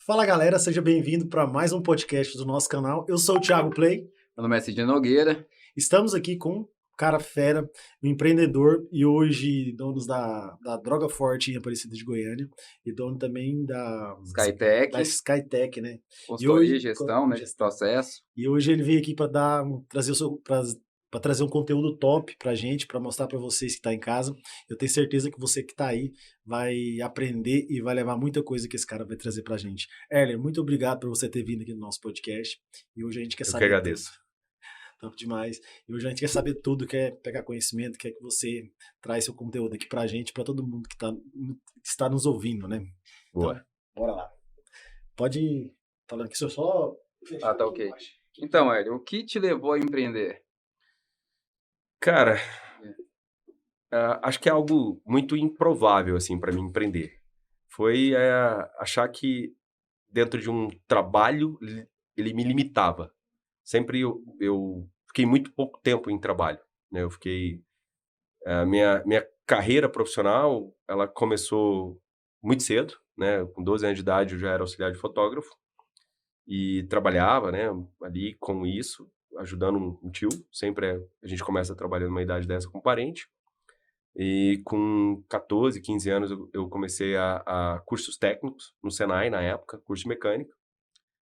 Fala galera, seja bem-vindo para mais um podcast do nosso canal. Eu sou o Thiago Play. Meu nome é Sidney Nogueira. Estamos aqui com um cara fera, um empreendedor e hoje donos da Droga Forte em Aparecida de Goiânia e dono também da Skytech, Skytech, né? E consultoria, hoje, gestão, né, de processo. e hoje ele veio aqui para trazer um conteúdo top pra gente, para mostrar para vocês que tá em casa. Eu tenho certeza que você que tá aí vai aprender e vai levar muita coisa que esse cara vai trazer pra gente. Erler, muito obrigado por você ter vindo aqui no nosso podcast. E hoje a gente quer Eu que saber agradeço. tudo. Top demais. E hoje a gente quer saber tudo, quer pegar conhecimento, quer que você traz seu conteúdo aqui pra gente, pra todo mundo que está nos ouvindo, né? Boa. Então, bora lá. Pode ir falando que só Ah, tá ok. Então, Hélio, o que te levou a empreender? Cara, acho que é algo muito improvável, assim, para mim empreender. Foi achar que dentro de um trabalho ele me limitava. Sempre eu fiquei muito pouco tempo em trabalho, né? Eu fiquei... minha carreira profissional, ela começou muito cedo, né? Com 12 anos de idade eu já era auxiliar de fotógrafo e trabalhava, né, ali com isso, ajudando um tio. Sempre a gente começa trabalhando numa idade dessa com parente. E com 14, 15 anos eu comecei a cursos técnicos no Senai, na época, curso de mecânica.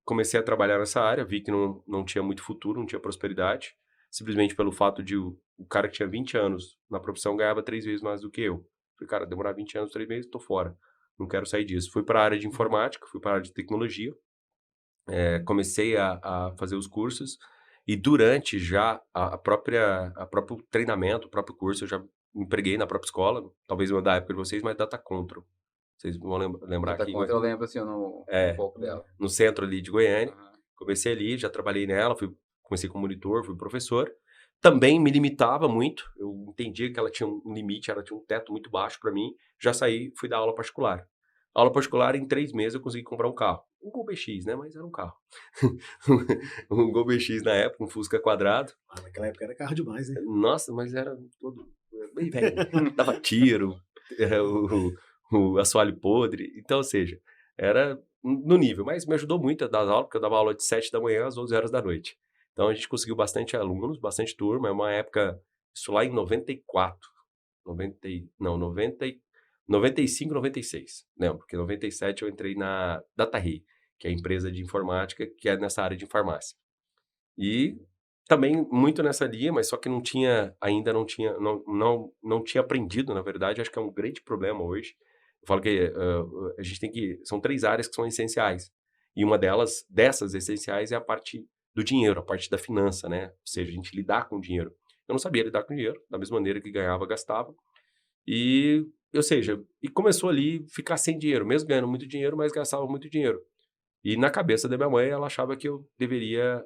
Comecei a trabalhar nessa área, vi que não tinha muito futuro, não tinha prosperidade, simplesmente pelo fato de o cara que tinha 20 anos na profissão ganhava 3 vezes mais do que eu. Falei, cara, demorar 20 anos, 3 meses, tô fora. Não quero sair disso. Fui para a área de informática, fui para a área de tecnologia, comecei a fazer os cursos e durante já a próprio treinamento, o próprio curso, eu já me empreguei na própria escola, talvez não da época de vocês, mas Data Control. Vocês vão lembrar Data aqui, conta, eu lembro, assim, um pouco dela. no centro ali de Goiânia. Aham. Comecei ali, já trabalhei nela, comecei como monitor, fui professor. Também me limitava muito, eu entendia que ela tinha um limite, ela tinha um teto muito baixo para mim, já saí, fui dar aula particular. Aula particular, em 3 meses eu consegui comprar um carro. Um Gol BX, né, mas era um carro. Um Gol BX na época, um Fusca quadrado. naquela época era carro demais, né? Nossa, mas era todo bem velho. Dava tiro, o assoalho podre. Então, ou seja, era no nível, mas me ajudou muito a dar aula, porque eu dava aula de 7 da manhã às 11 horas da noite. Então a gente conseguiu bastante alunos, bastante turma. É uma época, isso lá em 94, 90, não, 90, 95, 96. Lembro, porque em 97 eu entrei na DataRi, que é a empresa de informática que é nessa área de farmácia. E também muito nessa linha, mas só que ainda não tinha aprendido, na verdade. Acho que é um grande problema hoje. Eu falo que a gente são 3 áreas que são essenciais. E uma dessas essenciais é a parte do dinheiro, a parte da finança, né? Ou seja, a gente lidar com dinheiro. Eu não sabia lidar com dinheiro, da mesma maneira que ganhava, gastava. E, ou seja, começou ali ficar sem dinheiro, mesmo ganhando muito dinheiro, mas gastava muito dinheiro. E na cabeça da minha mãe, ela achava que eu deveria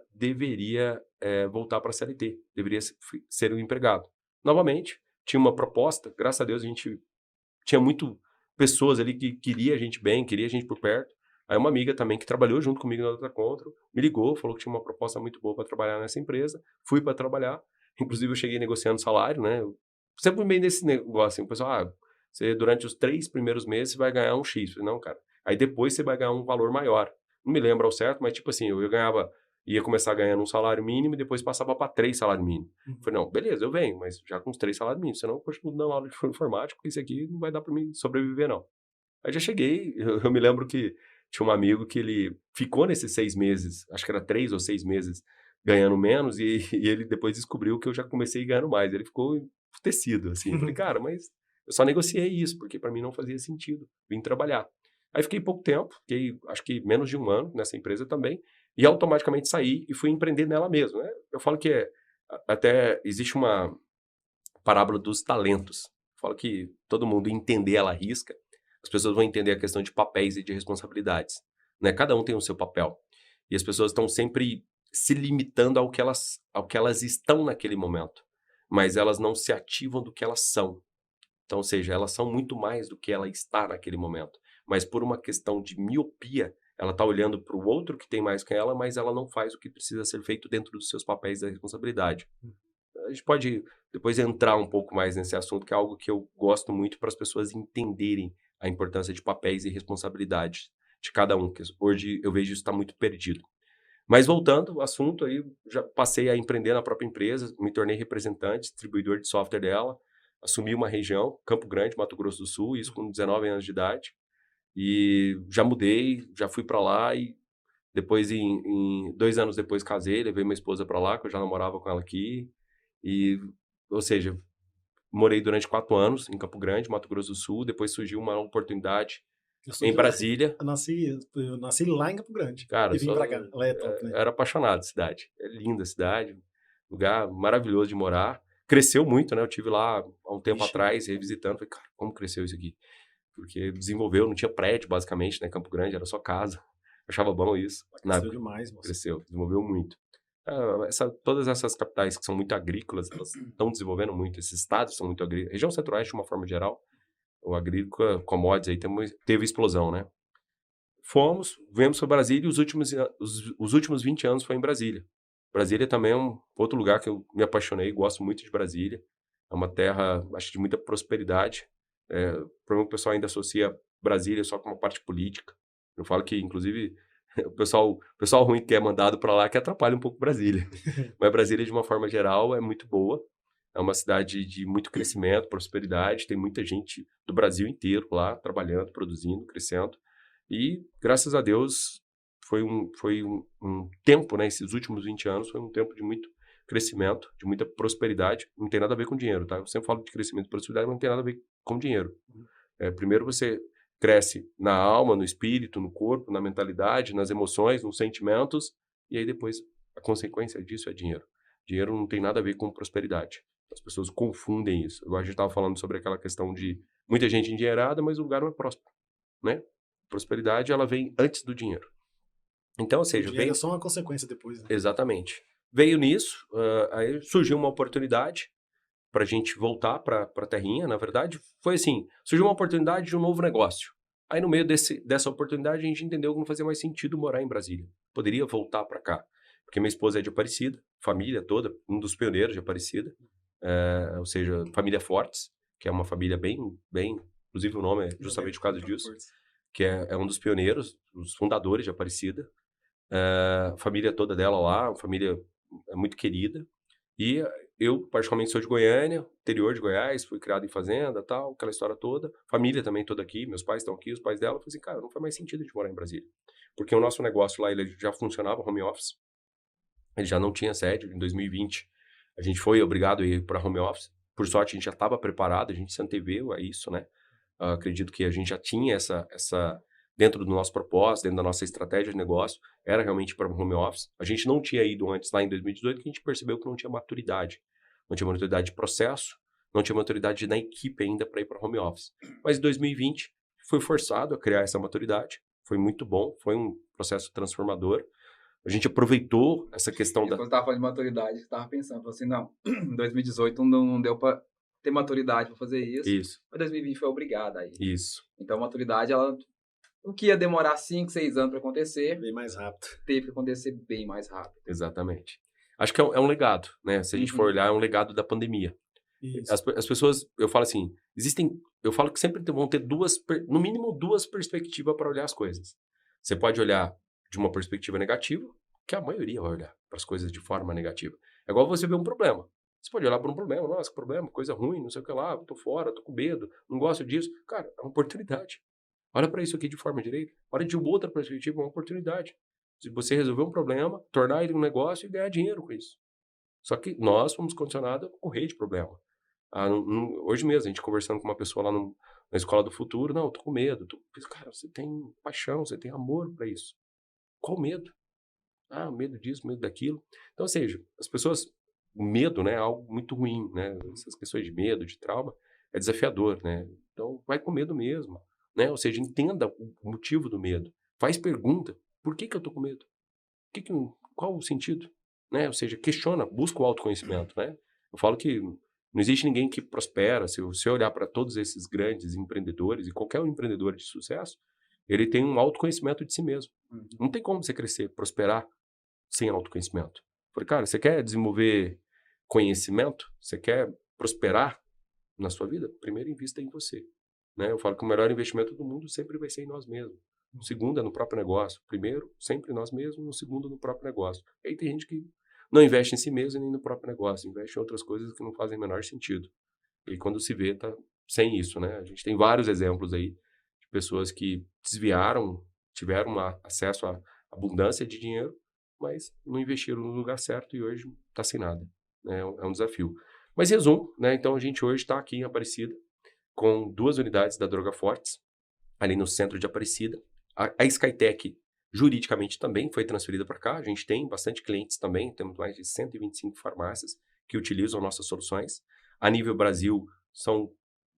voltar para a CLT, deveria ser um empregado. Novamente, tinha uma proposta, graças a Deus a gente tinha muito pessoas ali que queria a gente bem, queria a gente por perto. Aí uma amiga também que trabalhou junto comigo na Data Control, me ligou, falou que tinha uma proposta muito boa para trabalhar nessa empresa, fui para trabalhar, inclusive eu cheguei negociando salário, né, sempre bem nesse negócio, assim, o pessoal, você durante os 3 primeiros meses você vai ganhar um X. Eu falei, não, cara, aí depois você vai ganhar um valor maior. Não me lembro ao certo, mas tipo assim, ia começar ganhando um salário mínimo e depois passava para 3 salários mínimos. Falei, não, beleza, eu venho, mas já com os 3 salários mínimos, senão eu continuo dando aula de informática, porque isso aqui não vai dar para mim sobreviver, não. Aí já cheguei, eu me lembro que tinha um amigo que ele ficou nesses 6 meses, acho que era 3 ou 6 meses, ganhando menos, e ele depois descobriu que eu já comecei ganhando mais. Ele ficou emputecido, assim. Eu falei, cara, mas eu só negociei isso, porque para mim não fazia sentido vim trabalhar. Aí fiquei pouco tempo, fiquei acho que menos de 1 ano nessa empresa também, e automaticamente saí e fui empreender nela mesmo, né. Eu falo que até existe uma parábola dos talentos. Eu falo que todo mundo entender ela à risca, as pessoas vão entender a questão de papéis e de responsabilidades, né. Cada um tem o seu papel. E as pessoas estão sempre se limitando ao que elas estão naquele momento, mas elas não se ativam do que elas são. Então, ou seja, elas são muito mais do que ela está naquele momento. Mas por uma questão de miopia, ela está olhando para o outro que tem mais que ela, mas ela não faz o que precisa ser feito dentro dos seus papéis da responsabilidade. A gente pode depois entrar um pouco mais nesse assunto, que é algo que eu gosto muito para as pessoas entenderem a importância de papéis e responsabilidades de cada um, que hoje eu vejo isso está muito perdido. Mas voltando ao assunto, aí já passei a empreender na própria empresa, me tornei representante, distribuidor de software dela, assumi uma região, Campo Grande, Mato Grosso do Sul, isso com 19 anos de idade, e já mudei, já fui para lá e depois, 2 anos depois, casei, levei minha esposa para lá, que eu já namorava com ela aqui, e, ou seja, morei durante 4 anos em Campo Grande, Mato Grosso do Sul, depois surgiu uma oportunidade em Brasília. Eu nasci lá em Campo Grande Cara, e vim pra cá. Lá é top, né? era apaixonado da cidade. É linda a cidade, lugar maravilhoso de morar. Cresceu muito, né? Eu tive lá há um tempo atrás, revisitando. Falei, cara, como cresceu isso aqui? Porque desenvolveu, não tinha prédio, basicamente, né? Campo Grande era só casa. Achava bom isso. Cresceu demais, moço. Cresceu, desenvolveu muito. Todas essas capitais que são muito agrícolas, elas estão desenvolvendo muito. Esses estados são muito agrícolas. Região Centro-Oeste, de uma forma geral, o agrícola, commodities aí teve explosão, né? Viemos para Brasília e os últimos 20 anos foi em Brasília. Brasília também é um outro lugar que eu me apaixonei, gosto muito de Brasília. É uma terra, acho, de muita prosperidade. O problema é que o pessoal ainda associa Brasília só com uma parte política. Eu falo que, inclusive, o pessoal ruim que é mandado para lá que atrapalha um pouco Brasília. Mas Brasília, de uma forma geral, é muito boa. É uma cidade de muito crescimento, prosperidade. Tem muita gente do Brasil inteiro lá, trabalhando, produzindo, crescendo. E, graças a Deus, foi um tempo, né? Esses últimos 20 anos foi um tempo de muito crescimento, de muita prosperidade. Não tem nada a ver com dinheiro, tá? Eu sempre falo de crescimento e prosperidade, mas não tem nada a ver com dinheiro. Primeiro você cresce na alma, no espírito, no corpo, na mentalidade, nas emoções, nos sentimentos, e aí depois a consequência disso é dinheiro. Dinheiro não tem nada a ver com prosperidade. As pessoas confundem isso. Agora a gente estava falando sobre aquela questão de muita gente endinheirada, mas o lugar não é próspero, né? Prosperidade, ela vem antes do dinheiro. Então, ou seja, o dinheiro é só uma consequência depois, né? Exatamente. Veio nisso, aí surgiu uma oportunidade para a gente voltar para a terrinha, na verdade. Foi assim, surgiu uma oportunidade de um novo negócio. Aí no meio dessa oportunidade a gente entendeu que não fazia mais sentido morar em Brasília. Poderia voltar para cá. Porque minha esposa é de Aparecida, família toda, um dos pioneiros de Aparecida. Ou seja, família Fortes, que é uma família bem, inclusive o nome é justamente por causa disso. Que é um dos pioneiros, os fundadores de Aparecida. A família toda dela lá, uma família muito querida. E eu, particularmente, sou de Goiânia, interior de Goiás, fui criado em fazenda, tal, aquela história toda. Família também toda aqui, meus pais estão aqui, os pais dela. Eu falei assim, cara, não faz mais sentido a gente morar em Brasília. Porque o nosso negócio lá, ele já funcionava home office. Ele já não tinha sede. Em 2020, a gente foi obrigado a ir para home office. Por sorte, a gente já estava preparado, a gente se anteveu a isso, né? Acredito que a gente já tinha essa dentro do nosso propósito, dentro da nossa estratégia de negócio, era realmente para home office. A gente não tinha ido antes, lá em 2018, que a gente percebeu que não tinha maturidade. Não tinha maturidade de processo, não tinha maturidade na equipe ainda para ir para home office. Mas em 2020, foi forçado a criar essa maturidade. Foi muito bom, foi um processo transformador. A gente aproveitou essa questão Quando você estava falando de maturidade, você estava pensando, falou assim, não, em 2018 não deu para ter maturidade para fazer isso. Isso. Mas 2020 foi obrigado aí. Isso. Então a maturidade, o que ia demorar 5, 6 anos para acontecer, bem mais rápido. Teve que acontecer bem mais rápido. Exatamente. Acho que é um legado, né? Se a gente for olhar, é um legado da pandemia. As pessoas, eu falo assim, eu falo que sempre vão ter no mínimo duas perspectivas para olhar as coisas. Você pode olhar de uma perspectiva negativa, que a maioria vai olhar para as coisas de forma negativa. É igual você ver um problema. Você pode olhar para um problema, nossa, que problema, coisa ruim, não sei o que lá, tô fora, tô com medo, não gosto disso. Cara, é uma oportunidade. Olha para isso aqui de forma direita. Olha de uma outra perspectiva, é uma oportunidade. Se você resolver um problema, tornar ele um negócio e ganhar dinheiro com isso. Só que nós fomos condicionados a correr de problema. Hoje mesmo, a gente conversando com uma pessoa lá na Escola do Futuro, não, eu tô com medo. Cara, você tem paixão, você tem amor para isso. Qual medo? Medo disso, medo daquilo. Então, ou seja, as pessoas, o medo, né, é algo muito ruim, né? Essas questões de medo, de trauma, é desafiador, né? Então, vai com medo mesmo, né? Ou seja, entenda o motivo do medo. Faz pergunta. Por que eu tô com medo? Qual o sentido? Né? Ou seja, questiona, busca o autoconhecimento, né? Eu falo que não existe ninguém que prospera. Se você olhar para todos esses grandes empreendedores, e qualquer um empreendedor de sucesso, ele tem um autoconhecimento de si mesmo. Não tem como você crescer, prosperar sem autoconhecimento. Falei, cara, você quer desenvolver conhecimento? Você quer prosperar na sua vida? Primeiro invista em você. Né? Eu falo que o melhor investimento do mundo sempre vai ser em nós mesmos. O segundo é no próprio negócio. Primeiro, sempre nós mesmos. No segundo, no próprio negócio. E aí tem gente que não investe em si mesmo nem no próprio negócio. Investe em outras coisas que não fazem o menor sentido. E quando se vê, tá sem isso, né? A gente tem vários exemplos aí de pessoas que desviaram, tiveram acesso à abundância de dinheiro, mas não investiram no lugar certo e hoje está sem nada. Né? É um desafio. Mas resumo, né? Então a gente hoje está aqui em Aparecida com 2 unidades da Droga Fortes, ali no centro de Aparecida. A Skytech, juridicamente, também foi transferida para cá. A gente tem bastante clientes também, temos mais de 125 farmácias que utilizam nossas soluções. A nível Brasil,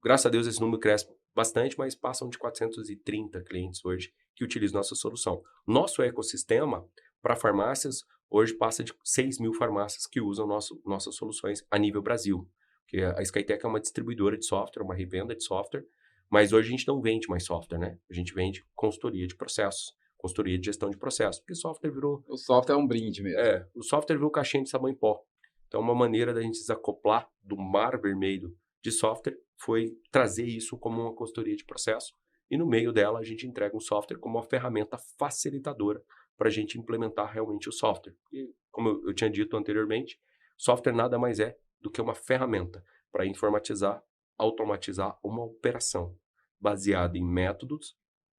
graças a Deus, esse número cresce bastante, mas passam de 430 clientes hoje que utilizam nossa solução. Nosso ecossistema para farmácias, hoje passa de 6 mil farmácias que usam nossas soluções a nível Brasil. Porque a Skytech é uma distribuidora de software, uma revenda de software, mas hoje a gente não vende mais software, né? A gente vende consultoria de processos, consultoria de gestão de processos, porque software virou... O software é um brinde mesmo. o software virou caixinha de sabão em pó. Então, uma maneira da gente desacoplar do mar vermelho de software foi trazer isso como uma consultoria de processo. E no meio dela, a gente entrega um software como uma ferramenta facilitadora para a gente implementar realmente o software. E, como eu tinha dito anteriormente, software nada mais é do que uma ferramenta para informatizar, automatizar uma operação baseada em métodos,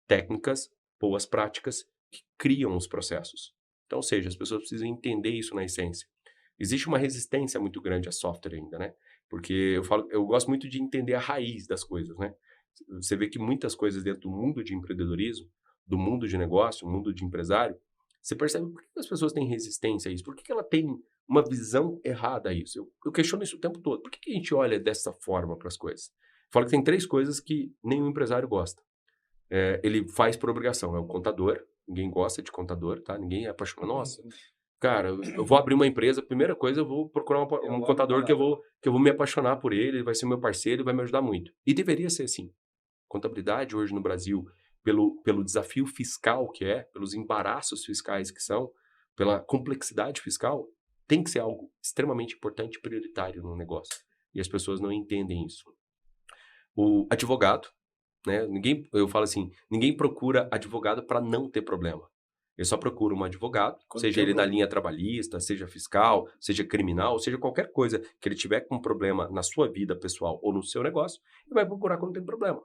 técnicas, boas práticas que criam os processos. Então, ou seja, as pessoas precisam entender isso na essência. Existe uma resistência muito grande a software ainda, né? Porque eu gosto muito de entender a raiz das coisas, né? Você vê que muitas coisas dentro do mundo de empreendedorismo, do mundo de negócio, do mundo de empresário, você percebe por que as pessoas têm resistência a isso? Por que ela tem uma visão errada a isso? Eu questiono isso o tempo todo. Por que a gente olha dessa forma para as coisas? Eu falo que tem 3 coisas que nenhum empresário gosta. Ele faz por obrigação. É o contador. Ninguém gosta de contador, tá? Ninguém é apaixonado. Nossa, cara, eu vou abrir uma empresa, a primeira coisa eu vou procurar um contador que eu vou me apaixonar por ele vai ser meu parceiro e vai me ajudar muito. E deveria ser assim. Contabilidade hoje no Brasil, pelo desafio fiscal que é, pelos embaraços fiscais que são, pela complexidade fiscal, tem que ser algo extremamente importante e prioritário no negócio. E as pessoas não entendem isso. O advogado, né? Eu falo assim, ninguém procura advogado para não ter problema. Ele só procura um advogado, seja ele na linha trabalhista, seja fiscal, seja criminal, seja qualquer coisa que ele tiver com problema na sua vida pessoal ou no seu negócio, ele vai procurar quando tem problema.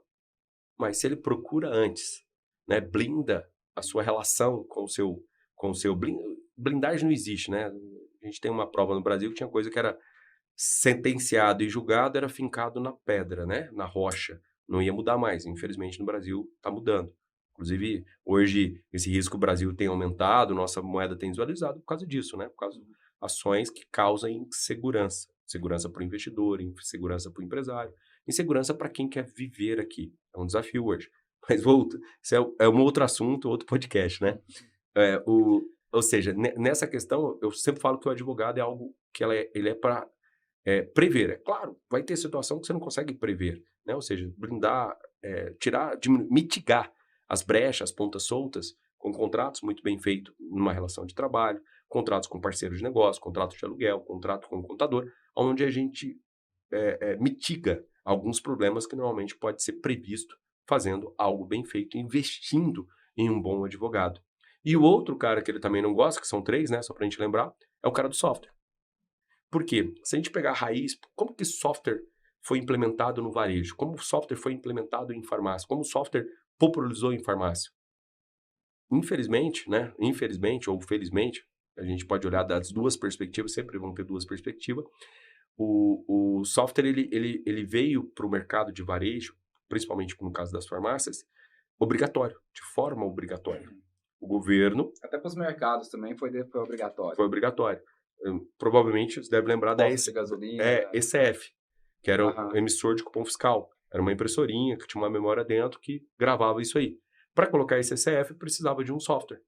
Mas se ele procura antes, né, blinda a sua relação com o seu blindagem não existe, né? A gente tem uma prova no Brasil que tinha coisa que era sentenciado e julgado, era fincado na pedra, né, na rocha. Não ia mudar mais. Infelizmente no Brasil está mudando. Inclusive, hoje, esse risco o Brasil tem aumentado, nossa moeda tem desvalorizado por causa disso, né? Por causa de ações que causam insegurança. Segurança para o investidor, insegurança para o empresário, insegurança para quem quer viver aqui. É um desafio hoje. Mas volta, isso é um outro assunto, outro podcast, né? Ou seja, nessa questão, eu sempre falo que o advogado é algo que ele é para prever. É claro, vai ter situação que você não consegue prever, né? Ou seja, blindar, mitigar as brechas, as pontas soltas, com contratos muito bem feitos numa relação de trabalho, contratos com parceiros de negócio, contratos de aluguel, contrato com o contador, onde a gente mitiga alguns problemas que normalmente pode ser previsto fazendo algo bem feito, investindo em um bom advogado. E o outro cara que ele também não gosta, que são 3, né, só pra gente lembrar, é o cara do software. Por quê? Se a gente pegar a raiz, como que software foi implementado no varejo? Como o software foi implementado em farmácia? Como o software popularizou em farmácia? Infelizmente, né? Infelizmente ou felizmente, a gente pode olhar das 2 perspectivas, sempre vão ter 2 perspectivas. O software ele veio para o mercado de varejo, principalmente no caso das farmácias, obrigatório, de forma obrigatória. O governo... Até para os mercados também foi obrigatório. Foi obrigatório. Provavelmente você deve lembrar da de gasolina, ECF, que era o emissor de cupom fiscal. Era uma impressorinha que tinha uma memória dentro que gravava isso aí. Para colocar esse ECF, precisava de um software.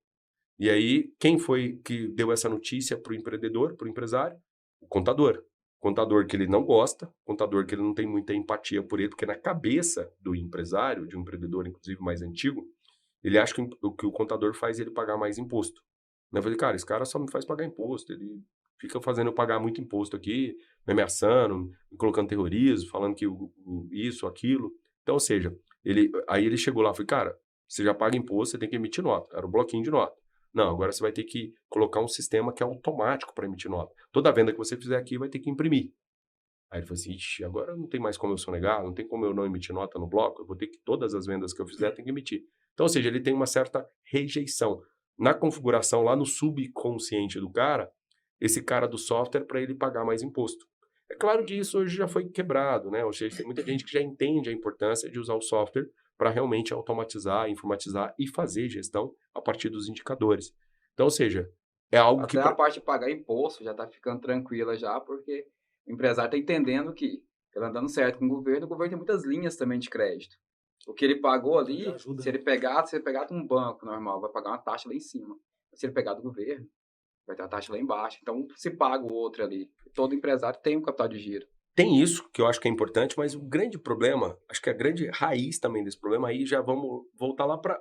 E aí, quem foi que deu essa notícia para o empreendedor, para o empresário? O contador. Contador que ele não gosta, contador que ele não tem muita empatia por ele, porque na cabeça do empresário, de um empreendedor, inclusive mais antigo, ele acha que o que o contador faz é ele pagar mais imposto. Eu falei, cara, esse cara só me faz pagar imposto, ele fica fazendo eu pagar muito imposto aqui, me ameaçando, me colocando terrorismo, falando que isso, aquilo. Então, ou seja, aí ele chegou lá e falou, cara, Você já paga imposto, você tem que emitir nota. Era o bloquinho de nota. Não, agora você vai ter que colocar um sistema que é automático para emitir nota. Toda venda que você fizer aqui vai ter que imprimir. Aí ele falou assim, ixi, agora não tem mais como eu sonegar, não tem como eu não emitir nota no bloco, eu vou ter que, todas as vendas que eu fizer, tem que emitir. Então, ou seja, ele tem uma certa rejeição. Na configuração, lá no subconsciente do cara, esse cara do software para ele pagar mais imposto. É claro que isso hoje já foi quebrado, né? Ou seja, tem muita gente que já entende a importância de usar o software para realmente automatizar, informatizar e fazer gestão a partir dos indicadores. Então, ou seja, é algo que... Até a parte de pagar imposto já tá ficando tranquila já, porque o empresário tá entendendo que ele andando certo com o governo tem muitas linhas também de crédito. O que ele pagou ali, Ajuda. se ele pegar de um banco normal, vai pagar uma taxa lá em cima. Se ele pegar do governo, vai ter uma taxa lá embaixo. Então, se paga o outro ali. Todo empresário tem um capital de giro. Tem isso, que eu acho que é importante, mas o grande problema, acho que a grande raiz também desse problema, aí já vamos voltar lá para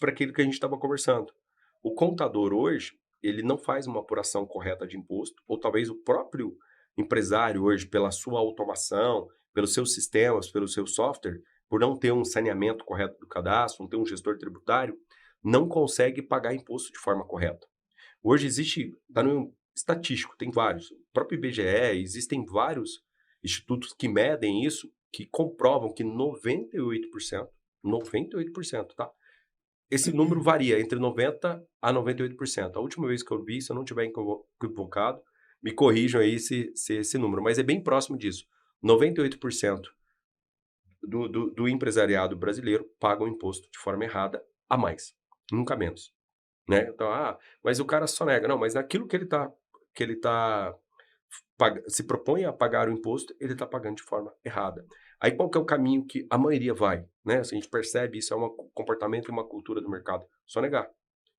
aquilo que a gente estava conversando. O contador hoje, ele não faz uma apuração correta de imposto, ou talvez o próprio empresário hoje, pela sua automação, pelos seus sistemas, pelo seu software, por não ter um saneamento correto do cadastro, não ter um gestor tributário, não consegue pagar imposto de forma correta. Hoje existe, está no estatístico, tem vários. O próprio IBGE, existem vários institutos que medem isso, que comprovam que 98%, tá? Esse número varia entre 90% a 98%. A última vez que eu vi, se eu não estiver equivocado, me corrijam aí se esse número, mas é bem próximo disso. 98% do empresariado brasileiro paga o imposto de forma errada a mais, nunca menos. Né? Então, mas o cara só nega. Não, mas naquilo que ele se propõe a pagar o imposto, ele está pagando de forma errada. Aí qual que é o caminho que a maioria vai? Né? Se a gente percebe, isso é um comportamento e uma cultura do mercado. Sonegar.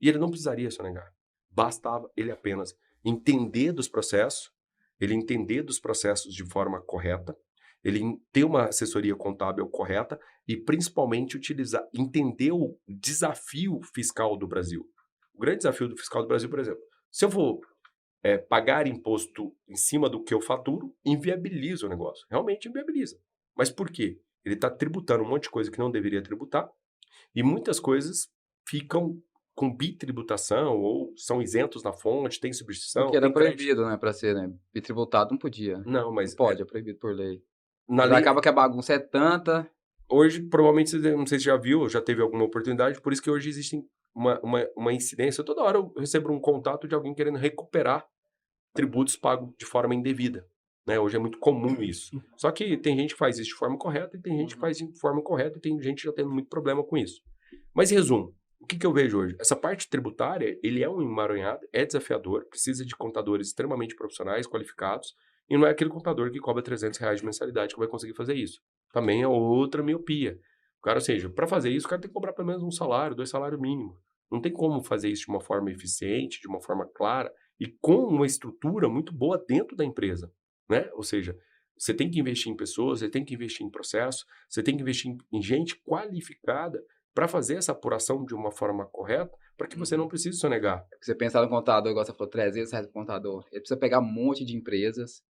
E ele não precisaria sonegar. Bastava ele apenas entender dos processos, ele entender dos processos de forma correta, ele ter uma assessoria contábil correta e principalmente entender o desafio fiscal do Brasil. O grande desafio do fiscal do Brasil, por exemplo, se eu vou pagar imposto em cima do que eu faturo, inviabiliza o negócio. Realmente inviabiliza. Mas por quê? Ele está tributando um monte de coisa que não deveria tributar e muitas coisas ficam com bitributação ou são isentos na fonte, tem substituição. Porque era tem crédito. proibido, né, para ser, né? Bitributado não podia. Não, mas... Não pode, é proibido por lei. Na Mas lei, acaba que a bagunça é tanta. hoje, provavelmente, não sei se já viu, já teve alguma oportunidade, por isso que hoje existe uma incidência. Toda hora eu recebo um contato de alguém querendo recuperar tributos pagos de forma indevida. Né? Hoje é muito comum isso. Só que tem gente que faz isso de forma correta e tem gente que faz de forma correta e tem gente já tendo muito problema com isso. Mas, em resumo, o que eu vejo hoje? Essa parte tributária, ele é um emaranhado, é desafiador, precisa de contadores extremamente profissionais, qualificados, e não é aquele contador que cobra R$300 de mensalidade que vai conseguir fazer isso. Também é outra miopia. O cara, ou seja, para fazer isso, o cara tem que cobrar pelo menos um salário, 2 salários mínimos. Não tem como fazer isso de uma forma eficiente, de uma forma clara e com uma estrutura muito boa dentro da empresa, né? Ou seja, você tem que investir em pessoas, você tem que investir em processo, você tem que investir em gente qualificada para fazer essa apuração de uma forma correta, para que você não precise sonegar. Você pensar no contador, igual você falou, R$300 pro contador. Ele precisa pegar um monte de empresas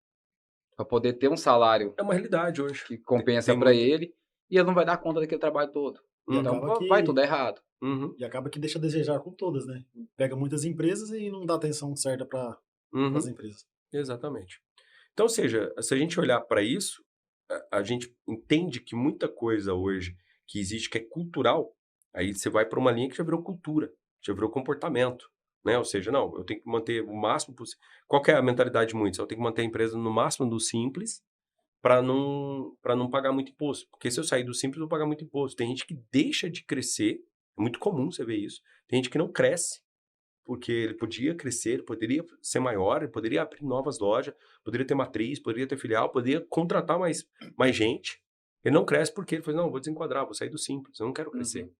para poder ter um salário É uma realidade hoje. que compensa para ele e ele não vai dar conta daquele trabalho todo. E Então acaba que- vai tudo errado. Uhum, E acaba que deixa a desejar com todas, né? Pega muitas empresas e não dá atenção certa para uhum. as empresas. Exatamente. Então, ou seja, se a gente olhar para isso, a gente entende que muita coisa hoje que existe, que é cultural, aí você vai para uma linha que já virou cultura, já virou comportamento, né? Ou seja, não, eu tenho que manter o máximo possível. Qual que é a mentalidade de muitos? Eu tenho que manter a empresa no máximo do simples para não pagar muito imposto. Porque se eu sair do simples, eu vou pagar muito imposto. Tem gente que deixa de crescer, é muito comum você ver isso. Tem gente que não cresce, porque ele podia crescer, ele poderia ser maior, ele poderia abrir novas lojas, poderia ter matriz, poderia ter filial, poderia contratar mais gente. Ele não cresce porque ele falou, não, vou desenquadrar, vou sair do simples, eu não quero crescer.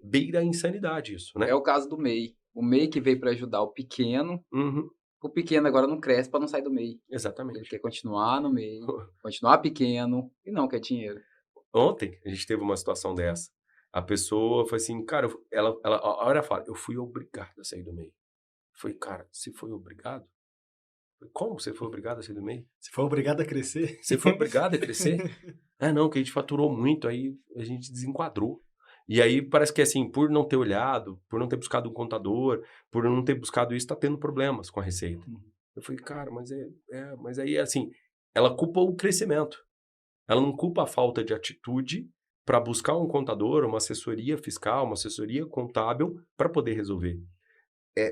Beira a insanidade isso, né? É o caso do MEI. O MEI que veio para ajudar o pequeno Uhum, agora não cresce para não sair do MEI. Ele exatamente. quer continuar no MEI, continuar pequeno e não quer dinheiro. Ontem a gente teve uma situação dessa. A pessoa foi assim, cara, a hora fala, eu fui obrigado a sair do MEI. Foi, cara, você foi obrigado? Como você foi obrigado a sair do MEI? Se for obrigado a crescer. Você foi obrigado a crescer? Não, que a gente faturou muito, aí a gente desenquadrou. E aí parece que assim, por não ter olhado, por não ter buscado um contador, por não ter buscado isso, tá tendo problemas com a receita. Eu falei, cara, mas aí assim, ela culpa o crescimento. Ela não culpa a falta de atitude para buscar um contador, uma assessoria fiscal, uma assessoria contábil para poder resolver.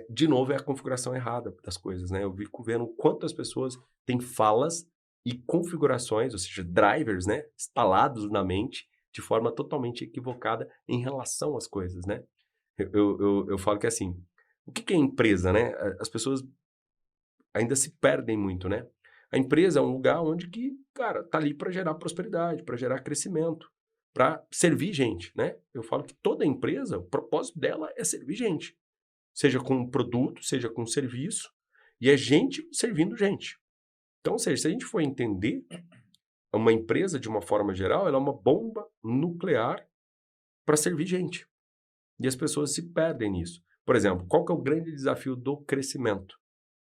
De novo, é a configuração errada das coisas, né? Eu fico vendo quantas pessoas têm falas e configurações, ou seja, drivers, né? Instalados na mente de forma totalmente equivocada em relação às coisas, né? Eu falo que assim, o que é empresa, né? As pessoas ainda se perdem muito, né? A empresa é um lugar onde que, cara, tá ali para gerar prosperidade, para gerar crescimento, para servir gente, né? Eu falo que toda empresa, o propósito dela é servir gente. Seja com um produto, seja com um serviço, e é gente servindo gente. Então, ou seja, se a gente for entender, uma empresa, de uma forma geral, ela é uma bomba nuclear para servir gente. E as pessoas se perdem nisso. Por exemplo, qual que é o grande desafio do crescimento?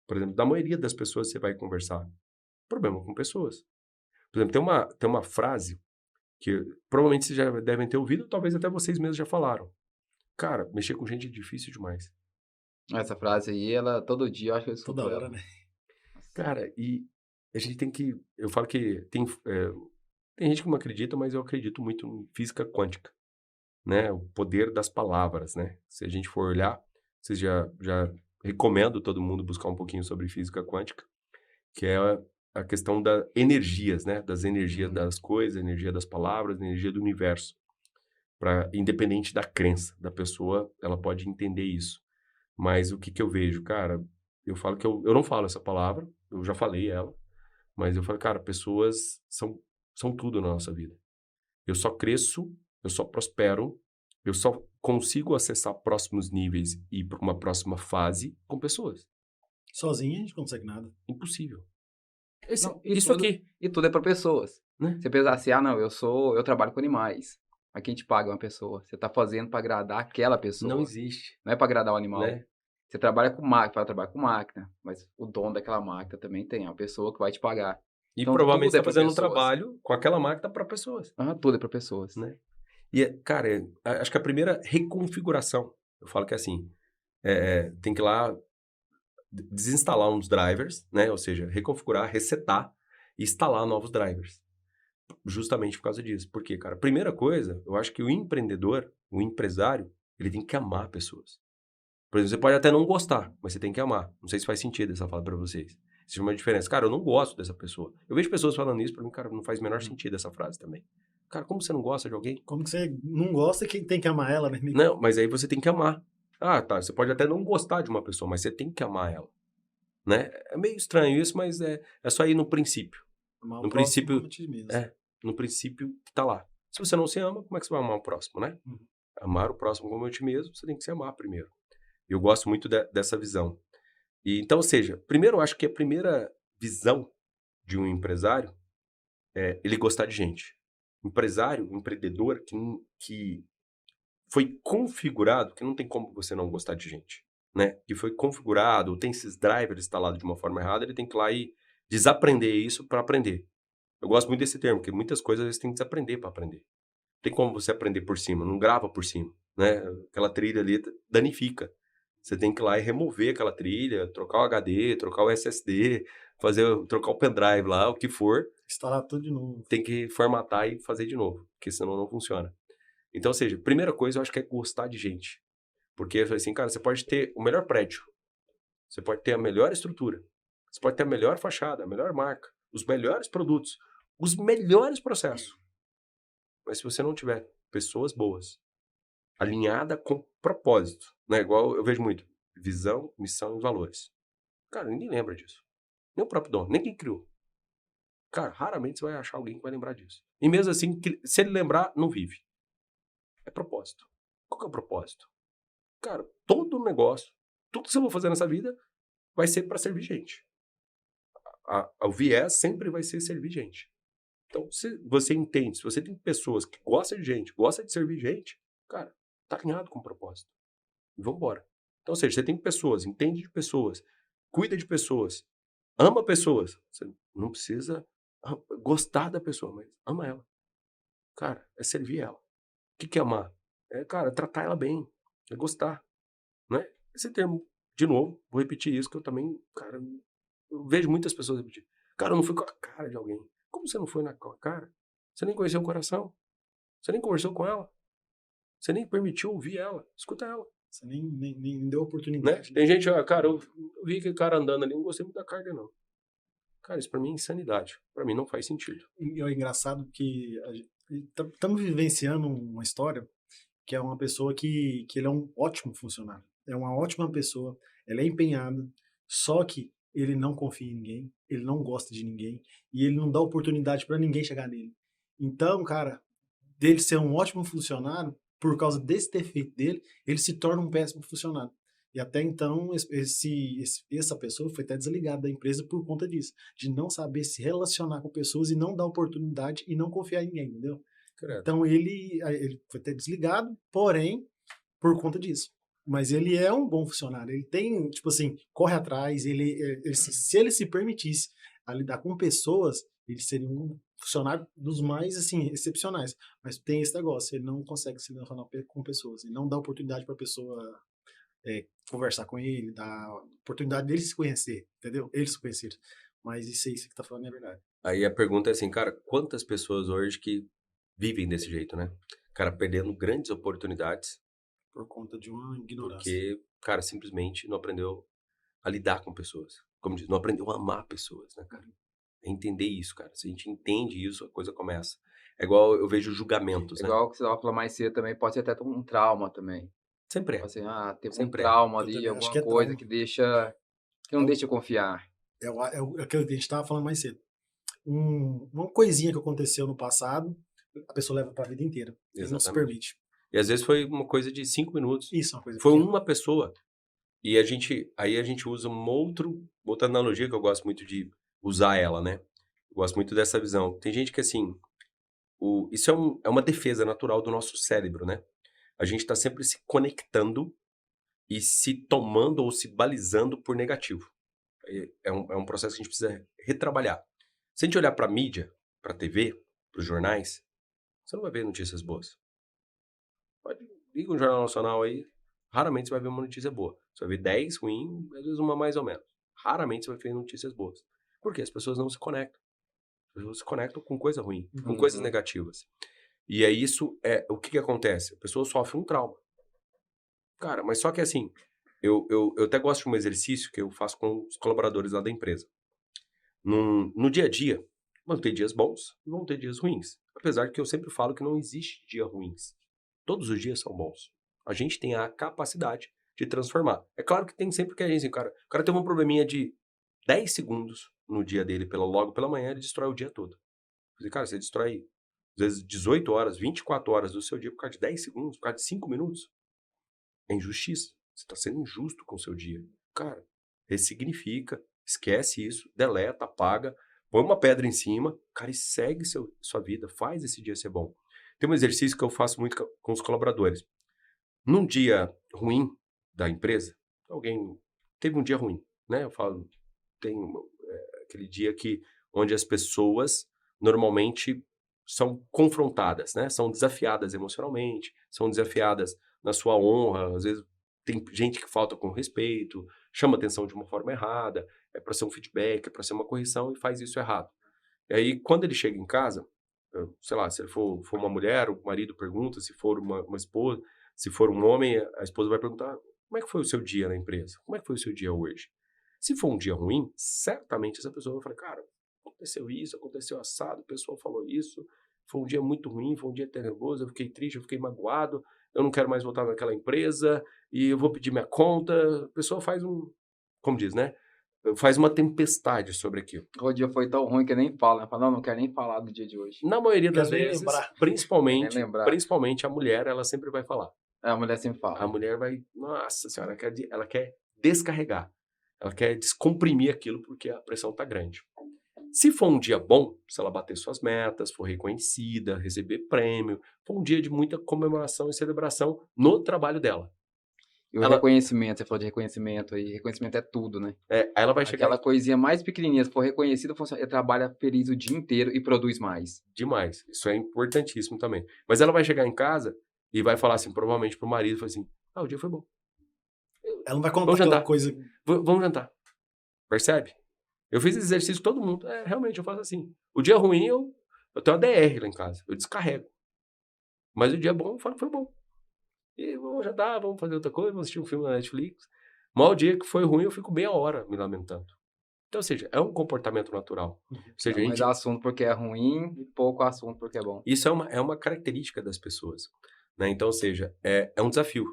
Por exemplo, da maioria das pessoas que você vai conversar. Problema com pessoas. Por exemplo, tem uma frase que provavelmente vocês já devem ter ouvido, talvez até vocês mesmos já falaram. Cara, mexer com gente é difícil demais. Essa frase aí, ela todo dia eu acho que eu escuto Toda hora, ela. né? Cara, e a gente tem que... Eu falo que tem gente que não acredita, mas eu acredito muito em física quântica, né? O poder das palavras, né? Se a gente for olhar, vocês já recomendo todo mundo buscar um pouquinho sobre física quântica, que é a questão das energias, né? Das energias das coisas, energia das palavras, energia do universo. Independente da crença da pessoa, ela pode entender isso. Mas o que eu vejo? Cara, eu falo que eu não falo essa palavra, eu já falei ela, mas eu falo, cara, pessoas são tudo na nossa vida. Eu só cresço, eu só prospero, eu só consigo acessar próximos níveis e ir para uma próxima fase com pessoas. Sozinho a gente não consegue nada. Impossível. Não, Isso aqui, E tudo é pra pessoas. né? Você pensar assim, não, eu trabalho com animais. Mas quem te paga é uma pessoa. Você tá fazendo pra agradar aquela Não pessoa. existe, Não é pra agradar o animal. né? Você trabalha com máquina, vai trabalhar com máquina. Mas o dono daquela máquina também tem, é uma pessoa que vai te pagar. E Então provavelmente tudo é está pra fazendo um pessoas. trabalho com aquela máquina para pessoas, Tudo é pra pessoas. né? E, cara, acho que a primeira reconfiguração, eu falo que é assim, tem que ir lá desinstalar uns drivers, né? Ou seja, reconfigurar, resetar e instalar novos drivers. Justamente por causa disso. Por quê, cara? Primeira coisa, eu acho que o empreendedor, o empresário, ele tem que amar pessoas. Por exemplo, você pode até não gostar, mas você tem que amar. Não sei se faz sentido essa fala pra vocês. Existe uma diferença. Cara, eu não gosto dessa pessoa. Eu vejo pessoas falando isso pra mim, cara, não faz o menor sentido essa frase também. Cara, como você não gosta de alguém? Como que você não gosta, quem tem que amar ela, né? Não, mas aí você tem que amar. Ah, tá, você pode até não gostar de uma pessoa, mas você tem que amar ela, né? É meio estranho isso, mas é só ir no princípio. Amar o No próximo princípio, como a ti mesmo. no princípio que tá lá. Se você não se ama, como é que você vai amar o próximo, né? Uhum. Amar o próximo como a ti mesmo, você tem que se amar primeiro. Eu gosto muito dessa visão. E, então, ou seja, primeiro eu acho que a primeira visão de um empresário é ele gostar de gente. Empresário, empreendedor que foi configurado, que não tem como você não gostar de gente, né? Que foi configurado, tem esses drivers instalados de uma forma errada, ele tem que ir lá e desaprender isso para aprender. Eu gosto muito desse termo, porque muitas coisas você tem que desaprender para aprender. Não tem como você aprender por cima, não grava por cima, né? Aquela trilha ali danifica. Você tem que ir lá e remover aquela trilha, trocar o HD, trocar o SSD, trocar o pendrive lá, o que for, Instalar tudo de novo. tem que formatar e fazer de novo, porque senão não funciona. Então, ou seja, primeira coisa eu acho que é gostar de gente. Porque, assim, cara, você pode ter o melhor prédio, você pode ter a melhor estrutura, você pode ter a melhor fachada, a melhor marca, os melhores produtos, os melhores processos. Mas se você não tiver pessoas boas, alinhada com propósito, né? Igual eu vejo muito, visão, missão e valores. Cara, ninguém lembra disso. Nem o próprio dono, nem quem criou. Cara, raramente você vai achar alguém que vai lembrar disso. E mesmo assim, se ele lembrar, não vive. É propósito. Qual que é o propósito? Cara, todo negócio, tudo que você vai fazer nessa vida vai ser para servir gente. O viés sempre vai ser servir gente. Então, se você entende, se você tem pessoas que gostam de gente, gostam de servir gente, cara, tá alinhado com o propósito. E vambora. Então, ou seja, você tem pessoas, entende de pessoas, cuida de pessoas, ama pessoas. Você não precisa gostar da pessoa, mas ama ela. Cara, é servir ela. O que é amar? cara, tratar ela bem, é gostar, né? Esse termo, de novo, vou repetir isso, que eu também, cara, eu vejo muitas pessoas repetir. Cara, eu não fui com a cara de alguém. Como você não foi com a cara? Você nem conheceu o coração. Você nem conversou com ela. Você nem permitiu ouvir ela. Escuta ela. Você nem deu Né? oportunidade. Tem gente, cara, eu vi aquele cara andando ali, não gostei muito da cara dele, não. Cara, isso pra mim é insanidade. Pra mim não faz sentido. E é engraçado que estamos vivenciando uma história que é uma pessoa que ele é um ótimo funcionário. É uma ótima pessoa, ela é empenhada, só que ele não confia em ninguém, ele não gosta de ninguém e ele não dá oportunidade para ninguém chegar nele. Então, cara, dele ser um ótimo funcionário, por causa desse defeito dele, ele se torna um péssimo funcionário. E até então, essa pessoa foi até desligada da empresa por conta disso, de não saber se relacionar com pessoas e não dar oportunidade e não confiar em ninguém, entendeu? Credo. Então ele foi até desligado, porém, por conta disso. Mas ele é um bom funcionário, ele tem, tipo assim, corre atrás, se ele se permitisse a lidar com pessoas, ele seria um funcionário dos mais, assim, excepcionais. Mas tem esse negócio, ele não consegue se relacionar com pessoas, ele não dá oportunidade para a pessoa conversar com ele, dar oportunidade dele se conhecer, entendeu? Eles se conhecerem. Mas isso aí que você tá falando é verdade. Aí a pergunta é assim, cara, quantas pessoas hoje que vivem desse jeito, né? Cara, perdendo grandes oportunidades Por conta de uma ignorância. porque, cara, simplesmente não aprendeu a lidar com pessoas. Como diz, não aprendeu a amar pessoas, né, cara? É entender isso, cara. Se a gente entende isso, a coisa começa. É igual eu vejo julgamentos, né? Igual que você estava falando mais cedo também, pode ser até um trauma também. Sempre é. Assim, teve um Sempre é. trauma Eu ali, também acho alguma que é coisa trauma. que não deixa confiar. É o que a gente estava falando mais cedo. Uma coisinha que aconteceu no passado, a pessoa leva para a vida inteira. Ele não se Exatamente. permite. E às vezes foi uma coisa de 5 minutos. Isso é uma coisa Foi pequena. uma pessoa. E aí a gente usa outra analogia que eu gosto muito de usar ela, né? Eu gosto muito dessa visão. Tem gente que, assim, isso é uma defesa natural do nosso cérebro, né? A gente está sempre se conectando e se tomando ou se balizando por negativo. É um processo que a gente precisa retrabalhar. Se a gente olhar para a mídia, para a TV, para os jornais, você não vai ver notícias boas. Liga um jornal nacional aí, raramente você vai ver uma notícia boa. Você vai ver 10 ruins, às vezes uma mais ou menos. Raramente você vai ver notícias boas. Por quê? As pessoas não se conectam. As pessoas se conectam com coisa ruim, com coisas negativas. E aí isso o que acontece? A pessoa sofre um trauma. Cara, mas só que assim, eu até gosto de um exercício que eu faço com os colaboradores lá da empresa. No dia a dia, vão ter dias bons e vão ter dias ruins. Apesar que eu sempre falo que não existe dia ruins. Todos os dias são bons. A gente tem a capacidade de transformar. É claro que tem sempre que a gente, o cara teve um probleminha de 10 segundos no dia dele, logo pela manhã, ele destrói o dia todo. Cara, você destrói, às vezes, 18 horas, 24 horas do seu dia por causa de 10 segundos, por causa de 5 minutos. É injustiça. Você está sendo injusto com o seu dia. Cara, ressignifica, esquece isso, deleta, apaga, põe uma pedra em cima, cara, e segue sua vida, faz esse dia ser bom. Tem um exercício que eu faço muito com os colaboradores. Num dia ruim da empresa, alguém teve um dia ruim, né? Eu falo, tem aquele dia onde as pessoas normalmente são confrontadas, né? São desafiadas emocionalmente, são desafiadas na sua honra, às vezes tem gente que falta com respeito, chama atenção de uma forma errada, é para ser um feedback, é para ser uma correção e faz isso errado. E aí, quando ele chega em casa, sei lá, se ele for uma mulher, o marido pergunta, se for uma esposa, se for um homem, a esposa vai perguntar, como é que foi o seu dia na empresa? Como é que foi o seu dia hoje? Se for um dia ruim, certamente essa pessoa vai falar, cara, aconteceu isso, aconteceu assado, o pessoal falou isso, foi um dia muito ruim, foi um dia tenebroso, eu fiquei triste, eu fiquei magoado, eu não quero mais voltar naquela empresa, e eu vou pedir minha conta. A pessoa faz como diz, né? Faz uma tempestade sobre aquilo. O dia foi tão ruim que nem fala, né? Fala, não quero nem falar do dia de hoje. Na maioria das Quero nem vezes, lembrar. principalmente a mulher, ela sempre vai falar. A mulher sempre A fala. mulher vai, nossa senhora, ela quer descarregar. Ela quer descomprimir aquilo porque a pressão tá grande. Se for um dia bom, se ela bater suas metas, for reconhecida, receber prêmio, for um dia de muita comemoração e celebração no trabalho dela. E o reconhecimento, você falou de reconhecimento aí, reconhecimento é tudo, né? Aí ela vai chegar... Aquela coisinha mais pequenininha, se for reconhecida, ele trabalha feliz o dia inteiro e produz mais. Demais. Isso é importantíssimo também. Mas ela vai chegar em casa e vai falar assim, provavelmente pro marido, fala assim, o dia foi bom. Ela não vai contar Vamos aquela jantar. coisa... Vamos jantar. Percebe? Eu fiz esse exercício todo mundo. Realmente, eu faço assim. O dia ruim, eu tenho uma DR lá em casa. Eu descarrego. Mas o dia bom, eu falo que foi bom. E vamos jantar, vamos fazer outra coisa, vamos assistir um filme na Netflix. Mas o dia que foi ruim, eu fico meia hora me lamentando. Então, ou seja, é um comportamento natural. Ou seja, Mais assunto porque é ruim e pouco assunto porque é bom. Isso é uma característica das pessoas. Né? Então, ou seja, é um desafio.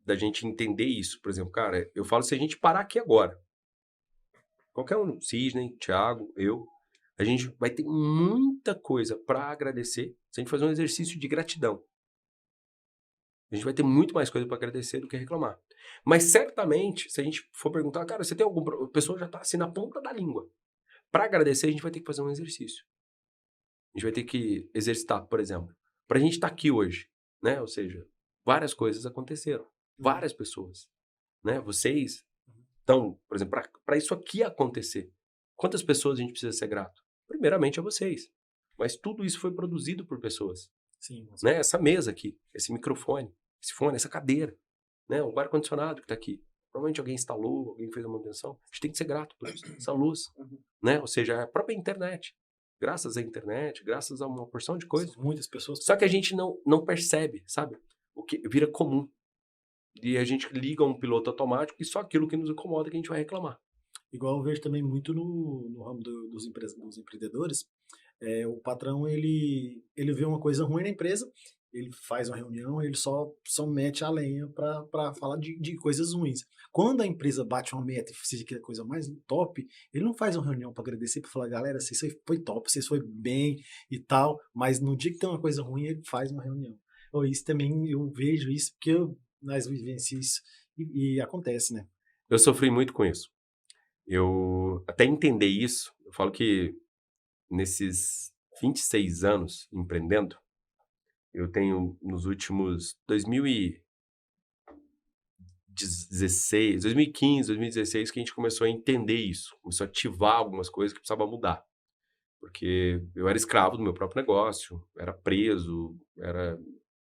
Da gente entender isso. Por exemplo, cara, eu falo se a gente parar aqui agora. Qualquer um, Sidney, Thiago, eu, a gente vai ter muita coisa para agradecer se a gente fazer um exercício de gratidão. A gente vai ter muito mais coisa para agradecer do que reclamar. Mas certamente, se a gente for perguntar, cara, você tem algum... A pessoa já está assim na ponta da língua. Para agradecer, a gente vai ter que fazer um exercício. A gente vai ter que exercitar, por exemplo. Para a gente estar aqui hoje, né? Ou seja, várias coisas aconteceram. Várias pessoas. Né? Vocês estão, por exemplo, para isso aqui acontecer. Quantas pessoas a gente precisa ser grato? Primeiramente a vocês. Mas tudo isso foi produzido por pessoas. Sim, Né? Essa mesa aqui, esse microfone, esse fone, essa cadeira, né? O ar-condicionado que está aqui. Provavelmente alguém instalou, alguém fez a manutenção. A gente tem que ser grato por isso. Essa luz, né? Ou seja, a própria internet. Graças à internet, graças a uma porção de coisas. São muitas pessoas. Só que a gente não percebe, sabe? O que vira comum. E a gente liga um piloto automático e só aquilo que nos incomoda que a gente vai reclamar. Igual eu vejo também muito no ramo dos empreendedores, o patrão, ele vê uma coisa ruim na empresa, ele faz uma reunião, ele só mete a lenha para falar de coisas ruins. Quando a empresa bate uma meta e precisa que a coisa mais top, ele não faz uma reunião para agradecer, para falar, galera, vocês foi top, vocês foi bem e tal, mas no dia que tem uma coisa ruim, ele faz uma reunião. Isso também, eu vejo isso, porque nós vivenciamos isso e acontece, né? Eu sofri muito com isso. Eu até entender isso, eu falo que nesses 26 anos empreendendo, eu tenho nos últimos 2016, 2015, 2016 que a gente começou a entender isso, começou a ativar algumas coisas que precisava mudar. Porque eu era escravo do meu próprio negócio, era preso,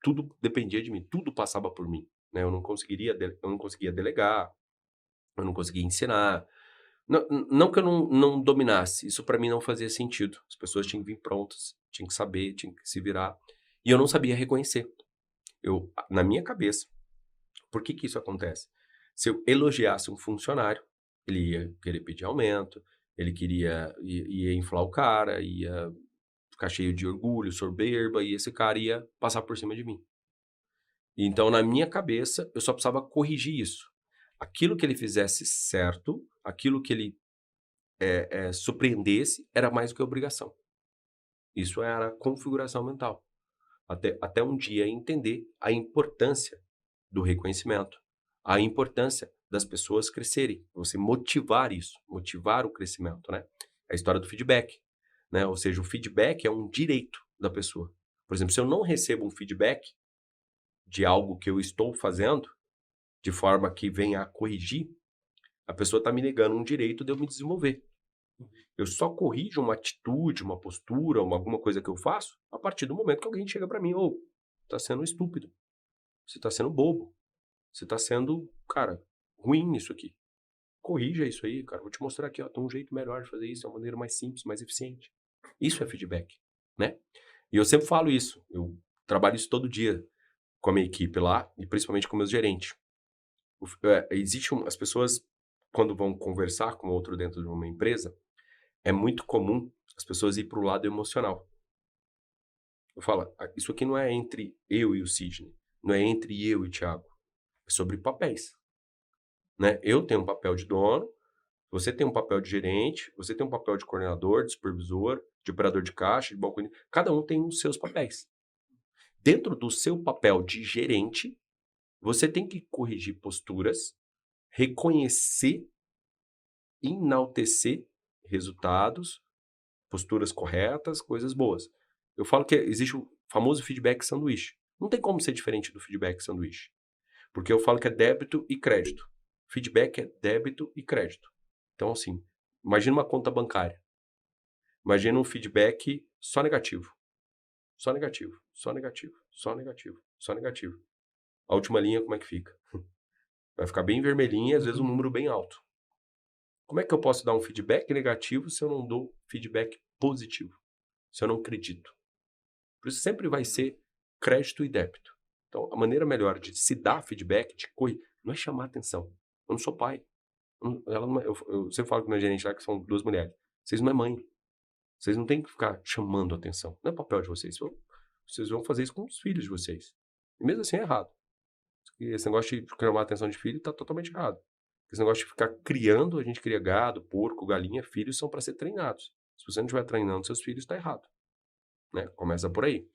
tudo dependia de mim, tudo passava por mim, né? Eu não conseguia delegar, eu não conseguia ensinar. Não que eu não dominasse, isso para mim não fazia sentido. As pessoas tinham que vir prontas, tinham que saber, tinham que se virar. E eu não sabia reconhecer. Na minha cabeça, por que isso acontece? Se eu elogiasse um funcionário, ele ia querer pedir aumento, ele ia inflar o cara, ia ficar cheio de orgulho, soberba, e esse cara ia passar por cima de mim. Então, na minha cabeça, eu só precisava corrigir isso. Aquilo que ele fizesse certo, aquilo que ele surpreendesse, era mais do que obrigação. Isso era configuração mental. Até um dia entender a importância do reconhecimento, a importância das pessoas crescerem, você motivar isso, motivar o crescimento, né? A história do feedback, né? Ou seja, o feedback é um direito da pessoa. Por exemplo, se eu não recebo um feedback de algo que eu estou fazendo, de forma que venha a corrigir, a pessoa está me negando um direito de eu me desenvolver. Eu só corrijo uma atitude, uma postura, alguma coisa que eu faço a partir do momento que alguém chega para mim, tá sendo estúpido, você tá sendo bobo, você tá sendo, cara, ruim nisso aqui. Corrija isso aí, cara, vou te mostrar aqui, tem um jeito melhor de fazer isso, é uma maneira mais simples, mais eficiente. Isso é feedback, né? E eu sempre falo isso, eu trabalho isso todo dia com a minha equipe lá, e principalmente com meus gerentes. As pessoas, quando vão conversar com outro dentro de uma empresa, é muito comum as pessoas ir para o lado emocional. Eu falo, isso aqui não é entre eu e o Sidney, não é entre eu e o Thiago, é sobre papéis. Né? Eu tenho um papel de dono, você tem um papel de gerente, você tem um papel de coordenador, de supervisor, de operador de caixa, de balconista, cada um tem os seus papéis. Dentro do seu papel de gerente, você tem que corrigir posturas, reconhecer, enaltecer resultados, posturas corretas, coisas boas. Eu falo que existe o famoso feedback sanduíche. Não tem como ser diferente do feedback sanduíche. Porque eu falo que é débito e crédito. Feedback é débito e crédito. Então, assim, imagina uma conta bancária. Imagina um feedback só negativo. Só negativo, só negativo, só negativo, só negativo. A última linha, como é que fica? Vai ficar bem vermelhinha e às vezes um número bem alto. Como é que eu posso dar um feedback negativo se eu não dou feedback positivo? Se eu não acredito? Por isso sempre vai ser crédito e débito. Então, a maneira melhor de se dar feedback, não é chamar atenção. Eu não sou pai. Eu sempre falo com meu gerente lá, que são 2 mulheres. Vocês não é mãe. Vocês não têm que ficar chamando atenção. Não é papel de vocês. Vocês vão fazer isso com os filhos de vocês. E mesmo assim é errado. E esse negócio de chamar a atenção de filho está totalmente errado. Esse negócio de ficar criando, a gente cria gado, porco, galinha, filhos são para ser treinados. Se você não estiver treinando seus filhos, está errado. Né? Começa por aí.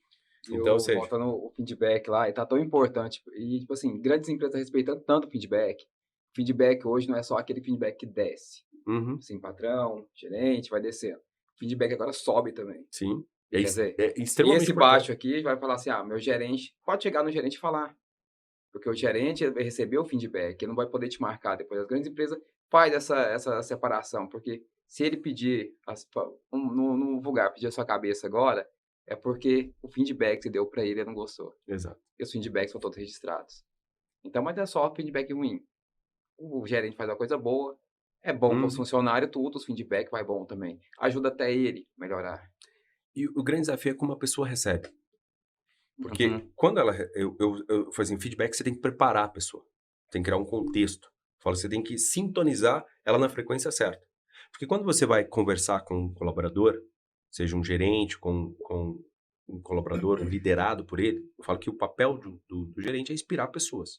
Então, ou seja, voltando o feedback lá, e tá tão importante. E, tipo assim, grandes empresas respeitando tanto o feedback. Feedback hoje não é só aquele feedback que desce. Assim, patrão, gerente, vai descendo. Feedback agora sobe também. Sim. Quer dizer, é extremamente esse importante. baixo aqui vai falar assim, meu gerente, pode chegar no gerente e falar. Porque o gerente ele vai receber o feedback, ele não vai poder te marcar depois. As grandes empresas fazem essa separação, porque se ele pedir, no vulgar, pedir a sua cabeça agora, é porque o feedback que você deu para ele não gostou. Exato. E os feedbacks são todos registrados. Então, mas é só feedback ruim. O gerente faz uma coisa boa, é bom para os funcionários, tudo, os feedback vai bom também. Ajuda até ele a melhorar. E o grande desafio é como a pessoa recebe. Porque quando ela... Eu falo assim, feedback você tem que preparar a pessoa. Tem que criar um contexto. Eu falo, você tem que sintonizar ela na frequência certa. Porque quando você vai conversar com um colaborador, seja um gerente, com um colaborador, liderado por ele, eu falo que o papel do gerente é inspirar pessoas.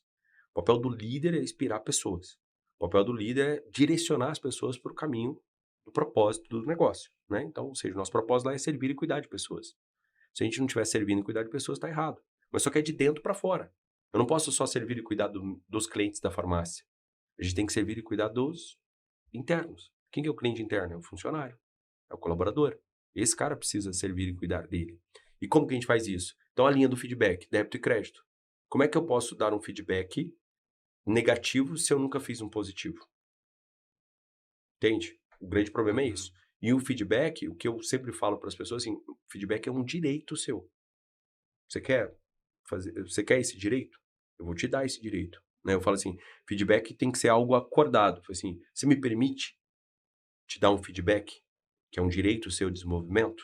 O papel do líder é inspirar pessoas. O papel do líder é direcionar as pessoas para o caminho do propósito do negócio. Né? Então, ou seja, o nosso propósito lá é servir e cuidar de pessoas. Se a gente não estiver servindo e cuidar de pessoas, está errado. Mas só que é de dentro para fora. Eu não posso só servir e cuidar dos clientes da farmácia. A gente tem que servir e cuidar dos internos. Quem que é o cliente interno? É o funcionário. É o colaborador. Esse cara precisa servir e cuidar dele. E como que a gente faz isso? Então, a linha do feedback, débito e crédito. Como é que eu posso dar um feedback negativo se eu nunca fiz um positivo? Entende? O grande problema é isso. E o feedback, o que eu sempre falo para as pessoas, assim, o feedback é um direito seu. Você quer esse direito? Eu vou te dar esse direito. Né? Eu falo assim, feedback tem que ser algo acordado. Assim, você me permite te dar um feedback, que é um direito seu de desenvolvimento?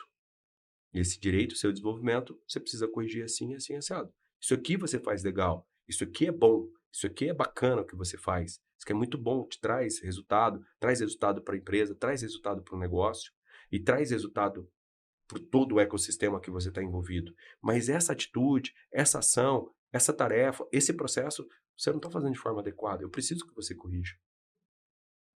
E esse direito seu de desenvolvimento, você precisa corrigir assim, assim, assado. Isso aqui você faz legal. Isso aqui é bom. Isso aqui é bacana o que você faz. Isso aqui é muito bom, te traz resultado para a empresa, traz resultado para o negócio e traz resultado para todo o ecossistema que você está envolvido. Mas essa atitude, essa ação, essa tarefa, esse processo, você não está fazendo de forma adequada. Eu preciso que você corrija.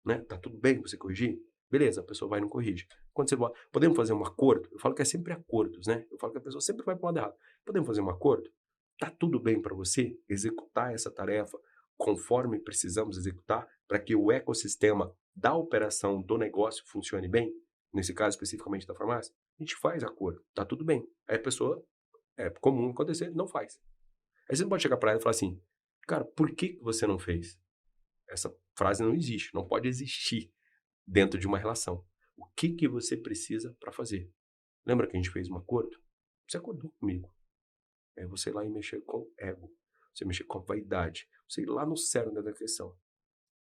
Né? Tá tudo bem você corrigir? Beleza, a pessoa vai e não corrige. Quando você bota, podemos fazer um acordo? Eu falo que é sempre acordos, né? Eu falo que a pessoa sempre vai para o lado errado. Podemos fazer um acordo? Tá tudo bem para você executar essa tarefa conforme precisamos executar para que o ecossistema da operação do negócio funcione bem? Nesse caso especificamente da farmácia? A gente faz acordo, tá tudo bem. Aí a pessoa, é comum acontecer, não faz. Aí você não pode chegar para ela e falar assim, cara, por que você não fez? Essa frase não existe, não pode existir dentro de uma relação. O que você precisa para fazer? Lembra que a gente fez um acordo? Você acordou comigo. É você ir lá e mexer com ego. Você mexer com a vaidade. Você ir lá no cerne da questão.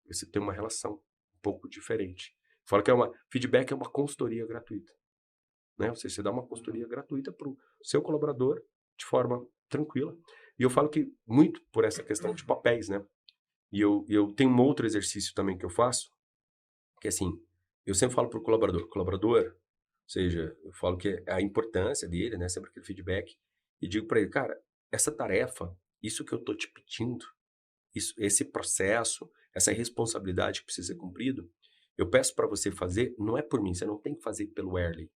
Você tem uma relação um pouco diferente. Fala que feedback é uma consultoria gratuita. Né? Ou seja, você dá uma consultoria gratuita para o seu colaborador de forma tranquila. E eu falo que muito por essa questão de papéis, né? E eu tenho um outro exercício também que eu faço, que assim, eu sempre falo para o colaborador, ou seja, eu falo que é a importância dele, né? Sempre aquele feedback, e digo para ele, cara, essa tarefa, isso que eu estou te pedindo, esse processo, essa responsabilidade que precisa ser cumprido, eu peço para você fazer, não é por mim, você não tem que fazer pelo Erley,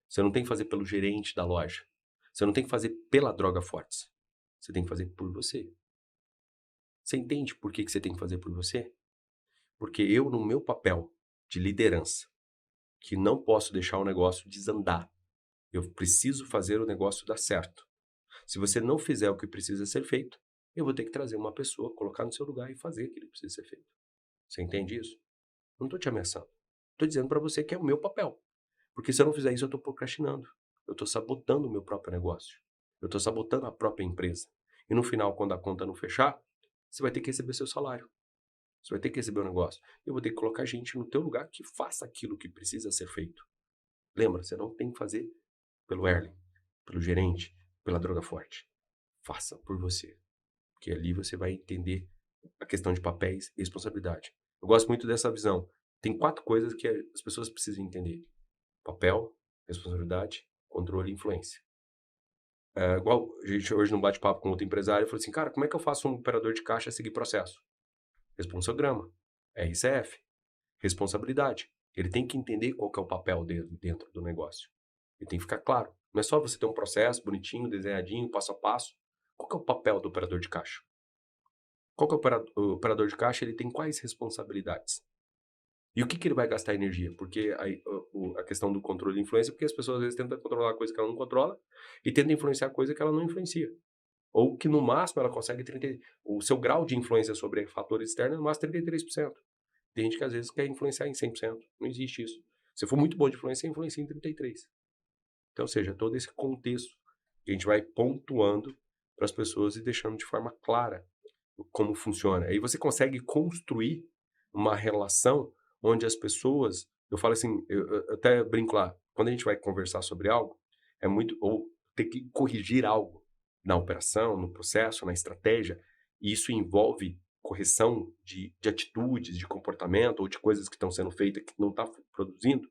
você não tem que fazer pelo gerente da loja, você não tem que fazer pela Droga Fortes, você tem que fazer por você. Você entende por que você tem que fazer por você? Porque eu, no meu papel de liderança, que não posso deixar o negócio desandar, eu preciso fazer o negócio dar certo. Se você não fizer o que precisa ser feito, eu vou ter que trazer uma pessoa, colocar no seu lugar e fazer aquilo que precisa ser feito. Você entende isso? Não estou te ameaçando. Estou dizendo para você que é o meu papel. Porque se eu não fizer isso, eu estou procrastinando. Eu estou sabotando o meu próprio negócio. eu estou sabotando a própria empresa. E no final, quando a conta não fechar, você vai ter que receber seu salário. Você vai ter que receber o negócio. Eu vou ter que colocar gente no teu lugar que faça aquilo que precisa ser feito. Lembra, você não tem que fazer pelo Erlen, pelo gerente, pela Droga Forte. Faça por você. Porque ali você vai entender a questão de papéis e responsabilidade. Eu gosto muito dessa visão. Tem 4 coisas que as pessoas precisam entender. Papel, responsabilidade, controle e influência. Igual a gente hoje num bate-papo com outro empresário, falou assim, cara, como é que eu faço um operador de caixa seguir processo? Responsograma, RCF, responsabilidade. Ele tem que entender qual que é o papel dele dentro do negócio. Ele tem que ficar claro. Não é só você ter um processo bonitinho, desenhadinho, passo a passo. Qual que é o papel do operador de caixa? Qual que é o operador de caixa? Ele tem quais responsabilidades? E o que ele vai gastar energia? Porque a questão do controle e influência, porque as pessoas às vezes tentam controlar coisa que ela não controla e tentam influenciar coisa que ela não influencia. Ou que no máximo ela consegue o seu grau de influência sobre fatores externos é no máximo 33%. Tem gente que às vezes quer influenciar em 100%. Não existe isso. Se for muito bom de influência, influencia em 33%. Então, ou seja, todo esse contexto que a gente vai pontuando para as pessoas e deixando de forma clara como funciona. Aí você consegue construir uma relação onde as pessoas, eu falo assim, eu até brinco lá, quando a gente vai conversar sobre algo, é muito, ou ter que corrigir algo na operação, no processo, na estratégia, e isso envolve correção de atitudes, de comportamento, ou de coisas que estão sendo feitas que não está produzindo.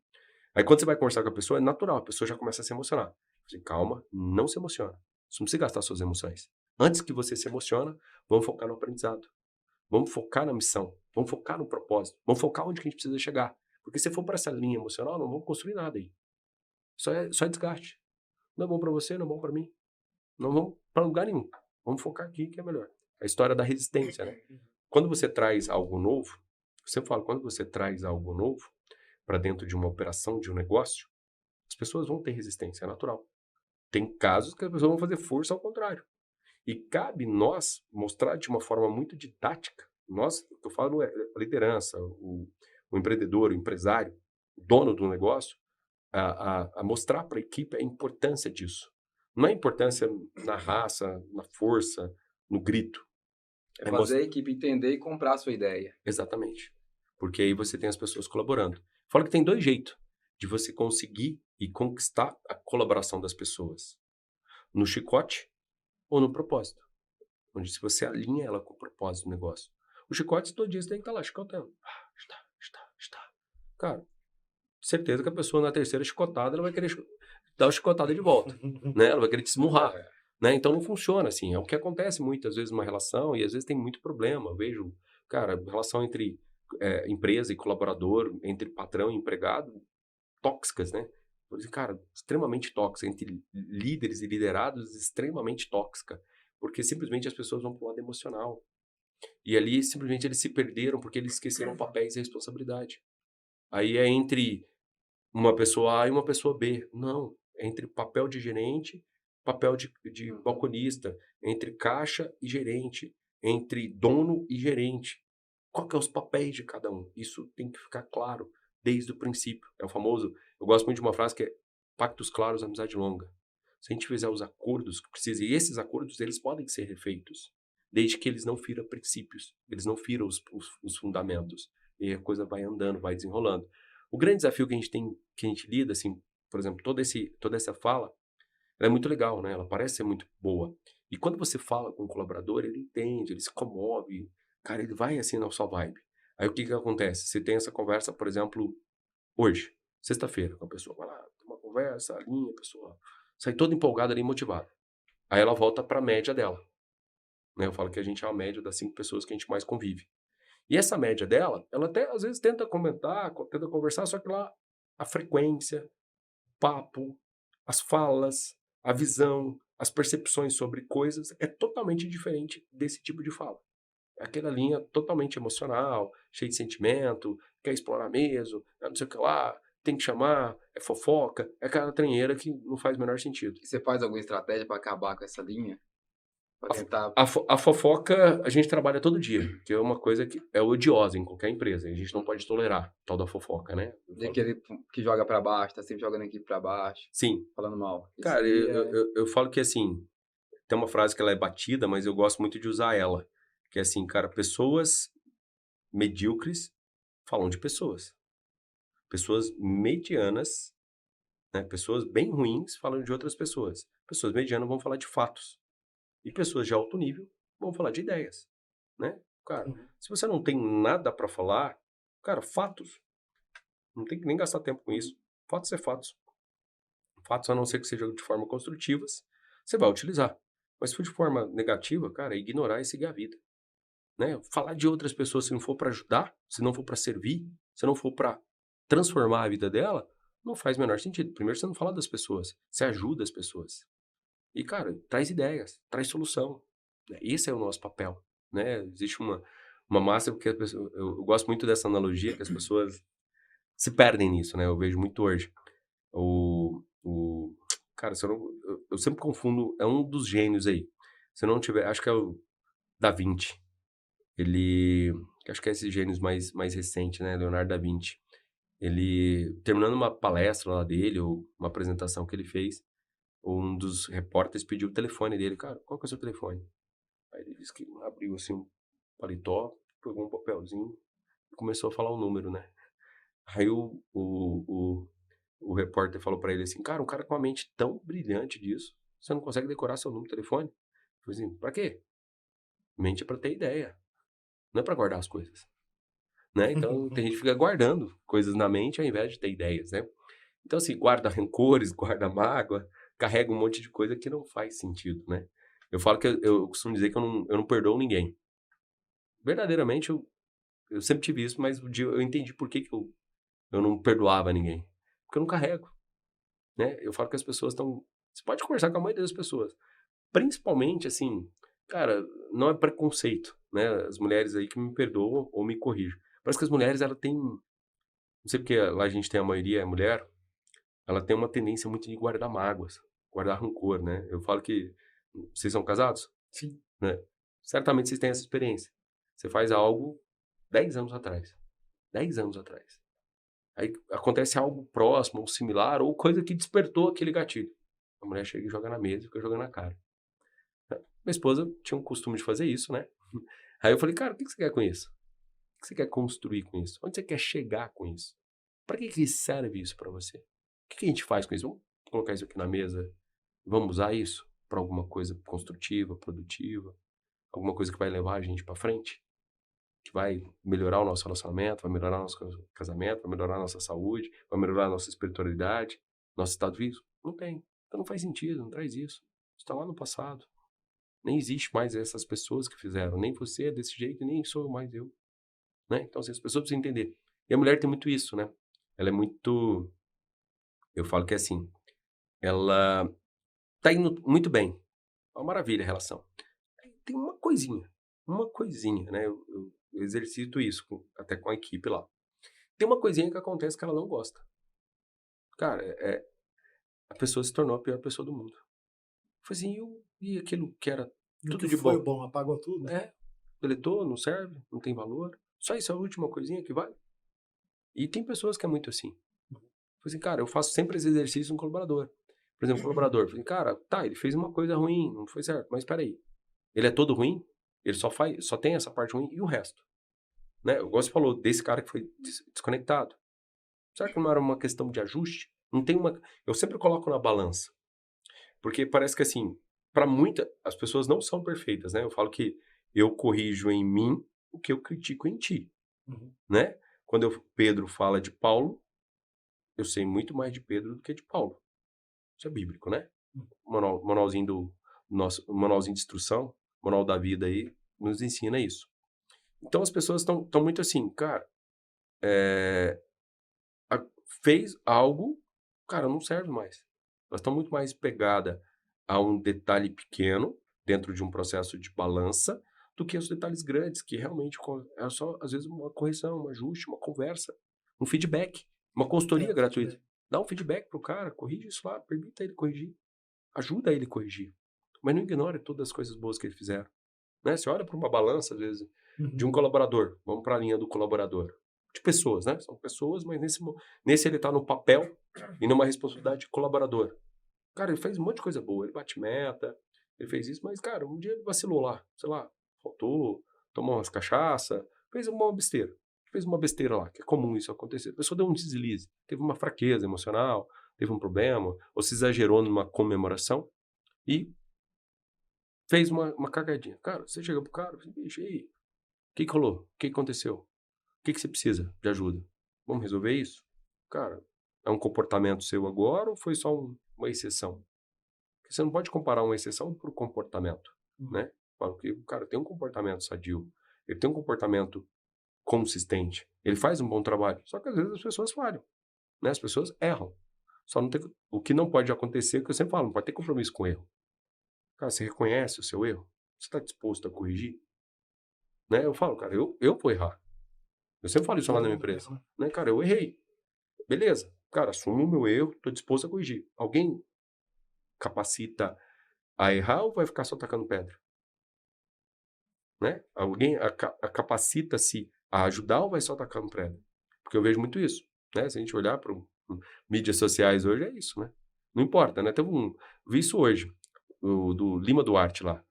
Aí quando você vai conversar com a pessoa, é natural, a pessoa já começa a se emocionar. Você, calma, não se emociona. Você não precisa gastar suas emoções. Antes que você se emociona, vamos focar no aprendizado. Vamos focar na missão. Vamos focar no propósito. Vamos focar onde que a gente precisa chegar. Porque se for para essa linha emocional, não vamos construir nada aí. Só é desgaste. Não é bom para você, não é bom para mim. Não vamos para lugar nenhum. Vamos focar aqui que é melhor. A história da resistência, né? Quando você traz algo novo, eu sempre falo, quando você traz algo novo para dentro de uma operação, de um negócio, as pessoas vão ter resistência, é natural. Tem casos que as pessoas vão fazer força ao contrário. E cabe nós mostrar de uma forma muito didática, nós, o que eu falo é a liderança, o empreendedor, o empresário, o dono do negócio, a mostrar para a equipe a importância disso. Não é importância na raça, na força, no grito. É fazer a equipe entender e comprar a sua ideia. Exatamente. Porque aí você tem as pessoas colaborando. Falo que tem 2 jeitos de você conseguir e conquistar a colaboração das pessoas. No chicote ou no propósito. Onde se você alinha ela com o propósito do negócio. O chicote todo dia você tem que estar lá chicotando. Está. Cara, certeza que a pessoa na terceira chicotada ela vai querer dar a chicotada de volta. Né? Ela vai querer te esmurrar. Né? Então não funciona assim. É o que acontece muitas vezes numa relação e às vezes tem muito problema. Eu vejo, cara, relação entre empresa e colaborador, entre patrão e empregado, tóxicas, né? Cara, extremamente tóxica, entre líderes e liderados, extremamente tóxica, porque simplesmente as pessoas vão para o lado emocional. E ali, simplesmente, eles se perderam porque eles esqueceram papéis e responsabilidade. Aí é entre uma pessoa A e uma pessoa B. Não, é entre papel de gerente, papel de balconista, entre caixa e gerente, entre dono e gerente. Qual que é os papéis de cada um? Isso tem que ficar claro desde o princípio. É o famoso, eu gosto muito de uma frase que é pactos claros, amizade longa. Se a gente fizer os acordos que precisa, e esses acordos eles podem ser refeitos, desde que eles não firam princípios, eles não firam os fundamentos. E a coisa vai andando, vai desenrolando. O grande desafio que a gente tem, que a gente lida, assim, por exemplo, toda essa fala, ela é muito legal, né? Ela parece ser muito boa. E quando você fala com o colaborador, ele entende, ele se comove, cara, ele vai assim na sua vibe. Aí o que acontece? Você tem essa conversa, por exemplo, hoje, sexta-feira, com a pessoa, vai lá, tem uma conversa, alinha, a pessoa sai toda empolgada ali, motivada. Aí ela volta para a média dela. Né? Eu falo que a gente é a média das 5 pessoas que a gente mais convive. E essa média dela, ela até às vezes tenta comentar, tenta conversar, só que lá a frequência, o papo, as falas, a visão, as percepções sobre coisas é totalmente diferente desse tipo de fala. É aquela linha totalmente emocional, cheia de sentimento, quer explorar mesmo, não sei o que lá, tem que chamar, é fofoca, é aquela tranheira que não faz o menor sentido. E você faz alguma estratégia para acabar com essa linha? Para tentar... A fofoca a gente trabalha todo dia, que é uma coisa que é odiosa em qualquer empresa. A gente não pode tolerar tal da fofoca, né? De aquele que joga para baixo, tá sempre jogando a equipe para baixo. Sim. Falando mal. Cara, eu falo que assim, tem uma frase que ela é batida, mas eu gosto muito de usar ela. Que é assim, cara, pessoas medíocres falam de pessoas. Pessoas medianas, né, pessoas bem ruins falam de outras pessoas. Pessoas medianas vão falar de fatos. E pessoas de alto nível vão falar de ideias, né? Cara, se você não tem nada para falar, cara, fatos. Não tem que nem gastar tempo com isso. Fatos é fatos. Fatos, a não ser que sejam de forma construtivas, você vai utilizar. Mas se for de forma negativa, cara, é ignorar e seguir a vida. Né? Falar de outras pessoas, se não for para ajudar, se não for para servir, se não for para transformar a vida dela, não faz o menor sentido. Primeiro, você não fala das pessoas, você ajuda as pessoas. E, cara, traz ideias, traz solução. Esse é o nosso papel. Né? Existe uma massa, porque eu gosto muito dessa analogia, que as pessoas se perdem nisso, né? Eu vejo muito hoje. Cara, eu sempre confundo, é um dos gênios aí. Se eu não tiver, acho que é o Da Vinci. Ele, acho que é esses gênios mais recente, né? Leonardo da Vinci. Ele, terminando uma palestra lá dele, ou uma apresentação que ele fez, um dos repórteres pediu o telefone dele. Cara, qual que é o seu telefone? Aí ele disse que abriu assim um paletó, pegou um papelzinho e começou a falar o número, né? Aí o repórter falou pra ele assim, cara, um cara com uma mente tão brilhante disso, você não consegue decorar seu número de telefone? Eu falei assim, pra quê? Mente é pra ter ideia, não é pra guardar as coisas, né? Então tem gente que fica guardando coisas na mente ao invés de ter ideias, né? Então assim, guarda rancores, guarda mágoa, carrega um monte de coisa que não faz sentido, né? Eu falo que eu costumo dizer que eu não perdoo ninguém. Verdadeiramente eu sempre tive isso, mas um dia eu entendi por que eu não perdoava ninguém. Porque eu não carrego, né? Eu falo que as pessoas estão... Você pode conversar com a maioria das pessoas. Principalmente, assim, cara, não é preconceito, né? As mulheres aí que me perdoam ou me corrigem. Parece que as mulheres, elas têm... Não sei porque lá a gente tem a maioria é mulher. Ela tem uma tendência muito de guardar mágoas, guardar rancor, né? Eu falo que... Vocês são casados? Sim. Né? Certamente vocês têm essa experiência. Você faz algo 10 anos atrás. 10 anos atrás. Aí acontece algo próximo ou similar, ou coisa que despertou aquele gatilho. A mulher chega e joga na mesa e fica jogando na cara. Minha esposa tinha um costume de fazer isso, né? Aí eu falei, cara, o que você quer com isso? O que você quer construir com isso? Onde você quer chegar com isso? Para que serve isso para você? O que a gente faz com isso? Vamos colocar isso aqui na mesa? Vamos usar isso para alguma coisa construtiva, produtiva? Alguma coisa que vai levar a gente para frente? Que vai melhorar o nosso relacionamento, vai melhorar o nosso casamento, vai melhorar a nossa saúde, vai melhorar a nossa espiritualidade, nosso estado físico? Não tem. Então não faz sentido, não traz isso. Está lá no passado. Nem existe mais essas pessoas que fizeram. Nem você é desse jeito, nem sou mais eu. Né? Então, assim, as pessoas precisam entender. E a mulher tem muito isso, né? Ela é muito... Eu falo que é assim, ela tá indo muito bem. É uma maravilha a relação. Tem uma coisinha, né? Eu exercito isso até com a equipe lá. Tem uma coisinha que acontece que ela não gosta. Cara, a pessoa se tornou a pior pessoa do mundo. Eu falei assim, e aquilo que era tudo que de foi bom? bom, apagou tudo? Deletou, não serve, não tem valor. Só isso é a última coisinha que vale. E tem pessoas que é muito assim. Eu falei assim, cara, eu faço sempre esse exercício no colaborador. Por exemplo, colaborador. Eu falei, cara, tá, ele fez uma coisa ruim, não foi certo, mas peraí. Ele é todo ruim? Ele só tem essa parte ruim e o resto? Né? Eu gosto de falar desse cara que foi desconectado. Será que não era uma questão de ajuste? Não tem uma... Eu sempre coloco na balança. Porque parece que assim, para as pessoas não são perfeitas, né? Eu falo que eu corrijo em mim o que eu critico em ti, né? Quando Pedro fala de Paulo, eu sei muito mais de Pedro do que de Paulo. Isso é bíblico, né? Manualzinho manualzinho de instrução, manual da vida aí, nos ensina isso. Então as pessoas estão muito assim, cara, fez algo, cara, não serve mais. Elas estão muito mais pegadas a um detalhe pequeno dentro de um processo de balança do que os detalhes grandes, que realmente é só, às vezes, uma correção, um ajuste, uma conversa, um feedback, uma consultoria gratuita. Dá um feedback pro cara, corrige isso lá, permita ele corrigir, ajuda ele a corrigir. Mas não ignore todas as coisas boas que ele fizeram. Né? Você olha para uma balança, às vezes, de um colaborador, vamos para a linha do colaborador, de pessoas, né? São pessoas, mas nesse ele está no papel e numa responsabilidade de colaborador. Cara, ele fez um monte de coisa boa, ele bate meta, Ele fez isso, mas, cara, um dia ele vacilou lá, sei lá, faltou, tomou umas cachaça, fez uma besteira. Fez uma besteira lá, que é comum isso acontecer. A pessoa deu um deslize, teve uma fraqueza emocional, teve um problema, ou se exagerou numa comemoração e fez uma cagadinha. Cara, você chega pro cara e fala, bicho, e aí? O que rolou? O que aconteceu? O que você precisa de ajuda? Vamos resolver isso? Cara, é um comportamento seu agora ou foi só uma exceção? Porque você não pode comparar uma exceção por comportamento, né? Porque o cara tem um comportamento sadio, ele tem um comportamento consistente, ele faz um bom trabalho, só que às vezes as pessoas falham, né? As pessoas erram. Só não tem, o que não pode acontecer, que eu sempre falo, não pode ter compromisso com erro. Cara, você reconhece o seu erro? Você está disposto a corrigir? Né? Eu falo, cara, eu vou errar. Eu sempre falo isso lá na minha empresa. Né? Cara, eu errei. Beleza. Cara, assumo o meu erro, estou disposto a corrigir. Alguém capacita a errar ou vai ficar só tacando pedra? Né? Alguém capacita-se a ajudar ou vai só tacando pedra? Porque eu vejo muito isso. Né? Se a gente olhar para mídias sociais hoje, é isso, né? Não importa, né? Vi isso hoje, do Lima Duarte lá.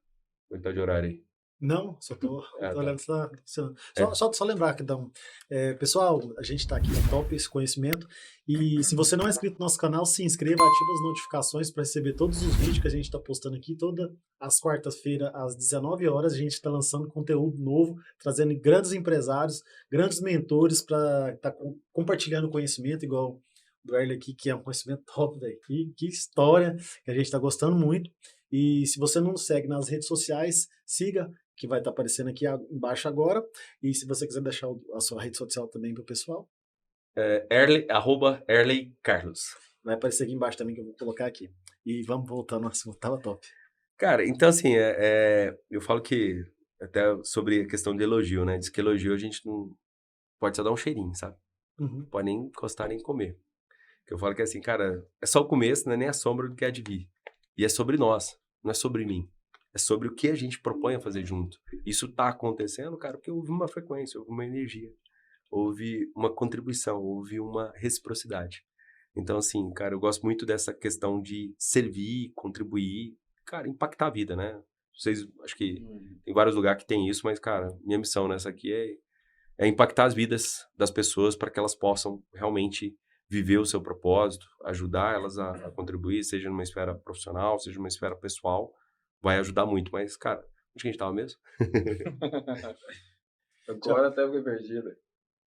Ele tá de horário aí. Não, só tô Tá. olhando se tá funcionando. Só lembrar que pessoal, a gente tá aqui no Top esse conhecimento e se você não é inscrito no nosso canal, se inscreva, ativa as notificações para receber todos os vídeos que a gente está postando aqui. Todas as quartas-feiras, às 19 horas, a gente está lançando conteúdo novo, trazendo grandes empresários, grandes mentores para estar compartilhando conhecimento, igual do Erle aqui, que é um conhecimento top, velho. Que história que a gente está gostando muito. E se você não nos segue nas redes sociais, siga, que vai estar aparecendo aqui embaixo agora. E se você quiser deixar a sua rede social também para o pessoal. @Erley Carlos. Vai aparecer aqui embaixo também, que eu vou colocar aqui. E vamos voltar no assunto, tava top. Cara, então assim, eu falo que, até sobre a questão de elogio, né? Diz que elogio a gente não pode só dar um cheirinho, sabe? Não pode nem encostar nem comer. Que eu falo que assim, cara, é só o começo, não é nem a sombra do que há de vir. E é sobre nós, não é sobre mim. É sobre o que a gente propõe a fazer junto. Isso tá acontecendo, cara, porque houve uma frequência, houve uma energia, houve uma contribuição, houve uma reciprocidade. Então, assim, cara, eu gosto muito dessa questão de servir, contribuir, cara, impactar a vida, né? Vocês, acho que tem vários lugares que tem isso, mas, cara, minha missão nessa aqui é impactar as vidas das pessoas para que elas possam realmente viver o seu propósito, ajudar elas a contribuir, seja numa esfera profissional, seja numa esfera pessoal, vai ajudar muito. Mas, cara, onde que a gente tava mesmo? Agora até fiquei perdido.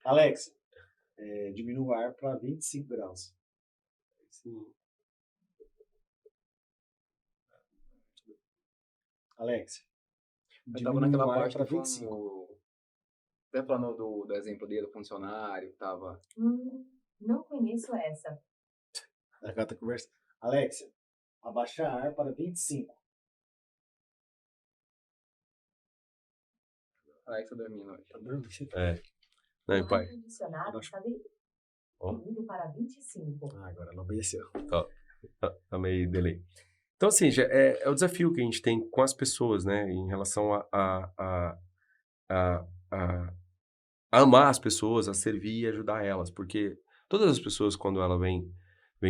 Alex, diminua o ar para 25 graus. Sim. Alex, eu tava naquela parte para do 25. Até falando do exemplo dele, do funcionário, que tava... Não conheço essa. A gata conversa. Alex, abaixar ar para 25. Alex tá dormindo hoje. Tá dormindo? Não, O pai. ar-condicionado está definido para 25. Agora ela obedeceu. Tá meio delay. Então, assim, é o desafio que a gente tem com as pessoas, né? Em relação a amar as pessoas, a servir e ajudar elas. Porque todas as pessoas, quando ela vem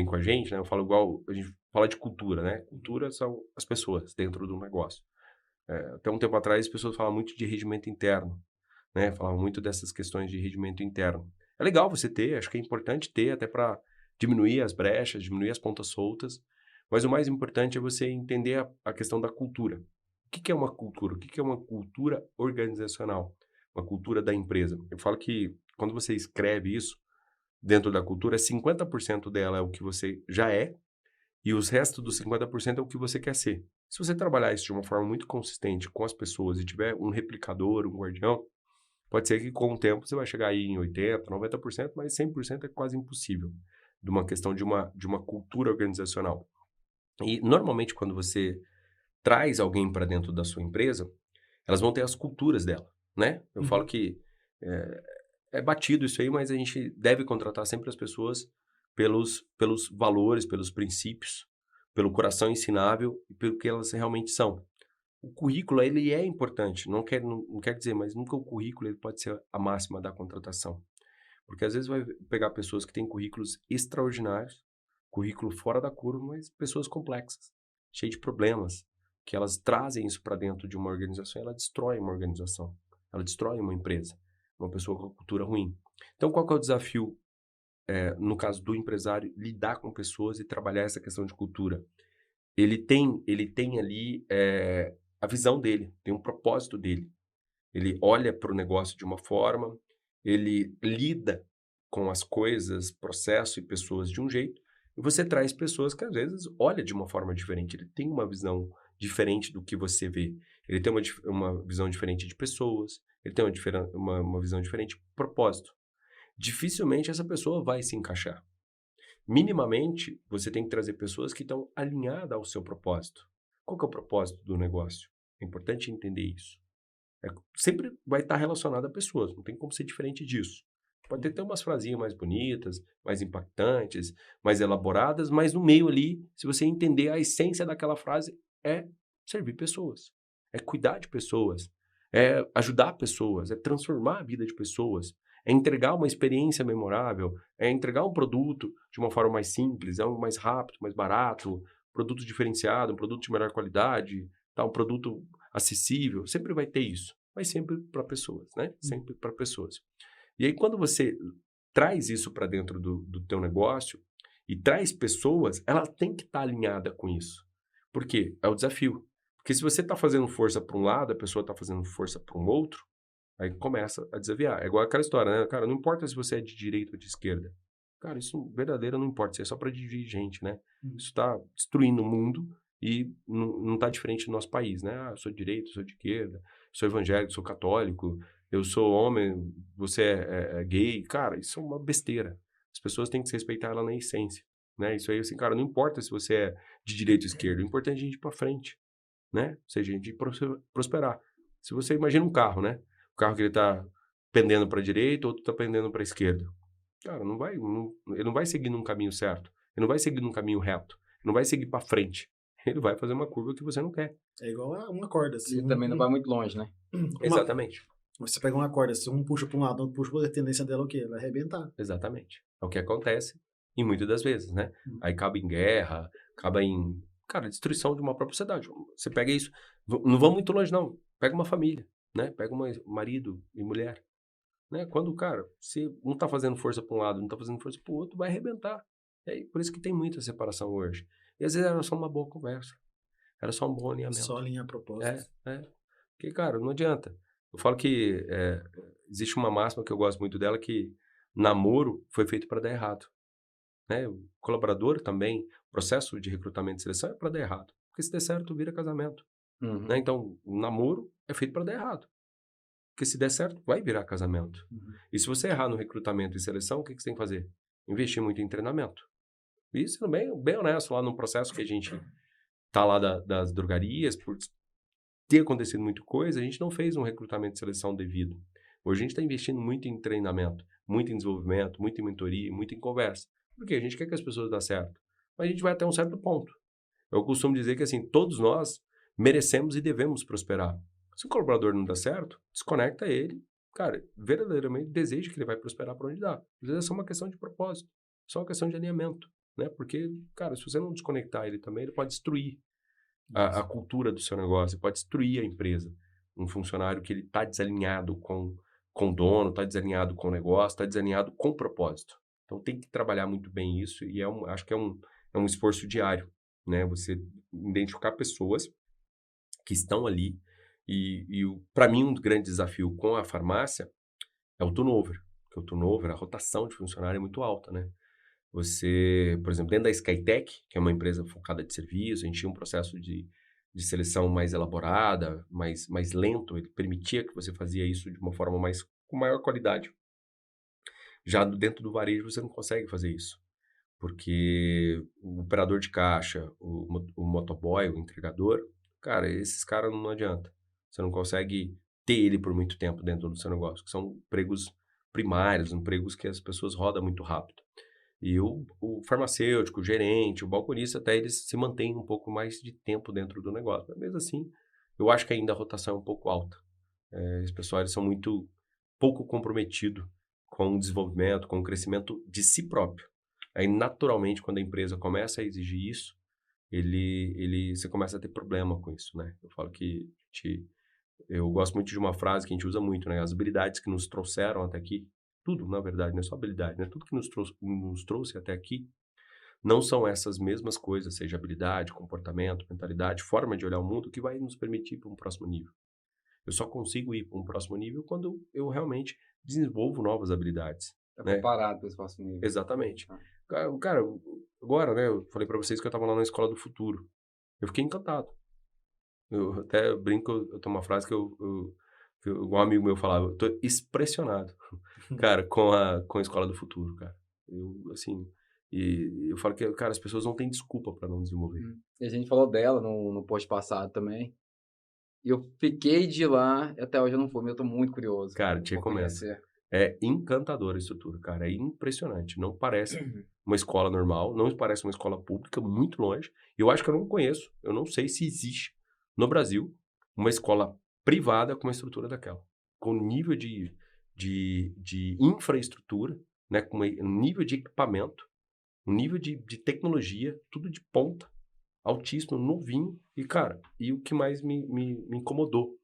com a gente, né? Eu falo igual, a gente fala de cultura, né? Cultura são as pessoas dentro do negócio. Até um tempo atrás, as pessoas falavam muito de regimento interno, né? Falavam muito dessas questões de regimento interno. É legal você ter, acho que é importante ter, até para diminuir as brechas, diminuir as pontas soltas. Mas o mais importante é você entender a questão da cultura. O que é uma cultura? O que é uma cultura organizacional? Uma cultura da empresa. Eu falo que quando você escreve isso dentro da cultura, 50% dela é o que você já é e os restos dos 50% é o que você quer ser. Se você trabalhar isso de uma forma muito consistente com as pessoas e tiver um replicador, um guardião, pode ser que com o tempo você vai chegar aí em 80%, 90%, mas 100% é quase impossível de uma questão de uma cultura organizacional. E normalmente quando você traz alguém para dentro da sua empresa, elas vão ter as culturas dela, né? Eu falo que é batido isso aí, mas a gente deve contratar sempre as pessoas pelos valores, pelos princípios, pelo coração ensinável e pelo que elas realmente são. O currículo, ele é importante, não quer dizer, mas nunca o currículo ele pode ser a máxima da contratação. Porque às vezes vai pegar pessoas que têm currículos extraordinários, currículo fora da curva, mas pessoas complexas, cheias de problemas, que elas trazem isso para dentro de uma organização, ela destrói uma organização, ela destrói uma empresa, uma pessoa com cultura ruim. Então, qual que é o desafio, no caso do empresário, lidar com pessoas e trabalhar essa questão de cultura? Ele tem ali a visão dele, tem um propósito dele. Ele olha para o negócio de uma forma, ele lida com as coisas, processo e pessoas de um jeito, e você traz pessoas que às vezes olham de uma forma diferente, ele tem uma visão diferente do que você vê, ele tem uma visão diferente de pessoas, ele tem uma visão diferente de propósito. Dificilmente essa pessoa vai se encaixar. Minimamente, você tem que trazer pessoas que estão alinhadas ao seu propósito. Qual que é o propósito do negócio? É importante entender isso. Sempre vai estar relacionado a pessoas, não tem como ser diferente disso. Pode ter umas frasinhas mais bonitas, mais impactantes, mais elaboradas, mas no meio ali, se você entender a essência daquela frase, é servir pessoas, é cuidar de pessoas, é ajudar pessoas, é transformar a vida de pessoas, é entregar uma experiência memorável, é entregar um produto de uma forma mais simples, mais rápido, mais barato, produto diferenciado, um produto de melhor qualidade, tá? Um produto acessível, sempre vai ter isso, mas sempre para pessoas, né? Sempre para pessoas. E aí, quando você traz isso para dentro do teu negócio e traz pessoas, ela tem que estar alinhada com isso. Por quê? É o desafio. Porque se você está fazendo força para um lado, a pessoa está fazendo força para um outro, aí começa a desafiar. É igual aquela história, né? Cara, não importa se você é de direita ou de esquerda. Cara, isso verdadeiro não importa, isso é só para dividir gente, né? Isso está destruindo o mundo e não está diferente no nosso país, né? Ah, eu sou de direita, eu sou de esquerda, sou evangélico, sou católico, eu sou homem, você é gay. Cara, isso é uma besteira. As pessoas têm que se respeitar ela na essência, né? Isso aí, assim, cara, não importa se você é de direita ou esquerda, o importante é a gente ir para frente, né? Ou seja, a gente prosperar. Se você imagina um carro, né? O carro que ele está pendendo para a direita, outro está pendendo para a esquerda. Cara, ele não vai seguir num caminho certo. Ele não vai seguir num caminho reto. Ele não vai seguir para frente. Ele vai fazer uma curva que você não quer. É igual a uma corda. Se E também não vai muito longe, né? Exatamente. Você pega uma corda, se um puxa para um lado, outro puxa para outro, a tendência dela é o quê? Ela vai arrebentar. Exatamente. É o que acontece e muitas das vezes, né? Aí acaba em guerra, acaba em, cara, destruição de uma própria sociedade. Você pega isso, não vamos muito longe não. Pega uma família, né? Pega um marido e mulher, né? Quando, cara, se um tá fazendo força para um lado, não tá fazendo força para o outro, vai arrebentar. É por isso que tem muita separação hoje. E às vezes era só uma boa conversa. Era só um bom alinhamento. Só alinhar propósitos. Porque, cara, não adianta. Eu falo que existe uma máxima que eu gosto muito dela, que namoro foi feito para dar errado. Né? O colaborador também, processo de recrutamento e seleção é para dar errado. Porque se der certo, vira casamento. Né? Então, o namoro é feito para dar errado. Porque se der certo, vai virar casamento. E se você errar no recrutamento e seleção, o que você tem que fazer? Investir muito em treinamento. E sendo bem honesto, lá no processo que a gente tá lá das drogarias, por ter acontecido muita coisa, a gente não fez um recrutamento e seleção devido. Hoje a gente está investindo muito em treinamento, muito em desenvolvimento, muito em mentoria, muito em conversa. Porque a gente quer que as pessoas dêem certo. Mas a gente vai até um certo ponto. Eu costumo dizer que, assim, todos nós merecemos e devemos prosperar. Se o colaborador não dá certo, desconecta ele. Cara, verdadeiramente deseja que ele vai prosperar para onde dá. Às vezes é só uma questão de propósito, só uma questão de alinhamento, né? Porque, cara, se você não desconectar ele também, ele pode destruir a cultura do seu negócio, pode destruir a empresa. Um funcionário que ele está desalinhado com o dono, está desalinhado com o negócio, está desalinhado com o propósito. Então tem que trabalhar muito bem isso e acho que é um esforço diário, né? Você identificar pessoas que estão ali e para mim um grande desafio com a farmácia é o turnover, porque o turnover, a rotação de funcionário é muito alta, né? Você, por exemplo, dentro da Skytech, que é uma empresa focada de serviço, a gente tinha um processo de seleção mais elaborada, mais lento, ele permitia que você fazia isso de uma forma com maior qualidade. Já dentro do varejo você não consegue fazer isso, porque o operador de caixa, o motoboy, o entregador, cara, esses caras não adianta. Você não consegue ter ele por muito tempo dentro do seu negócio, que são empregos primários, empregos que as pessoas rodam muito rápido. E o farmacêutico, o gerente, o balconista, até eles se mantêm um pouco mais de tempo dentro do negócio. Mas mesmo assim, eu acho que ainda a rotação é um pouco alta. Os pessoal eles são muito pouco comprometidos com o desenvolvimento, com o crescimento de si próprio. Aí, naturalmente, quando a empresa começa a exigir isso, você começa a ter problema com isso, né? Eu falo que eu gosto muito de uma frase que a gente usa muito, né? As habilidades que nos trouxeram até aqui, tudo, na verdade, não é só habilidade, né? Tudo que nos trouxe até aqui não são essas mesmas coisas, seja habilidade, comportamento, mentalidade, forma de olhar o mundo, que vai nos permitir ir para um próximo nível. Eu só consigo ir para um próximo nível quando eu realmente desenvolvo novas habilidades. Tá né? preparado para esse próximo nível. Exatamente. Cara, agora, né, eu falei para vocês que eu estava lá na Escola do Futuro. Eu fiquei encantado. Eu até brinco, eu tenho uma frase que um amigo meu falava, eu tô expressionado, cara, com a Escola do Futuro, cara. Assim, e eu falo que, cara, as pessoas não têm desculpa para não desenvolver. E a gente falou dela no post passado também. E eu fiquei de lá, e até hoje eu não fui, mas eu tô muito curioso. Cara, te Vou recomendo. conhecer. É encantadora a estrutura, cara, é impressionante. Não parece uma escola normal, não parece uma escola pública, muito longe. Eu acho que eu não conheço, eu não sei se existe no Brasil uma escola privada com uma estrutura daquela. Com nível de infraestrutura, né, com um nível de equipamento, um nível de tecnologia, tudo de ponta, altíssimo, novinho. E, cara, e o que mais me incomodou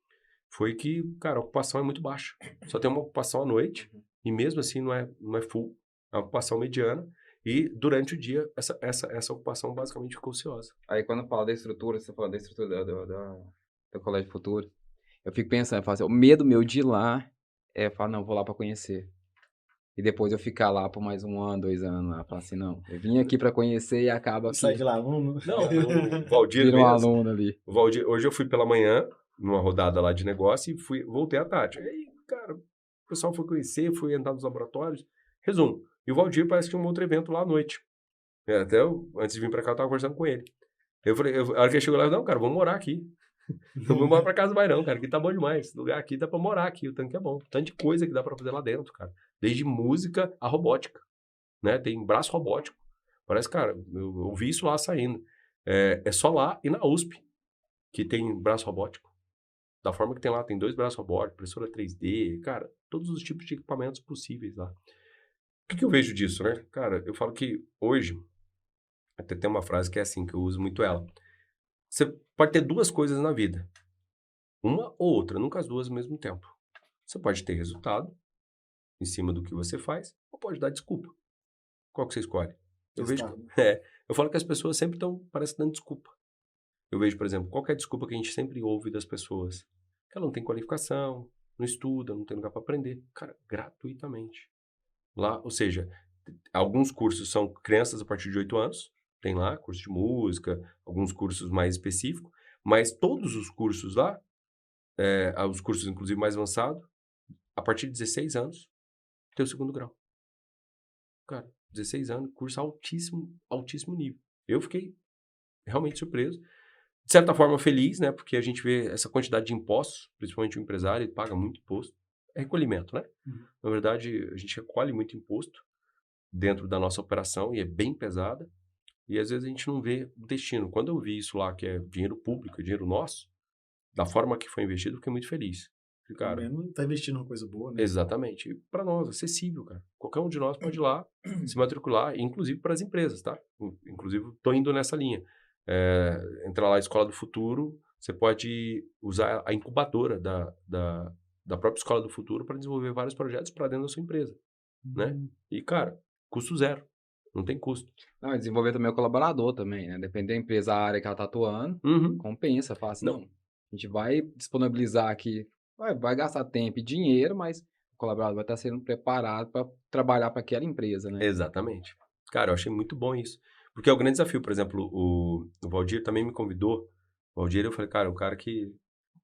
foi que, cara, a ocupação é muito baixa. Só tem uma ocupação à noite, e mesmo assim não é full, é uma ocupação mediana, e durante o dia essa ocupação basicamente ficou ociosa. Aí quando fala da estrutura, você fala da estrutura do Colégio Futuro, eu fico pensando, eu falo assim, o medo meu de ir lá é falar, não, vou lá pra conhecer. E depois eu ficar lá por mais 1 ano, 2 anos lá, falar assim, não, eu vim aqui pra conhecer e acaba aqui. Sai de lá, vamos. Não, o Valdir Vira um mesmo, aluno ali. o Valdir, hoje eu fui pela manhã, numa rodada lá de negócio, e voltei à tarde. Aí, cara, o pessoal foi conhecer, fui entrar nos laboratórios. Resumo, e o Valdir parece que tinha um outro evento lá à noite. Até antes de vir pra cá, eu tava conversando com ele. Eu falei, a hora que ele chegou lá, eu falei, não, cara, vamos morar aqui. Não vou morar pra casa mais não, cara, aqui tá bom demais. Esse lugar aqui dá pra morar aqui, o tanque é bom. Tanto de coisa que dá pra fazer lá dentro, cara. Desde música a robótica, né? Tem braço robótico. Parece, cara, eu vi isso lá saindo. É só lá e na USP que tem braço robótico. Da forma que tem lá, tem 2 braços robóticos, impressora 3D, cara, todos os tipos de equipamentos possíveis lá. O que eu vejo disso, né? Cara, eu falo que hoje, até tem uma frase que é assim, que eu uso muito ela. Você pode ter 2 coisas na vida. Uma ou outra, nunca as 2 ao mesmo tempo. Você pode ter resultado em cima do que você faz, ou pode dar desculpa. Qual que você escolhe? Eu vejo, eu falo que as pessoas sempre estão, parece, dando desculpa. Eu vejo, por exemplo, qual que é a desculpa que a gente sempre ouve das pessoas? Que ela não tem qualificação, não estuda, não tem lugar para aprender. Cara, gratuitamente. Lá, ou seja, alguns cursos são crianças a partir de 8 anos, tem lá curso de música, alguns cursos mais específicos, mas todos os cursos lá, os cursos inclusive mais avançados, a partir de 16 anos, tem o 2º grau. Cara, 16 anos, curso altíssimo nível. Eu fiquei realmente surpreso. De certa forma, feliz, né? Porque a gente vê essa quantidade de impostos, principalmente o empresário, ele paga muito imposto. É recolhimento, né? Na verdade, a gente recolhe muito imposto dentro da nossa operação e é bem pesada. E às vezes a gente não vê o destino. Quando eu vi isso lá, que é dinheiro público, é dinheiro nosso, da forma que foi investido, eu fiquei muito feliz. Cara, Tá investindo uma coisa boa, né? Exatamente. E para nós, acessível, cara. Qualquer um de nós pode ir lá, se matricular, inclusive para as empresas, tá? Inclusive, tô indo nessa linha. Entrar lá na Escola do Futuro, você pode usar a incubadora da própria Escola do Futuro para desenvolver vários projetos para dentro da sua empresa, né? E, cara, custo zero. Não tem custo. Não, e desenvolver também o colaborador também, né? Depende da empresa, a área que ela tá atuando, compensa, fala assim, não, a gente vai disponibilizar aqui, vai gastar tempo e dinheiro, mas o colaborador vai estar sendo preparado para trabalhar para aquela empresa, né? Exatamente. Cara, eu achei muito bom isso. Porque é o grande desafio. Por exemplo, o Valdir também me convidou. O Valdir, eu falei, cara, o cara que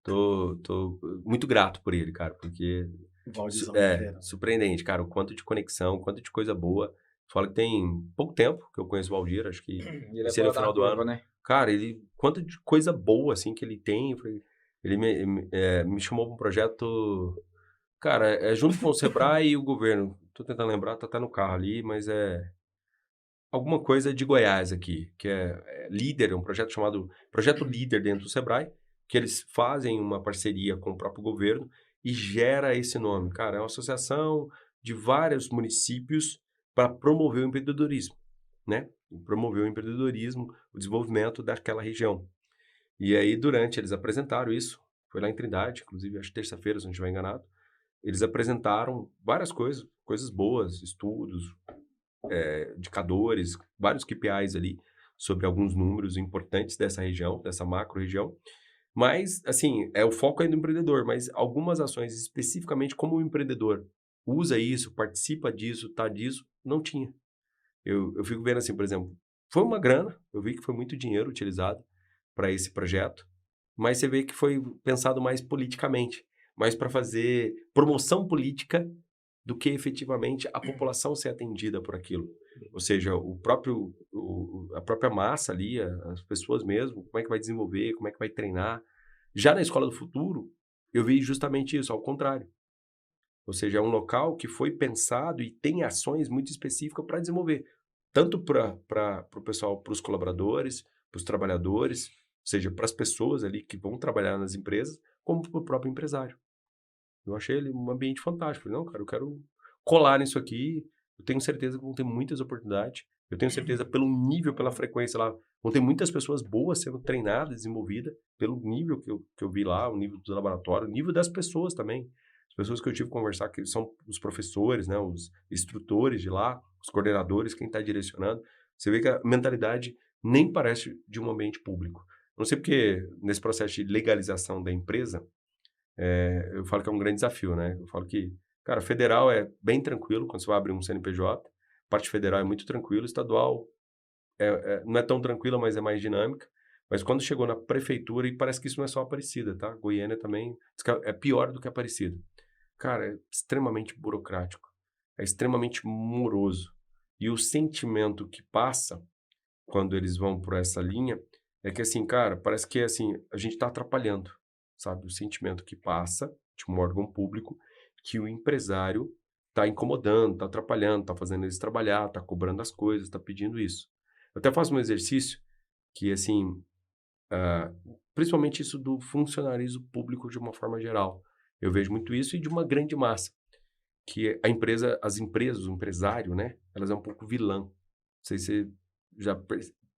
tô muito grato por ele, cara, porque surpreendente, cara, o quanto de conexão, o quanto de coisa boa. Fala que tem pouco tempo que eu conheço o Valdir, acho que seria o final do ano. Né? Cara, quanto de coisa boa, assim, que ele tem. Ele me chamou para um projeto, cara, junto com o Sebrae e o governo. Tô tentando lembrar, tá até no carro ali, mas alguma coisa de Goiás aqui, que é líder, é um projeto chamado Projeto Líder dentro do Sebrae, que eles fazem uma parceria com o próprio governo e gera esse nome. Cara, é uma associação de vários municípios para promover o empreendedorismo, né? promover o empreendedorismo, o desenvolvimento daquela região. E aí, eles apresentaram isso, foi lá em Trindade, inclusive, acho que terça-feira, se não estiver enganado, eles apresentaram várias coisas boas, estudos, indicadores, vários KPIs ali, sobre alguns números importantes dessa região, dessa macro-região. Mas, assim, o foco é do empreendedor, mas algumas ações, especificamente como o empreendedor usa isso, participa disso, tá disso, não tinha. Eu fico vendo assim, por exemplo, foi uma grana, eu vi que foi muito dinheiro utilizado para esse projeto, mas você vê que foi pensado mais politicamente, mais para fazer promoção política do que efetivamente a população ser atendida por aquilo. Ou seja, a própria massa ali, as pessoas mesmo, como é que vai desenvolver, como é que vai treinar. Já na Escola do Futuro, eu vi justamente isso, ao contrário. Ou seja, é um local que foi pensado e tem ações muito específicas para desenvolver. Tanto para o pessoal, para os colaboradores, para os trabalhadores, ou seja, para as pessoas ali que vão trabalhar nas empresas, como para o próprio empresário. Eu achei ele um ambiente fantástico. Falei, não, cara, eu quero colar nisso aqui. Eu tenho certeza que vão ter muitas oportunidades. Eu tenho certeza, pelo nível, pela frequência lá, vão ter muitas pessoas boas sendo treinadas, desenvolvidas, pelo nível que eu vi lá, o nível do laboratório, o nível das pessoas também. As pessoas que eu tive que conversar, que são os professores, né, os instrutores de lá, os coordenadores, quem está direcionando. Você vê que a mentalidade nem parece de um ambiente público. Não sei porque, nesse processo de legalização da empresa, eu falo que é um grande desafio, né? Eu falo que, cara, federal é bem tranquilo quando você vai abrir um CNPJ, parte federal é muito tranquilo, estadual não é tão tranquila, mas é mais dinâmica. Mas quando chegou na prefeitura, e parece que isso não é só Aparecida, tá? Goiânia também diz que é pior do que Aparecida. Cara, é extremamente burocrático, é extremamente moroso. E o sentimento que passa quando eles vão por essa linha é que, assim, cara, parece que, assim, a gente está atrapalhando, sabe? O sentimento que passa de um órgão público que o empresário está incomodando, está atrapalhando, está fazendo eles trabalhar, está cobrando as coisas, está pedindo isso. Eu até faço um exercício que, assim, principalmente isso do funcionarismo público de uma forma geral. Eu vejo muito isso e de uma grande massa, que as empresas, o empresário, né? Elas é um pouco vilã. Não sei se você já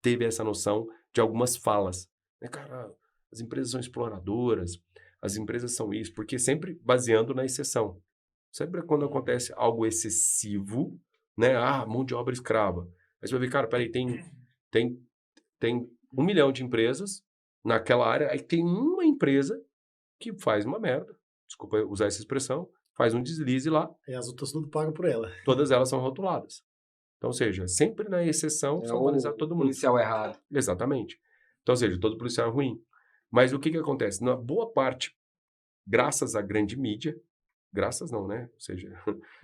teve essa noção de algumas falas. Né, cara, as empresas são exploradoras, as empresas são isso, porque sempre baseando na exceção. Sempre quando acontece algo excessivo, né? Mão de obra escrava. Aí você vai ver, cara, peraí, tem 1 milhão de empresas naquela área, aí tem uma empresa que faz uma merda, desculpa usar essa expressão, faz um deslize lá, E as outras tudo pagam por ela. todas elas são rotuladas. Então, ou seja, sempre na exceção são balizados todo mundo. Policial errado. Exatamente. Então, ou seja, todo policial é ruim. Mas o que acontece? Na boa parte, graças à grande mídia, graças não, né? Ou seja,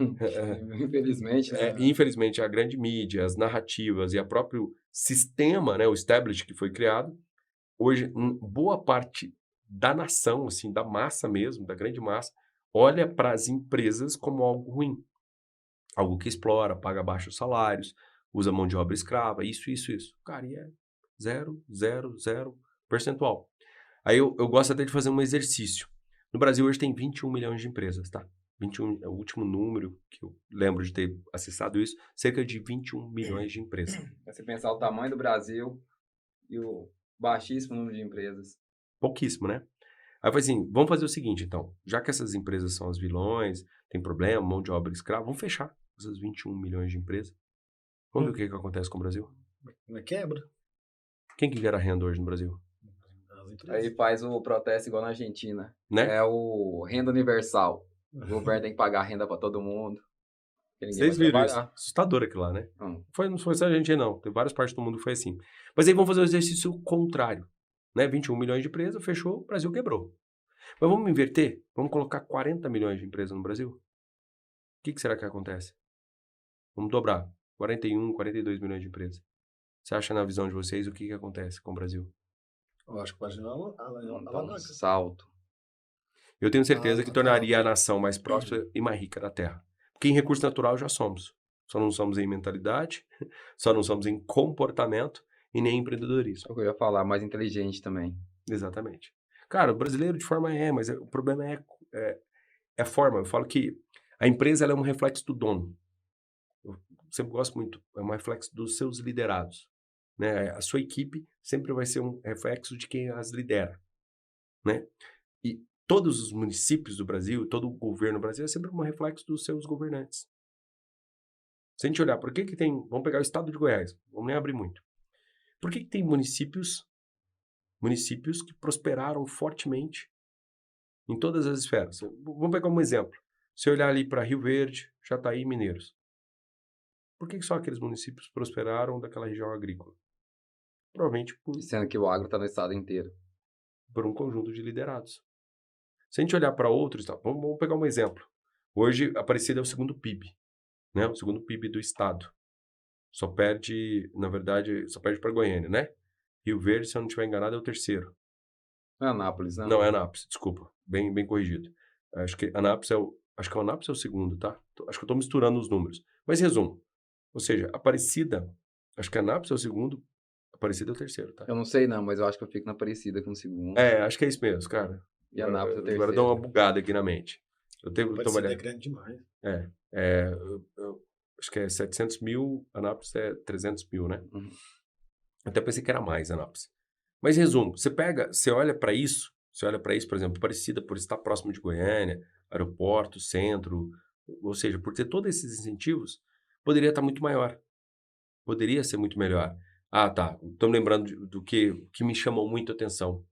Infelizmente, né? infelizmente, a grande mídia, as narrativas e o próprio sistema, né, o establish que foi criado, hoje, boa parte da nação, assim, da massa mesmo, da grande massa, olha para as empresas como algo ruim. Algo que explora, paga baixos salários, usa mão de obra escrava, isso. Cara, e é 0,00 percentual. Aí eu gosto até de fazer um exercício. No Brasil hoje tem 21 milhões de empresas, tá? 21 é o último número que eu lembro de ter acessado isso, cerca de 21 milhões de empresas. Se você pensar o tamanho do Brasil e o baixíssimo número de empresas. Pouquíssimo, né? Aí eu falei assim, vamos fazer o seguinte, então. Já que essas empresas são as vilões, tem problema, mão de obra escrava, vamos fechar essas 21 milhões de empresas. Vamos ver o que acontece com o Brasil. Não é quebra? Quem que gera renda hoje no Brasil? As empresas. Aí faz o protesto igual na Argentina. Né? É o renda universal. O governo tem que pagar renda para todo mundo. Porque ninguém Vocês vai viram isso? trabalhar. Assustador aquilo lá, né? Hum. Não foi só a gente, não. Tem várias partes do mundo que foi assim. Mas aí vamos fazer o exercício contrário. Né? 21 milhões de empresas, fechou, o Brasil quebrou. Mas vamos inverter? Vamos colocar 40 milhões de empresas no Brasil? O que será que acontece? Vamos dobrar. 41, 42 milhões de empresas. Você acha, na visão de vocês, o que acontece com o Brasil? Eu acho que pode dar uma Dá um alavanca. salto. Eu tenho certeza que tornaria a total. nação mais próspera e mais rica da Terra. Porque em recurso natural já somos. Só não somos em mentalidade, só não somos em comportamento e nem em empreendedorismo. É o que eu ia falar, mais inteligente também. Exatamente. Cara, o brasileiro de forma mas o problema é a forma. Eu falo que a empresa ela é um reflexo do dono. sempre gosto muito, é um reflexo dos seus liderados, né? A sua equipe sempre vai ser um reflexo de quem as lidera, né? E todos os municípios do Brasil, todo o governo do Brasil é sempre um reflexo dos seus governantes. Se a gente olhar, por que tem... Vamos pegar o estado de Goiás, vamos nem abrir muito. Por que tem municípios que prosperaram fortemente em todas as esferas? Vamos pegar um exemplo. Se olhar ali para Rio Verde, Jataí e Mineiros. Por que só aqueles municípios prosperaram daquela região agrícola? Provavelmente Sendo que o agro está no estado inteiro. por um conjunto de liderados. Se a gente olhar para outros, tá? Vamos pegar um exemplo. Hoje, Aparecida é o segundo PIB, né? O segundo PIB do estado. Só perde, na verdade, só perde para Goiânia, né? Rio Verde, se eu não estiver enganado, é o terceiro. Não é Anápolis, não? Não, é Anápolis, desculpa. Bem corrigido. Acho que Anápolis é o segundo, tá? Acho que eu estou misturando os números. Mas resumo. Ou seja, Aparecida, acho que Anápolis é o segundo, Aparecida é o terceiro, tá? Eu não sei não, mas eu acho que eu fico na Parecida com o segundo. Acho que é isso mesmo, cara. E Anápolis é o terceiro. Agora deu uma bugada aqui na mente. Eu tenho que Aparecida é grande demais. eu acho que é 700 mil, Anápolis é 300 mil, né? Uhum. Até pensei que era mais Anápolis. Mas resumo, você olha para isso, por exemplo, Aparecida por estar próximo de Goiânia, aeroporto, centro, ou seja, por ter todos esses incentivos, poderia estar muito maior. Poderia ser muito melhor. Ah, tá. Estou me lembrando do que me chamou muito a atenção.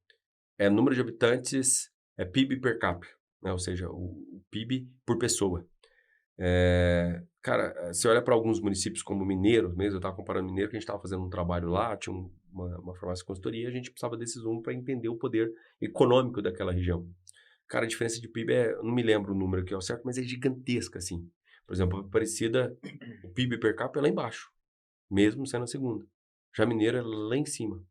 É número de habitantes, é PIB per capita, né? Ou seja, o PIB por pessoa. Cara, você olha para alguns municípios como Mineiro, mesmo, eu estava comparando Mineiro, que a gente estava fazendo um trabalho lá, tinha uma farmácia de consultoria, a gente precisava desses números para entender o poder econômico daquela região. Cara, a diferença de PIB eu não me lembro o número aqui ao certo, mas é gigantesca, assim. Por exemplo, Aparecida, o PIB per capita é lá embaixo, mesmo sendo a segunda. Já Mineiro é lá em cima.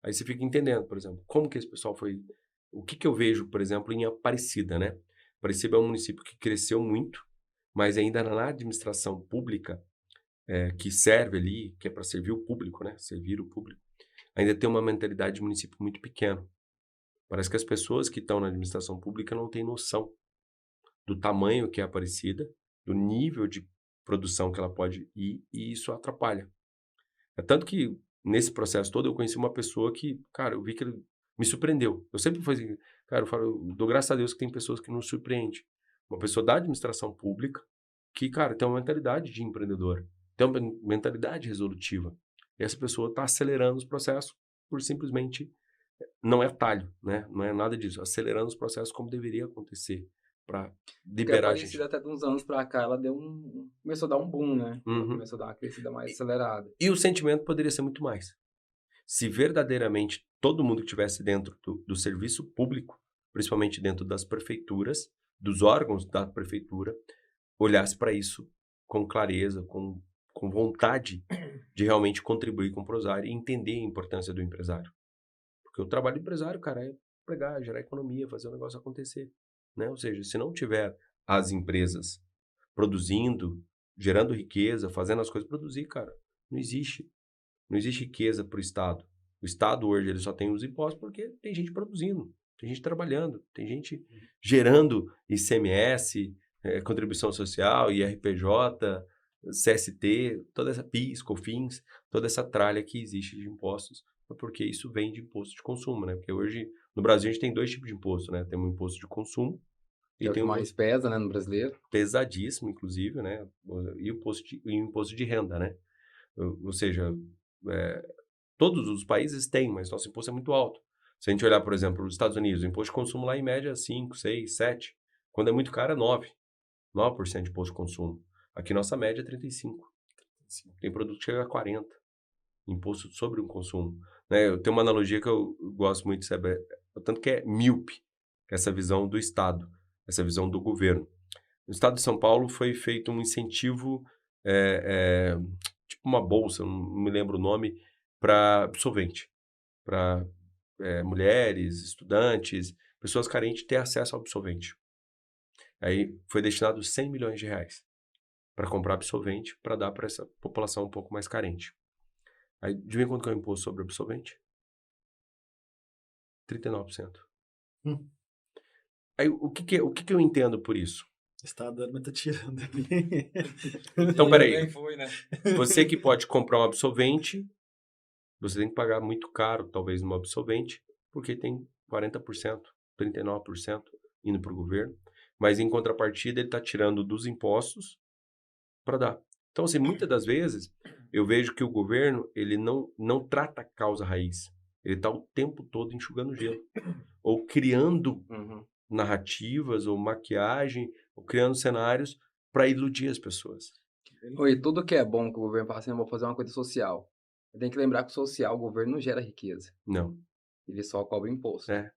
Aí você fica entendendo, por exemplo, como que esse pessoal foi... O que eu vejo, por exemplo, em Aparecida, né? Aparecida é um município que cresceu muito, mas ainda na administração pública, que serve ali, que é para servir o público, né? Servir o público, ainda tem uma mentalidade de município muito pequeno. Parece que as pessoas que estão na administração pública não têm noção do tamanho que é Aparecida, do nível de produção que ela pode ir, e isso atrapalha. É tanto que, nesse processo todo, eu conheci uma pessoa que, cara, eu vi que ele me surpreendeu. Eu sempre falei assim, cara, eu dou graças a Deus que tem pessoas que nos surpreendem. Uma pessoa da administração pública que, cara, tem uma mentalidade de empreendedor, tem uma mentalidade resolutiva. E essa pessoa está acelerando os processos por simplesmente... Não é atalho, né? Não é nada disso. Acelerando os processos como deveria acontecer para liberar a gente. Aparecida até de uns anos pra cá, ela começou a dar um boom, né? Uhum. Começou a dar uma crescida mais acelerada. E o sentimento poderia ser muito mais. Se verdadeiramente todo mundo que estivesse dentro do serviço público, principalmente dentro das prefeituras, dos órgãos da prefeitura, olhasse para isso com clareza, com vontade de realmente contribuir com o Prosário e entender a importância do empresário. Porque o trabalho do empresário, cara, é pregar, gerar economia, fazer o negócio acontecer, né? Ou seja, se não tiver as empresas produzindo, gerando riqueza, fazendo as coisas produzir, cara, não existe riqueza para o Estado. O Estado hoje ele só tem os impostos porque tem gente produzindo, tem gente trabalhando, tem gente gerando ICMS, contribuição social, IRPJ, CST, toda essa PIS, COFINS, toda essa tralha que existe de impostos, porque isso vem de imposto de consumo, né? Porque hoje no Brasil a gente tem dois tipos de imposto, né? Tem um imposto de consumo E é o que tem mais pesa, né, no brasileiro. pesadíssimo, inclusive, né? E o imposto de renda, né? Ou seja, todos os países têm, mas nosso imposto é muito alto. Se a gente olhar, por exemplo, os Estados Unidos, o imposto de consumo lá em média é 5, 6, 7. Quando é muito caro é 9% de imposto de consumo. Aqui nossa média é 35%. Tem produto que chega a 40%. Imposto sobre o consumo. Né? Eu tenho uma analogia que eu gosto muito de saber, tanto que é míope, essa visão do Estado, essa visão do governo. No Estado de São Paulo foi feito um incentivo, tipo uma bolsa, não me lembro o nome, para absolvente, para mulheres, estudantes, pessoas carentes ter acesso ao absolvente. Aí foi destinado 100 milhões de reais para comprar absolvente, para dar para essa população um pouco mais carente. Aí, adivinha quanto que é o imposto sobre absolvente? 39%. Aí, o que eu entendo por isso? Está dando, mas tá tirando ali. Então, peraí. Nem foi, né? Você que pode comprar um absorvente, você tem que pagar muito caro, talvez, num absorvente, porque tem 40%, 39% indo para o governo. Mas, em contrapartida, ele está tirando dos impostos para dar. Então, assim, muitas das vezes, eu vejo que o governo, ele não trata a causa raiz. Ele está o tempo todo enxugando gelo. Ou criando narrativas, ou maquiagem, ou criando cenários para iludir as pessoas. Oi, tudo que é bom que o governo fala assim, eu vou fazer uma coisa social. Tem que lembrar que o social, o governo não gera riqueza. Não. Ele só cobra imposto. É.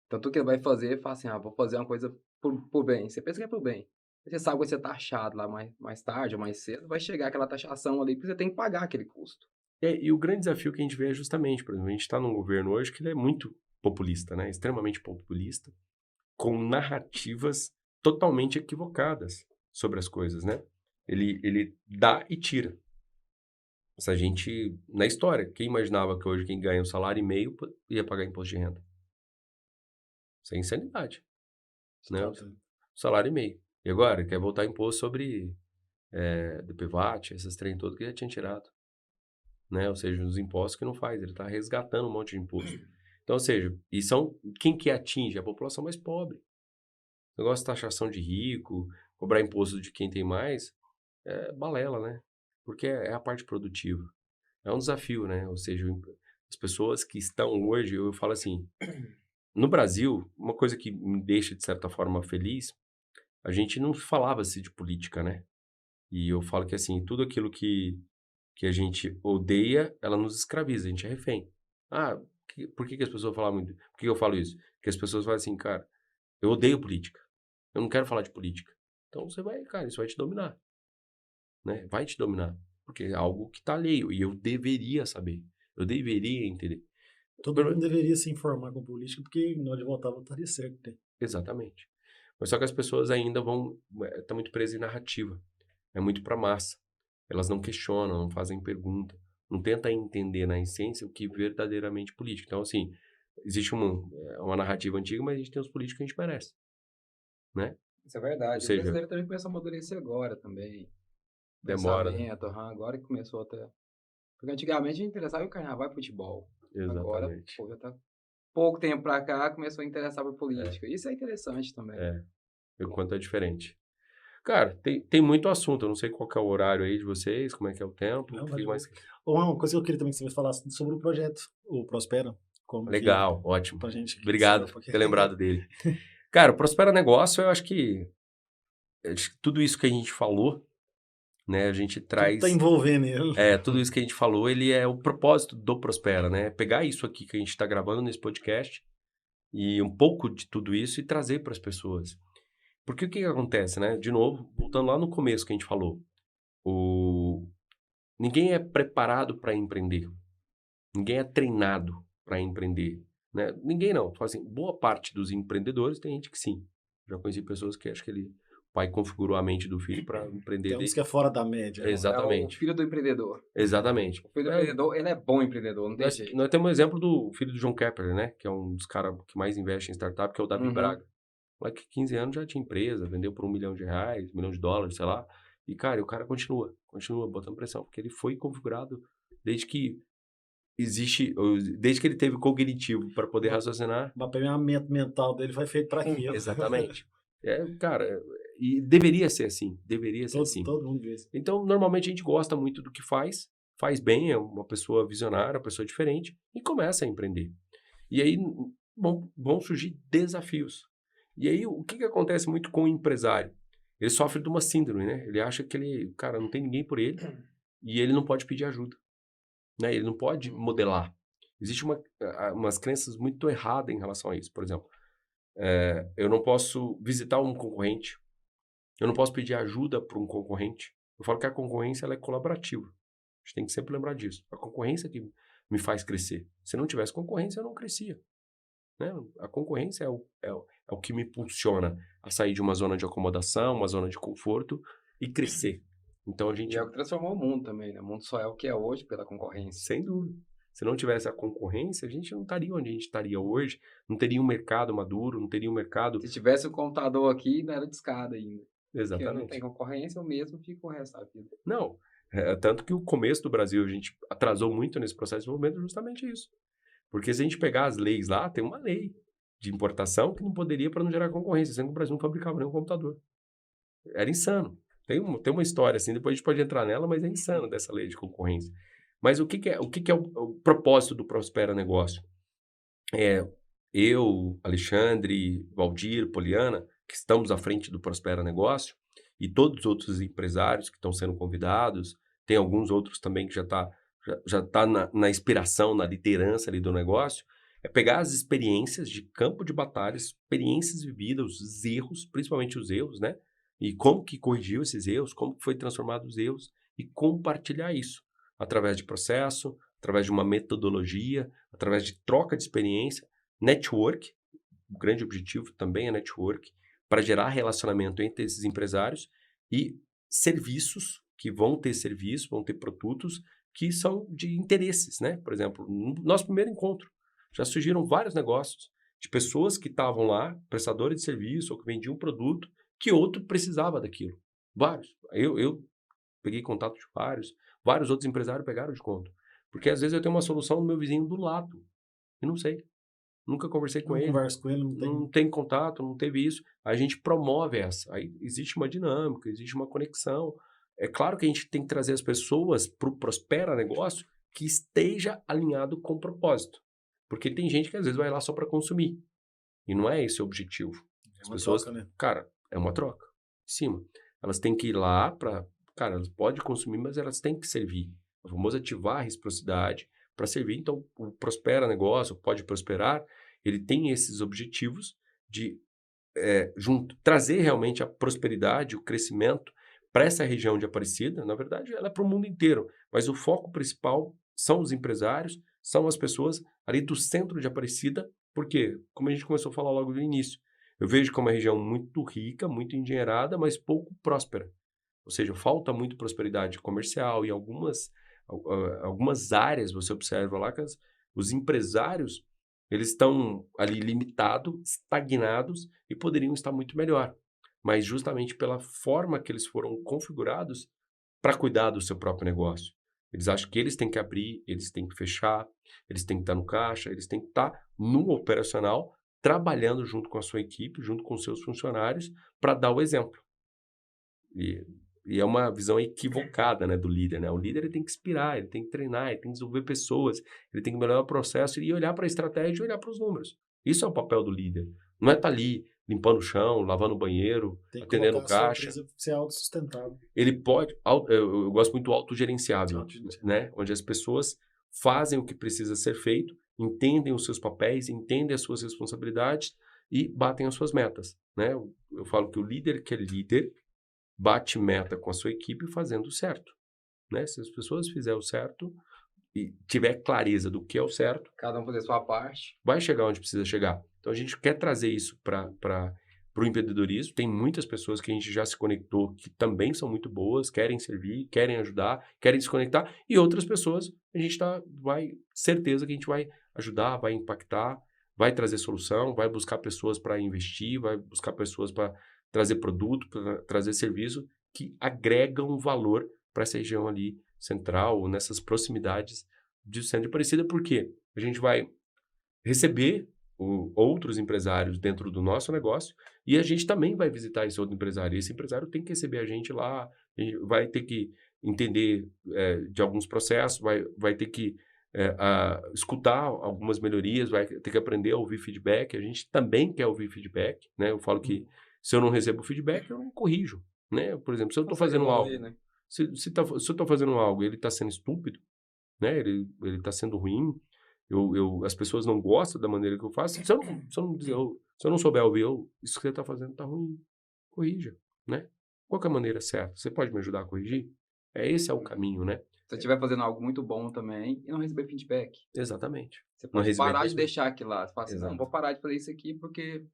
Então, tudo que ele vai fazer, fala assim, vou fazer uma coisa por bem. Você pensa que é por bem. Você sabe que você tá taxado lá mais tarde ou mais cedo, vai chegar aquela taxação ali, porque você tem que pagar aquele custo. E o grande desafio que a gente vê é justamente, por exemplo, a gente está num governo hoje que ele é muito populista, né? Extremamente populista, com narrativas totalmente equivocadas sobre as coisas, né? Ele dá e tira. Essa gente, na história, quem imaginava que hoje quem ganha um salário e meio ia pagar imposto de renda? Isso é insanidade, né? Salário e meio. E agora, quer voltar imposto sobre DPVAT, essas trem todas que já tinha tirado. Né? Ou seja, os impostos que não faz, ele está resgatando um monte de imposto. Então, ou seja, quem que atinge? A população mais pobre. O negócio de taxação de rico, cobrar imposto de quem tem mais, é balela, né? Porque é a parte produtiva. É um desafio, né? Ou seja, as pessoas que estão hoje, eu falo assim, no Brasil, uma coisa que me deixa, de certa forma, feliz, a gente não falava-se de política, né? E eu falo que, assim, tudo aquilo que a gente odeia, ela nos escraviza, a gente é refém. Por que as pessoas falam muito? Por que eu falo isso? Porque as pessoas falam assim, cara, eu odeio política. Eu não quero falar de política. Então você vai, cara, isso vai te dominar. Né? Vai te dominar. Porque é algo que tá alheio. E eu deveria saber. Eu deveria entender. Todo mundo deveria se informar com política, porque na hora de votar, votaria certo. Né? Exatamente. Mas só que as pessoas ainda estão muito presas em narrativa. É muito pra massa. Elas não questionam, não fazem pergunta, não tentam entender na essência o que é verdadeiramente político. Então, assim, existe uma narrativa antiga, mas a gente tem os políticos que a gente merece, né? Isso é verdade. Ou O seja, brasileiro também começou a amadurecer agora também. demora, né? Pensamento, agora que começou até... Porque antigamente a gente interessava em carnaval e futebol. Agora, Exatamente. já tá pouco tempo pra cá, começou a interessar por política. Isso é interessante também. O quanto é diferente. Cara, tem muito assunto. Eu não sei qual que é o horário aí de vocês, como é que é o tempo. Não, mais... Uma coisa que eu queria também que você me falasse sobre o projeto, o Prospera. Legal, ótimo. Pra gente Obrigado por ter lembrado dele. Cara, o Prospera Negócio, eu acho que tudo isso que a gente falou, né, a gente traz... Tudo tá envolvendo ele. Tudo isso que a gente falou, ele é o propósito do Prospera, né? Pegar isso aqui que a gente está gravando nesse podcast e um pouco de tudo isso e trazer para as pessoas. Porque o que acontece, né? De novo, voltando lá no começo que a gente falou, ninguém é preparado para empreender. Ninguém é treinado para empreender, né? Ninguém não. Fala assim, boa parte dos empreendedores tem gente que sim. Já conheci pessoas que acho que o pai configurou a mente do filho para empreender. Tem uns que é fora da média. Exatamente. É o filho do empreendedor. Exatamente. O filho do empreendedor, ele é bom empreendedor, não tem jeito. Nós temos um exemplo do filho do John Kepler, né? Que é um dos caras que mais investe em startup, que é o Davi Braga. Moleque, 15 anos já tinha empresa, vendeu por $1 milhão, $1 milhão, sei lá. E, cara, o cara continua botando pressão, porque ele foi configurado desde que ele teve cognitivo para poder raciocinar. O mapeamento mental dele foi feito para aquilo. Exatamente. Cara, e deveria ser assim, Todo mundo vê isso. Então, normalmente a gente gosta muito do que faz bem, é uma pessoa visionária, uma pessoa diferente, e começa a empreender. E aí vão surgir desafios. E aí, o que acontece muito com o empresário? Ele sofre de uma síndrome, né? Ele acha que cara, não tem ninguém por ele e ele não pode pedir ajuda, né? Ele não pode modelar. Existe umas crenças muito erradas em relação a isso. Por exemplo, eu não posso visitar um concorrente, eu não posso pedir ajuda para um concorrente. Eu falo que a concorrência ela é colaborativa. A gente tem que sempre lembrar disso. A concorrência que me faz crescer. Se não tivesse concorrência, eu não crescia. Né? A concorrência é o que me impulsiona a sair de uma zona de acomodação, uma zona de conforto e crescer. Então a gente... E é o que transformou o mundo também, né? O mundo só é o que é hoje pela concorrência. Sem dúvida. Se não tivesse a concorrência, a gente não estaria onde a gente estaria hoje, não teria um mercado maduro, não teria um mercado... Se tivesse o computador aqui, não era de escada ainda. Porque não Exatamente. tem concorrência, eu mesmo fico o resto da vida. Não, tanto que o começo do Brasil, a gente atrasou muito nesse processo de desenvolvimento justamente isso. Porque se a gente pegar as leis lá, tem uma lei de importação que não poderia para não gerar concorrência, sendo que o Brasil não fabricava nenhum computador. Era insano. Tem uma história assim, depois a gente pode entrar nela, mas é insano dessa lei de concorrência. Mas o que é o propósito do Prospera Negócio? Eu, Alexandre, Valdir, Poliana, que estamos à frente do Prospera Negócio, e todos os outros empresários que estão sendo convidados, tem alguns outros também que já tá na inspiração, na liderança ali do negócio, é pegar as experiências de campo de batalha, experiências vividas, os erros, principalmente os erros, né? E como que corrigiu esses erros, como que foi transformado os erros, e compartilhar isso através de processo, através de uma metodologia, através de troca de experiência, network, o grande objetivo também é network, para gerar relacionamento entre esses empresários e serviços, que vão ter serviços, vão ter produtos que são de interesses, né? Por exemplo, no nosso primeiro encontro, já surgiram vários negócios de pessoas que estavam lá, prestadores de serviço, ou que vendiam um produto, que outro precisava daquilo. Vários. Eu peguei contato de vários outros empresários pegaram de conta. Porque às vezes eu tenho uma solução no meu vizinho do lado, e não sei. Nunca conversei com Não ele. converso com ele, Não tem contato, não teve isso. A gente promove essa. Aí existe uma dinâmica, existe uma conexão. É claro que a gente tem que trazer as pessoas para o Prospera Negócio que esteja alinhado com o propósito. Porque tem gente que às vezes vai lá só para consumir. E não é esse o objetivo. As pessoas, troca, né? cara, é uma troca. Em cima. Elas têm que ir lá para... Cara, elas podem consumir, mas elas têm que servir. Vamos ativar a reciprocidade para servir. Então, o Prospera Negócio, Pode Prosperar, ele tem esses objetivos de trazer realmente a prosperidade, o crescimento para essa região de Aparecida. Na verdade, ela é para o mundo inteiro, mas o foco principal são os empresários, são as pessoas ali do centro de Aparecida, porque, como a gente começou a falar logo no início, eu vejo que é uma região muito rica, muito endinheirada, mas pouco próspera. Ou seja, falta muito prosperidade comercial e algumas áreas, você observa lá que os empresários, eles estão ali limitados, estagnados e poderiam estar muito melhor. Mas justamente pela forma que eles foram configurados para cuidar do seu próprio negócio. Eles acham que eles têm que abrir, eles têm que fechar, eles têm que estar no caixa, eles têm que estar no operacional, trabalhando junto com a sua equipe, junto com os seus funcionários, para dar o exemplo. E é uma visão equivocada, né, do líder, né? O líder ele tem que inspirar, ele tem que treinar, ele tem que desenvolver pessoas, ele tem que melhorar o processo e olhar para a estratégia e olhar para os números. Isso é o papel do líder. Não é estar ali limpando o chão, lavando o banheiro, Tem que atendendo o colocar a sua caixa. empresa ser autossustentável. Ele pode... Eu gosto muito do autogerenciável, né? Onde as pessoas fazem o que precisa ser feito, entendem os seus papéis, entendem as suas responsabilidades e batem as suas metas, né? Eu falo que o líder que é líder bate meta com a sua equipe fazendo o certo, né? Se as pessoas fizerem o certo e tiver clareza do que é o certo, Cada um fazer a sua parte. vai chegar onde precisa chegar. Então, a gente quer trazer isso para o empreendedorismo. Tem muitas pessoas que a gente já se conectou que também são muito boas, querem servir, querem ajudar, querem se conectar. E outras pessoas, a gente certeza que a gente vai ajudar, vai impactar, vai trazer solução, vai buscar pessoas para investir, vai buscar pessoas para trazer produto, para trazer serviço que agregam valor para essa região ali central, nessas proximidades de centro de Aparecida, porque a gente vai receber outros empresários dentro do nosso negócio e a gente também vai visitar esse outro empresário. E esse empresário tem que receber a gente lá, a gente vai ter que entender de alguns processos, vai ter que escutar algumas melhorias, vai ter que aprender a ouvir feedback. A gente também quer ouvir feedback, né? Eu falo que se eu não recebo feedback, eu não corrijo, né? Por exemplo, se eu estou fazendo algo, né? se eu estou fazendo algo e ele está sendo estúpido, né? Ele está sendo ruim, as pessoas não gostam da maneira que eu faço, se eu não souber ouvir, isso que você está fazendo está ruim, corrija, né? Qual que é a maneira certa? Você pode me ajudar a corrigir? Esse é o caminho, né? Se você estiver fazendo algo muito bom também e não receber feedback, Exatamente. você Não pode receber parar de feedback. deixar aquilo lá. Você fala assim, Exato. não, vou parar de fazer isso aqui porque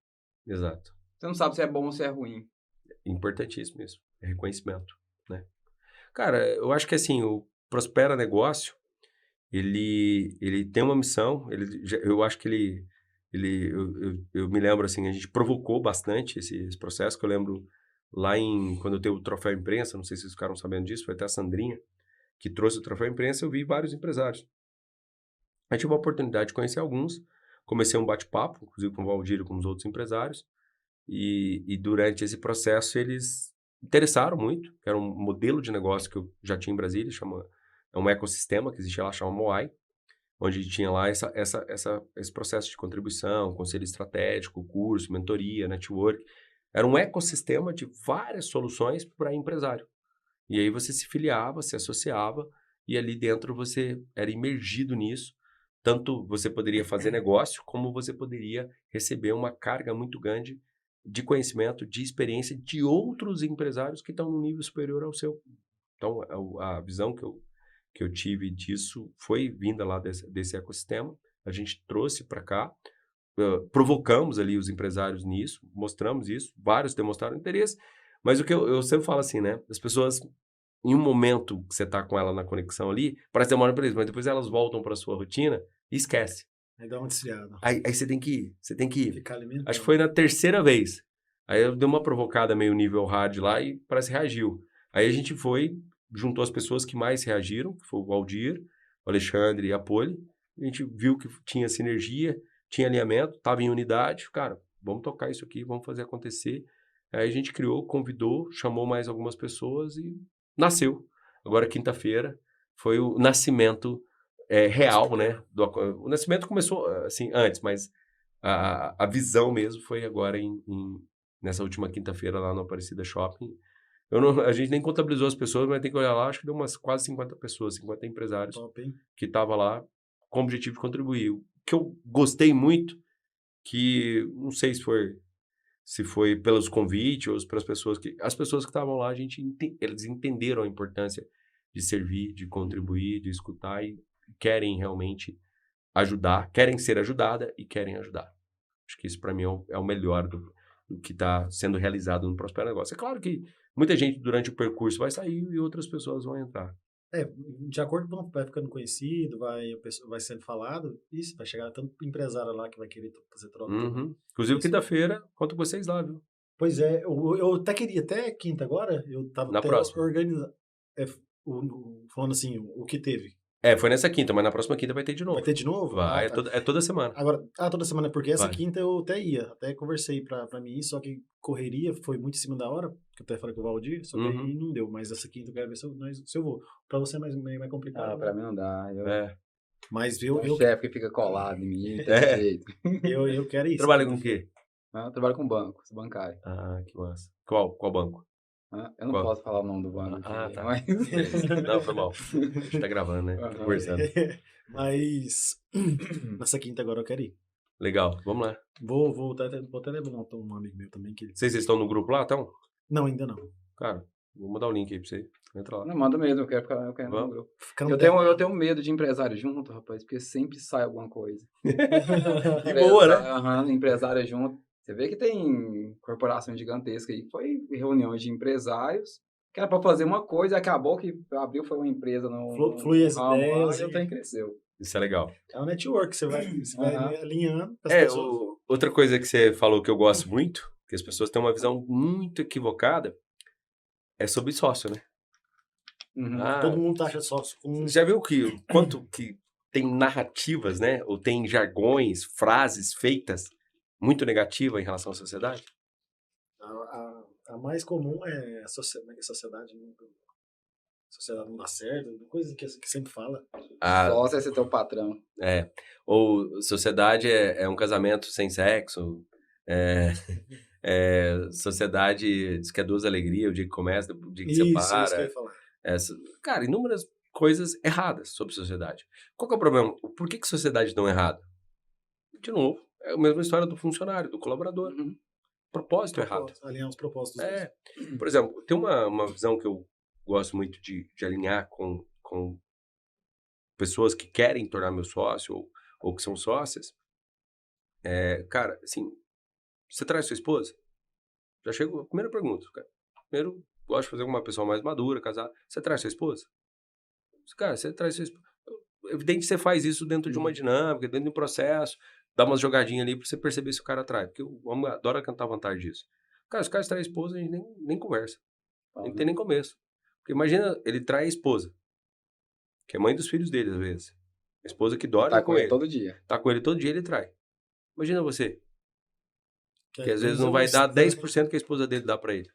Exato. você não sabe se é bom ou se é ruim. Importantíssimo isso. É reconhecimento, né? Cara, eu acho que assim, o Prospera Negócio, ele tem uma missão, eu acho que eu me lembro assim, a gente provocou bastante esse processo, que eu lembro lá quando eu tenho o Troféu Imprensa, não sei se vocês ficaram sabendo disso, foi até a Sandrinha que trouxe o Troféu Imprensa, eu vi vários empresários. Eu tive a oportunidade de conhecer alguns, comecei um bate-papo, inclusive com o Valdir e com os outros empresários, e durante esse processo eles interessaram muito, que era um modelo de negócio que eu já tinha em Brasília, é um ecossistema que existe lá, chama Moai, onde tinha lá esse processo de contribuição, conselho estratégico, curso, mentoria, network. Era um ecossistema de várias soluções para empresário. E aí você se filiava, se associava, e ali dentro você era imergido nisso. Tanto você poderia fazer negócio, como você poderia receber uma carga muito grande de conhecimento, de experiência de outros empresários que estão no nível superior ao seu. Então, a visão que eu tive disso foi vinda lá desse ecossistema. A gente trouxe para cá, provocamos ali os empresários nisso, mostramos isso, vários demonstraram interesse, mas o que eu sempre falo assim, né? As pessoas, em um momento que você está com ela na conexão ali, parece que demora para eles, mas depois elas voltam para sua rotina e esquece. Aí dá uma desviada. Aí você tem que ir. Ficar alimentando. Acho que foi na terceira vez. Aí eu dei uma provocada meio nível hard lá e parece que reagiu. Aí a gente juntou as pessoas que mais reagiram, que foi o Valdir, o Alexandre e a Poli. A gente viu que tinha sinergia, tinha alinhamento, estava em unidade. Cara, vamos tocar isso aqui, vamos fazer acontecer. Aí a gente criou, convidou, chamou mais algumas pessoas e nasceu. Agora, quinta-feira, foi o nascimento real, né? O nascimento começou assim antes, mas a visão mesmo foi agora nessa última quinta-feira lá no Aparecida Shopping. A gente nem contabilizou as pessoas, mas tem que olhar lá, acho que deu umas quase 50 pessoas, 50 empresários. Top, hein? Que estavam lá com o objetivo de contribuir. O que eu gostei muito, que não sei se foi pelos convites ou pelas pessoas as pessoas que estavam lá, eles entenderam a importância de servir, de contribuir, de escutar e querem realmente ajudar, querem ser ajudada e querem ajudar. Acho que isso para mim é o melhor do que está sendo realizado no Prospera Negócio. É claro que muita gente durante o percurso vai sair e outras pessoas vão entrar. De acordo com vai ficando conhecido, vai sendo falado, isso, vai chegar tanto empresário lá que vai querer fazer troca. Uhum. Inclusive, quinta-feira, conto com vocês lá, viu? Pois é, eu até queria, até quinta agora, eu tava Na até próxima. organizando, falando assim, o que teve. Foi nessa quinta, mas na próxima quinta vai ter de novo. Vai ter de novo? Vai, tá. é toda semana. Agora, toda semana, porque essa Vai. quinta eu até ia, até conversei pra mim ir, só que correria, foi muito em cima da hora, que eu até falei com o Valdir, só que aí não deu, mas essa quinta eu quero ver se eu vou. Pra você é mais complicado. Pra mim não dá. Mas O chefe que fica colado em mim, não tem jeito. eu quero isso. Trabalha com o quê? Eu trabalho com banco, sou bancário. Ah, que massa. Qual banco? Eu não posso falar o nome do banco aqui, tá. mas... Não, foi mal. A gente tá gravando, né? Tá conversando. Mas nessa quinta agora eu quero ir. Legal, vamos lá. Vou até levar um amigo meu também. Vocês estão no grupo lá, então? Não, ainda não. Cara, vou mandar o link aí pra você. Entra lá. Não, manda mesmo, eu quero entrar no grupo. Eu tenho medo de empresário junto, rapaz, porque sempre sai alguma coisa. De boa, né? Empresário junto. Você vê que tem corporação gigantesca aí, foi reuniões de empresários, que era para fazer uma coisa, acabou que abriu, foi uma empresa flui as ideias e o trem cresceu. Isso é legal. É um network, você vai alinhando as pessoas. Outra coisa que você falou que eu gosto muito, que as pessoas têm uma visão muito equivocada, é sobre sócio, né? Todo mundo acha sócio. Já viu quanto que tem narrativas, né? Ou tem jargões, frases feitas muito negativa em relação à sociedade? A mais comum é a sociedade não dá certo, coisa que sempre fala. Sócio é ser teu patrão. Ou sociedade é um casamento sem sexo. Sociedade diz que é duas alegrias, o dia que começa, o dia que separa. Isso que eu ia falar. Cara, inúmeras coisas erradas sobre sociedade. Qual que é o problema? Por que sociedade não é errada? De novo, é a mesma história do funcionário, do colaborador. Propósito errado. Alinhar os propósitos. Por exemplo, tem uma visão que eu gosto muito de alinhar com pessoas que querem tornar meu sócio ou que são sócias. Cara, assim, você traz sua esposa? Já chegou a primeira pergunta. Cara. Primeiro, gosto de fazer com uma pessoa mais madura, casada. Você traz sua esposa? Cara, você traz sua esposa? evidente que você faz isso dentro de uma dinâmica, dentro de um processo, dá umas jogadinhas ali pra você perceber se o cara atrai. Porque o homem adora cantar vantagem disso. Cara, se o cara trai a esposa, a gente nem conversa. Nem tem nem começo. Porque imagina, ele trai a esposa, que é mãe dos filhos dele, às vezes. A esposa que dorme Tá com com ele ele. todo dia. Tá com ele todo dia, ele trai. Imagina você, que às vezes aí não vai você dar 10% que a esposa dele dá pra ele.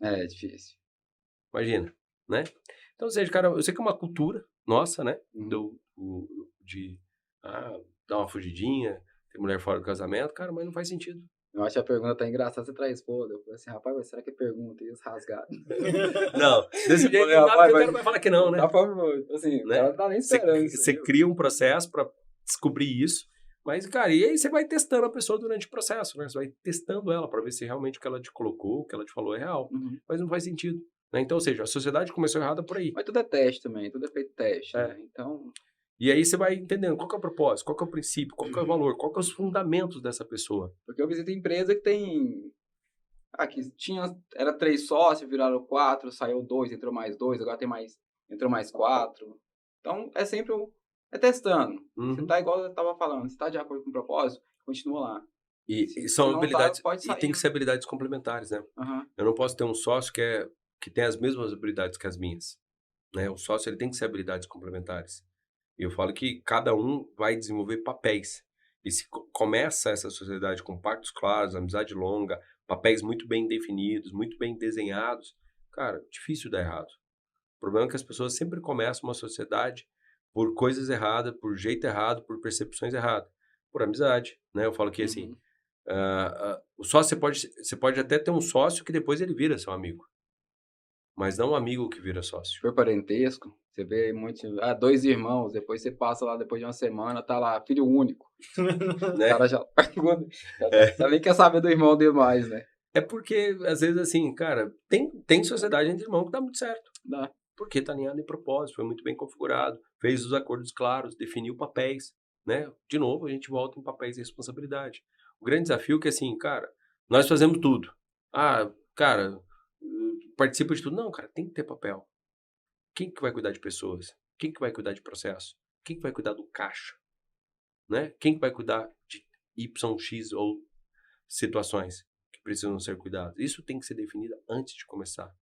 É difícil. Imagina, né? Então, ou seja, cara, eu sei que é uma cultura nossa, né? Uhum. De dar uma fugidinha, ter mulher fora do casamento, cara, mas não faz sentido. Eu acho a pergunta até engraçada, você trai esposa. Eu falei assim, rapaz, mas será que é pergunta? E os rasgados. Não, desse jeito Falei, não dá, rapaz, porque o mas- cara vai falar que não, né? Tá falando, assim, o Né? cara não tá nem esperando isso. Você cria um processo pra descobrir isso, mas, cara, e aí você vai testando a pessoa durante o processo, né? Você vai testando ela pra ver se realmente o que ela te colocou, o que ela te falou é real. Uhum. Mas não faz sentido, né? Então, ou seja, a sociedade começou errada por aí. Mas tudo é teste também, tudo é feito teste, É. né? Então, E aí você vai entendendo qual que é o propósito, qual que é o princípio, qual que é o valor, qual que é os fundamentos dessa pessoa. porque eu visito empresa que tem... Aqui era 3 sócios, viraram 4, saiu 2, entrou mais 2, agora entrou mais 4. Então, é sempre é testando. Uhum. Você tá igual eu tava falando, você tá de acordo com o propósito, continua lá. E Se são não tá, habilidades, pode e sair, tem que né? ser habilidades complementares, né? Aham. Eu não posso ter um sócio que tem as mesmas habilidades que as minhas, né? O sócio, ele tem que ser habilidades complementares. E eu falo que cada um vai desenvolver papéis. E se começa essa sociedade com pactos claros, amizade longa, papéis muito bem definidos, muito bem desenhados, cara, difícil dar errado. O problema é que as pessoas sempre começam uma sociedade por coisas erradas, por jeito errado, por percepções erradas, por amizade, né? Eu falo que assim, Uhum. o sócio você pode até ter um sócio que depois ele vira seu amigo, mas não um amigo que vira sócio, Por parentesco, você vê muito... 2 irmãos, depois você passa lá, depois de uma semana, tá lá, filho único. O né? cara já nem quer saber do irmão dele mais, né? É porque, às vezes, assim, cara, tem sociedade entre irmãos que dá muito certo. Dá. Porque tá alinhado em propósito, foi muito bem configurado, fez os acordos claros, definiu papéis, né? De novo, a gente volta em papéis e responsabilidade. O grande desafio é que, assim, cara, nós fazemos tudo. Cara, participa de tudo. Não, cara, tem que ter papel. Quem que vai cuidar de pessoas? Quem que vai cuidar de processo? Quem que vai cuidar do caixa? Né? Quem que vai cuidar de Y, X ou situações que precisam ser cuidadas? Isso tem que ser definido antes de começar.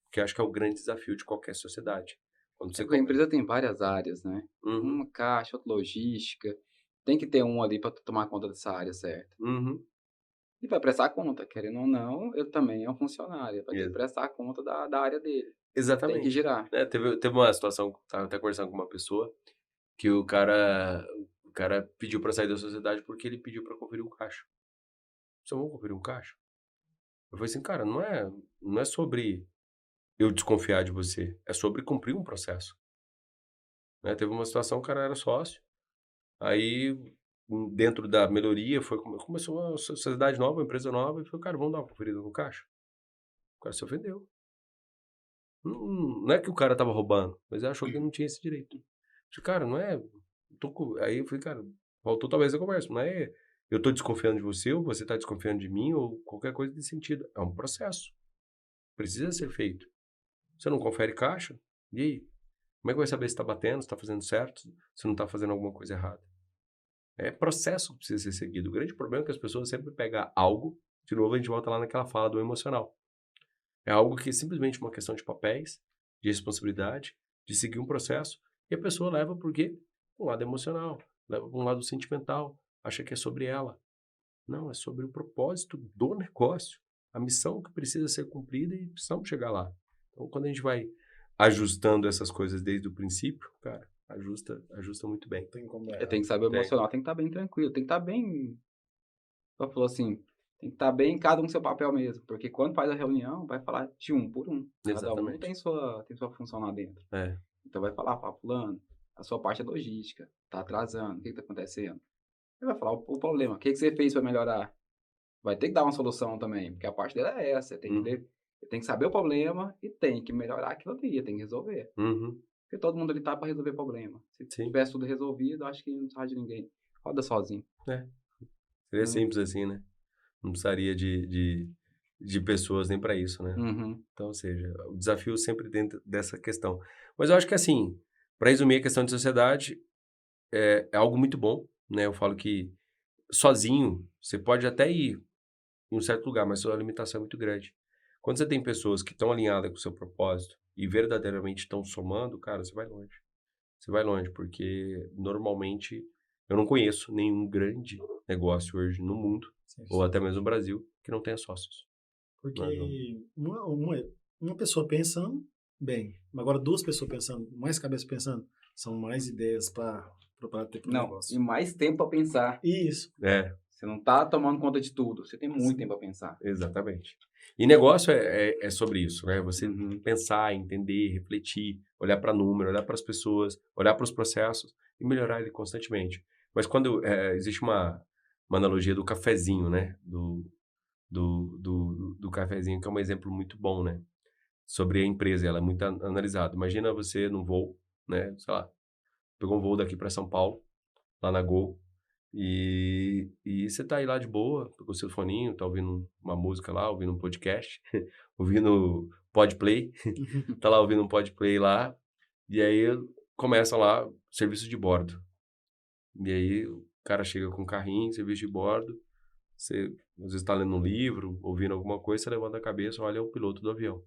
Porque eu acho que é o grande desafio de qualquer sociedade. Quando você A empresa tem várias áreas, né? Uhum, Uma caixa, outra logística. Tem que ter um ali para tomar conta dessa área certa. uhum. E vai prestar conta, querendo ou não, ele também é um funcionário. Vai ter que Isso. prestar conta da área dele. Tem que Exatamente. girar. Teve uma situação, estava até conversando com uma pessoa, que o cara pediu para sair da sociedade porque ele pediu para conferir um caixa. Só vamos conferir um caixa? Eu falei assim, cara, não é sobre eu desconfiar de você, é sobre cumprir um processo. Né? Teve uma situação, o cara era sócio, aí dentro da melhoria começou uma sociedade nova, uma empresa nova, e falou, cara, vamos dar uma conferida no caixa? O cara se ofendeu. Não é que o cara tava roubando, mas ele achou que não tinha esse direito. Eu falei, cara, não é... Aí eu falei, cara, faltou talvez a conversa, não é eu tô desconfiando de você, ou você tá desconfiando de mim, ou qualquer coisa desse sentido. É um processo. Precisa ser feito. Você não confere caixa? E aí? Como é que vai saber se tá batendo, se tá fazendo certo, se não tá fazendo alguma coisa errada? É processo que precisa ser seguido. O grande problema é que as pessoas sempre pegam algo, de novo a gente volta lá naquela fala do emocional. É algo que é simplesmente uma questão de papéis, de responsabilidade, de seguir um processo, e a pessoa leva por quê? Um lado emocional, leva para um lado sentimental, acha que é sobre ela. Não, é sobre o propósito do negócio, a missão que precisa ser cumprida e precisamos chegar lá. Então, quando a gente vai ajustando essas coisas desde o princípio, cara, ajusta muito bem. Tem como Tem que saber o emocional, tem que estar bem tranquilo, tem que estar bem... Ela falou assim, tem que estar bem cada um seu papel mesmo, porque quando faz a reunião, vai falar de um por um. Cada um Exatamente. tem sua função lá dentro. É. Então vai falar, fulano, a sua parte é logística, tá atrasando, o que tá acontecendo? Ele vai falar o problema, o que você fez para melhorar? Vai ter que dar uma solução também, porque a parte dele é essa, ele tem que saber o problema e tem que melhorar aquilo ali, tem que resolver. Uhum. Porque todo mundo ali tá para resolver problema. Se Sim. tivesse tudo resolvido, acho que não precisava de ninguém. Roda sozinho. Seria simples assim, né? Não precisaria de pessoas nem para isso, né? Uhum. Então, ou seja, o desafio sempre dentro dessa questão. Mas eu acho que assim, Para resumir, a questão de sociedade é algo muito bom, né? Eu falo que sozinho você pode até ir em um certo lugar, mas sua limitação é muito grande. Quando você tem pessoas que estão alinhadas com o seu propósito e verdadeiramente estão somando, cara, você vai longe. Você vai longe, porque normalmente eu não conheço nenhum grande negócio hoje no mundo, ou até mesmo no Brasil, que não tenha sócios. Porque uma pessoa pensando, bem, agora duas pessoas pensando, mais cabeça pensando, são mais ideias para ter pro Não, negócio. e mais tempo para pensar. Isso. Você não tá tomando conta de tudo. Você tem muito tempo para pensar. Exatamente. E negócio é sobre isso, né? Você pensar, entender, refletir, olhar para número, olhar para as pessoas, olhar para os processos e melhorar ele constantemente. Mas quando existe uma analogia do cafezinho, né? Do cafezinho, que é um exemplo muito bom, né? Sobre a empresa, ela é muito analisada. Imagina você num voo, né? Sei lá, pegou um voo daqui para São Paulo, lá na Gol, e você tá aí lá de boa, pegou seu foninho, tá ouvindo uma música lá, ouvindo um podcast, ouvindo Podplay, tá lá ouvindo um Podplay lá, e aí começa lá serviço de bordo. E aí o cara chega com um carrinho, serviço de bordo, você às vezes tá lendo um livro, ouvindo alguma coisa, você levanta a cabeça, olha o piloto do avião,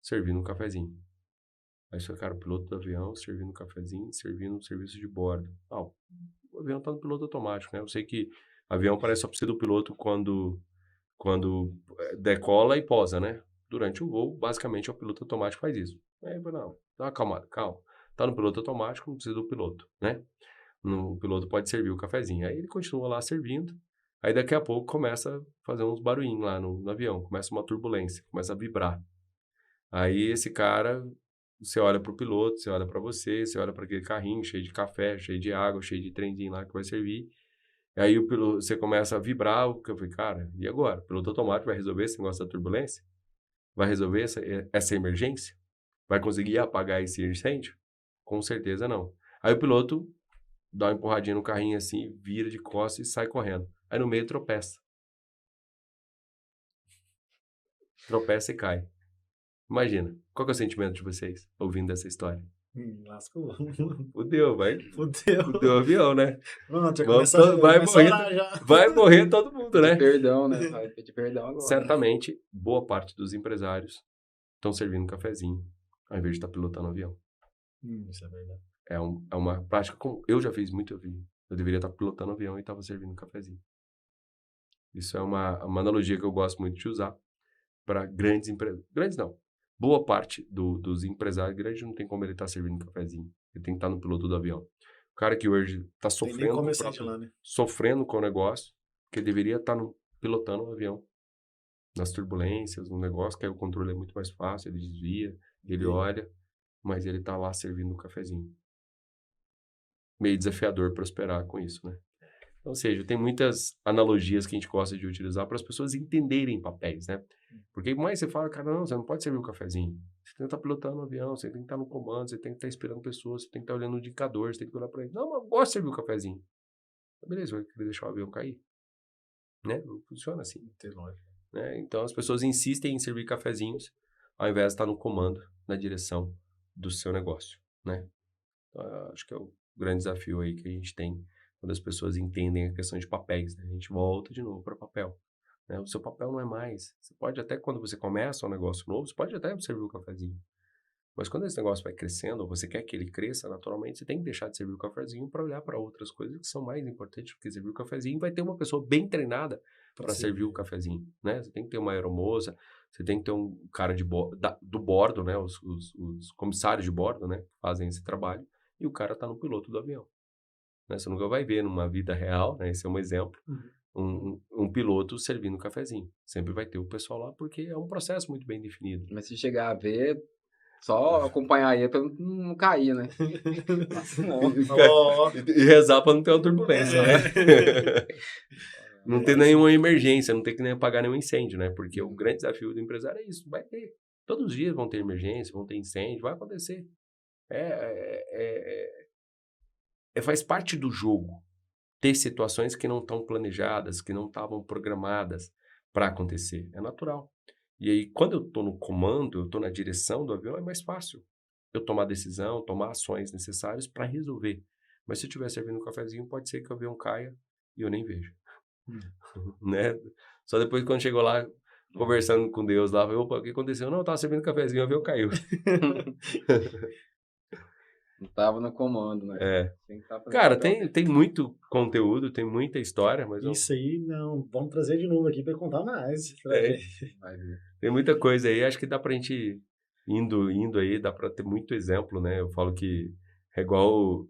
servindo um cafezinho. Aí você, cara, o piloto do avião, servindo um cafezinho, servindo um serviço de bordo. O avião tá no piloto automático, né? Eu sei que avião parece só precisa do piloto quando decola e posa, né? Durante o voo, basicamente, é o piloto automático que faz isso. Aí, não, dá uma acalmada, calma. Tá no piloto automático, não precisa do piloto, né? O piloto pode servir o cafezinho. Aí ele continua lá servindo. Aí daqui a pouco começa a fazer uns barulhinhos lá no avião. Começa uma turbulência, começa a vibrar. Aí esse cara, você olha pro piloto, você olha para você olha para aquele carrinho cheio de café, cheio de água, cheio de trenzinho lá que vai servir. Aí o piloto, você começa a vibrar, eu falei, cara, e agora? O piloto automático vai resolver esse negócio da turbulência? Vai resolver essa emergência? Vai conseguir apagar esse incêndio? Com certeza não. Aí o piloto dá uma empurradinha no carrinho assim, vira de costas e sai correndo. Aí no meio tropeça. Tropeça e cai. Imagina, qual que é o sentimento de vocês ouvindo essa história? Lascou. Fudeu, vai. Fudeu. Fudeu o avião, né? Pronto, já Vamos começa, vai começa a morrer, orar já. vai morrer todo mundo, né? Pedir perdão, né? Vai pedir perdão agora. Certamente, boa parte dos empresários estão servindo um cafezinho, ao invés de estar pilotando um avião. Isso é verdade. É uma prática como eu já fiz muito. Eu deveria estar pilotando um avião e estava servindo um cafezinho. Isso é uma analogia que eu gosto muito de usar para grandes empresas. Grandes não. Boa parte dos empresários grandes não tem como ele estar servindo um cafezinho. Ele tem que estar no piloto do avião. O cara que hoje está Tem nem como sair de sofrendo, lá, né? sofrendo com o negócio, que ele deveria estar pilotando um avião. Nas turbulências, no negócio, que aí o controle é muito mais fácil, ele desvia, ele olha, mas ele tá lá servindo um cafezinho. Meio desafiador prosperar com isso, né? Ou seja, tem muitas analogias que a gente gosta de utilizar para as pessoas entenderem papéis, né? Porque mais você fala, cara, não, você não pode servir um cafezinho. Você tem que estar pilotando o avião, você tem que estar no comando, você tem que estar esperando pessoas, você tem que estar olhando o indicador, você tem que olhar para ele. Não, mas eu gosto de servir um cafezinho. Beleza, vai querer deixar o avião cair. Né? Não funciona assim. Tem lógica. Né? Então as pessoas insistem em servir cafezinhos ao invés de estar no comando, na direção do seu negócio, né? Então, eu acho que é o grande desafio aí que a gente tem quando as pessoas entendem a questão de papéis, né? A gente volta de novo para papel, né? O seu papel não é mais. Você pode até, quando você começa um negócio novo, você pode até servir o cafezinho. Mas quando esse negócio vai crescendo, ou você quer que ele cresça, naturalmente você tem que deixar de servir o cafezinho para olhar para outras coisas que são mais importantes, porque servir o cafezinho vai ter uma pessoa bem treinada para servir o cafezinho, né? Você tem que ter uma aeromoça, você tem que ter um cara do bordo, né? Os comissários de bordo, né? Fazem esse trabalho, e o cara está no piloto do avião. Né? Você nunca vai ver numa vida real, né? Esse é um exemplo, um piloto servindo um cafezinho. Sempre vai ter o pessoal lá, porque é um processo muito bem definido. Mas se chegar a ver, só acompanhar aí pra não cair, né? Não. E rezar para não ter uma turbulência, né? Não ter nenhuma emergência, não ter que nem apagar nenhum incêndio, né? Porque o grande desafio do empresário é isso, vai ter. Todos os dias vão ter emergência, vão ter incêndio, vai acontecer. Faz parte do jogo ter situações que não estão planejadas, que não estavam programadas para acontecer. É natural. E aí, quando eu estou no comando, eu estou na direção do avião, é mais fácil. eu tomar decisão, tomar ações necessárias para resolver. Mas se eu estiver servindo um cafezinho, pode ser que o avião caia e eu nem veja. Né? Só depois quando chegou lá, conversando com Deus lá, falei, opa, o que aconteceu? Não, eu tava servindo cafezinho, o avião caiu. Não tava no comando, né? É. Tem que tá fazendo Cara, papel. tem muito conteúdo, tem muita história, mas Isso aí, não. Vamos trazer de novo aqui para contar mais. É. Vai ver. Tem muita coisa aí. Acho que dá pra gente indo aí, dá pra ter muito exemplo, né? Eu falo que é igual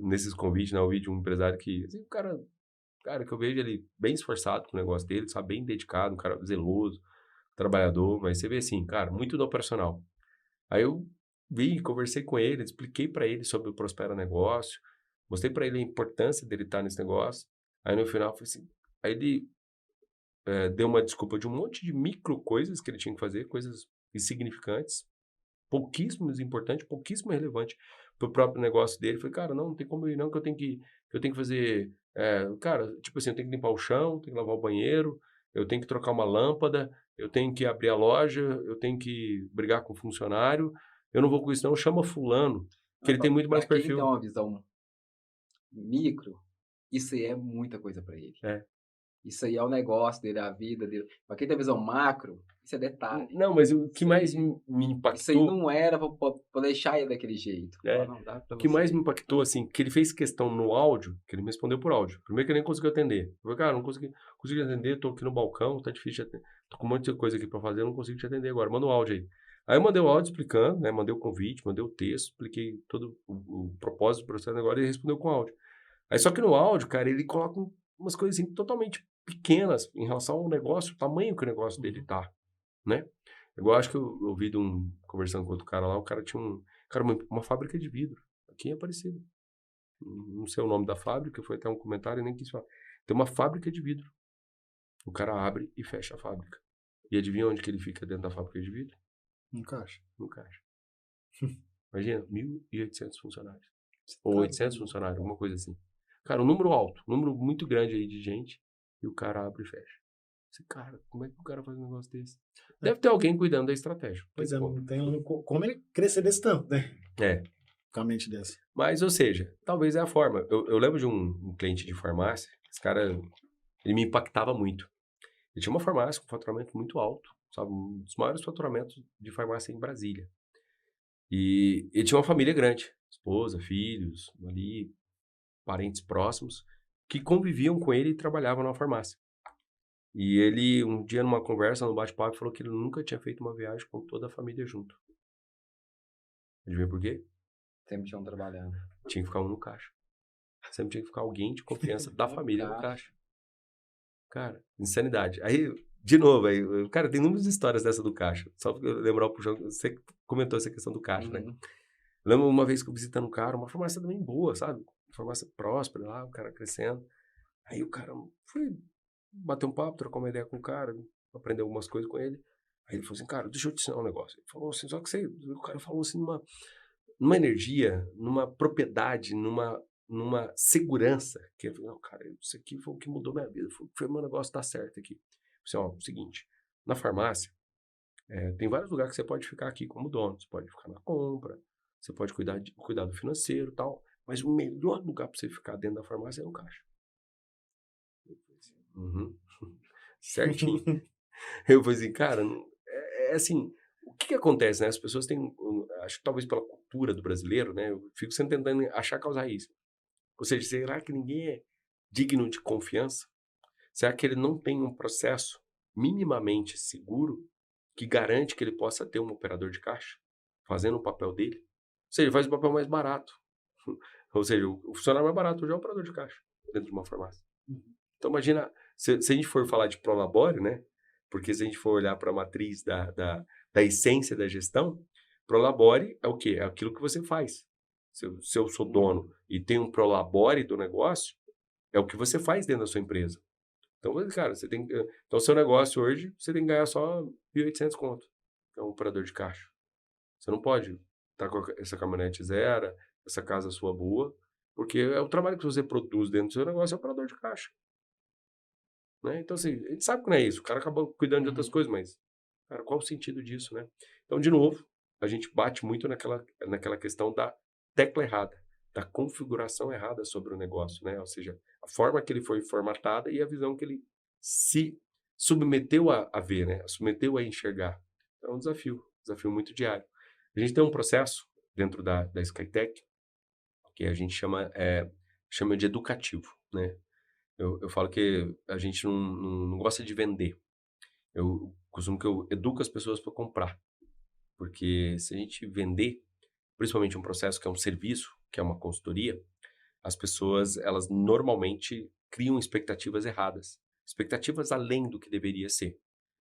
nesses convites, né? Eu vi de um empresário que, assim, o cara, que eu vejo ele bem esforçado com o negócio dele, sabe? Bem dedicado, um cara zeloso, trabalhador, mas você vê assim, cara, muito do operacional. Aí eu vi, conversei com ele, expliquei pra ele sobre o Prospera Negócio, mostrei pra ele a importância dele estar nesse negócio. Aí no final, foi assim, aí ele deu uma desculpa de um monte de micro coisas que ele tinha que fazer, coisas insignificantes, pouquíssimo importante, pouquíssimo relevante pro próprio negócio dele. Falei, cara, não tem como eu ir não, que eu tenho que fazer, cara, tipo assim, eu tenho que limpar o chão, tenho que lavar o banheiro, eu tenho que trocar uma lâmpada, eu tenho que abrir a loja, eu tenho que brigar com o funcionário, eu não vou com isso não, chama fulano, que ele tem muito mais Pra quem tem perfil. uma visão micro, isso aí é muita coisa pra ele. É. Isso aí é o negócio dele, a vida dele. Pra quem tem visão macro, isso é detalhe. Não, mas o que Isso mais aí- me Isso aí impactou... não era pra deixar ele daquele jeito. É. Não, dá pra O que você. mais me impactou, assim, que ele fez questão no áudio, que ele me respondeu por áudio. Primeiro que ele nem conseguiu atender. Eu falei, cara, não consegui atender, tô aqui no balcão, tá difícil de atender. Tô com um monte de coisa aqui pra fazer, eu não consigo te atender agora. Manda o áudio aí. Aí eu mandei o áudio explicando, né? Mandei o convite, mandei o texto, expliquei todo o propósito do processo agora e ele respondeu com áudio. Aí só que no áudio, cara, ele coloca umas coisas assim, totalmente pequenas em relação ao negócio, o tamanho que o negócio dele tá, né? Eu acho que eu ouvi conversando com outro cara lá, o cara tinha uma fábrica de vidro, aqui em Aparecida. Não sei o nome da fábrica, foi até um comentário e nem quis falar. Tem uma fábrica de vidro. O cara abre e fecha a fábrica. E adivinha onde que ele fica dentro da fábrica de vidro? No caixa. No caixa. Imagina, 1.800 funcionários. Ou 800 funcionários, alguma coisa assim. Cara, um número alto, um número muito grande aí de gente, e o cara abre e fecha. Esse cara, como é que o cara faz um negócio desse? Deve ter alguém cuidando da estratégia. Pois é, Como. não tem como ele crescer desse tanto, né? É. Com a mente dessa. Mas, ou seja, talvez é a forma. Eu lembro de um cliente de farmácia, esse cara, ele me impactava muito. Ele tinha uma farmácia com faturamento muito alto, sabe? Um dos maiores faturamentos de farmácia em Brasília. E ele tinha uma família grande, esposa, filhos, ali, parentes próximos, que conviviam com ele e trabalhavam na farmácia. E ele, um dia numa conversa, no bate-papo, falou que ele nunca tinha feito uma viagem com toda a família junto. Adivinha por quê? Sempre tinham trabalhando. Tinha que ficar um no caixa. Sempre tinha que ficar alguém de confiança da família no caixa. Cara, insanidade. Aí, de novo, aí, cara, tem inúmeras histórias dessa do caixa. Só pra eu lembrar o puxão, você comentou essa questão do caixa, né? Uhum. Lembro uma vez que eu visitando um cara, uma farmácia também boa, sabe? Farmácia próspera lá, o cara crescendo. Aí o cara, fui bater um papo, trocar uma ideia com o cara, aprender algumas coisas com ele. Aí ele falou assim, cara, deixa eu te ensinar um negócio. Ele falou assim, só que o cara falou assim, numa energia, numa propriedade, numa segurança, que eu falei, não, cara, isso aqui foi o que mudou minha vida, foi o meu negócio dar certo aqui. Eu falei, ó, o seguinte, na farmácia, tem vários lugares que você pode ficar aqui como dono, você pode ficar na compra, você pode cuidar do financeiro e tal, mas o melhor lugar para você ficar dentro da farmácia é no caixa. Eu falei assim, certinho. Eu falei assim, cara, assim, o que acontece, né? As pessoas têm, acho que talvez pela cultura do brasileiro, né? Eu fico sempre tentando achar causa raiz. Ou seja, será que ninguém é digno de confiança? Será que ele não tem um processo minimamente seguro que garante que ele possa ter um operador de caixa fazendo o papel dele? Ou seja, ele faz o papel mais barato. Ou seja, o funcionário mais barato já é o operador de caixa dentro de uma farmácia. Então, imagina, se a gente for falar de Prolabore, né? Porque se a gente for olhar para a matriz da essência da gestão, Prolabore é o quê? É aquilo que você faz. Se eu sou dono e tenho um Prolabore do negócio, é o que você faz dentro da sua empresa. Então, cara, então, seu negócio hoje, você tem que ganhar só 1.800 conto. É um operador de caixa. Você não pode estar com essa caminhonete zero, essa casa sua boa, porque é o trabalho que você produz dentro do seu negócio, é operador de caixa. Né? Então, assim, a gente sabe que não é isso. O cara acaba cuidando de outras coisas, mas, cara, qual o sentido disso, né? Então, de novo, a gente bate muito naquela questão da tecla errada, da configuração errada sobre o negócio, né? Ou seja, a forma que ele foi formatada e a visão que ele se submeteu a ver, né? Submeteu a enxergar. É um desafio muito diário. A gente tem um processo dentro da Skytech que a gente chama de educativo, né? Eu falo que a gente não gosta de vender. Eu costumo que eu educo as pessoas para comprar. Porque se a gente vender, principalmente um processo que é um serviço, que é uma consultoria, as pessoas, elas normalmente criam expectativas erradas. Expectativas além do que deveria ser.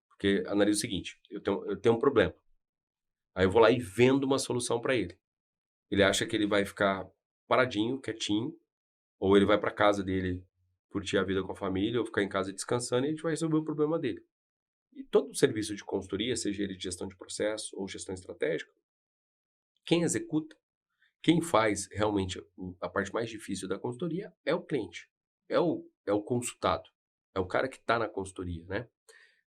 Porque analisa o seguinte, eu tenho um problema. Aí eu vou lá e vendo uma solução para ele. Ele acha que ele vai ficar paradinho, quietinho, ou ele vai para casa dele curtir a vida com a família, ou ficar em casa descansando e a gente vai resolver o problema dele. E todo serviço de consultoria, seja ele de gestão de processo ou gestão estratégica, quem executa, quem faz realmente a parte mais difícil da consultoria é o cliente, é o consultado, é o cara que está na consultoria, né?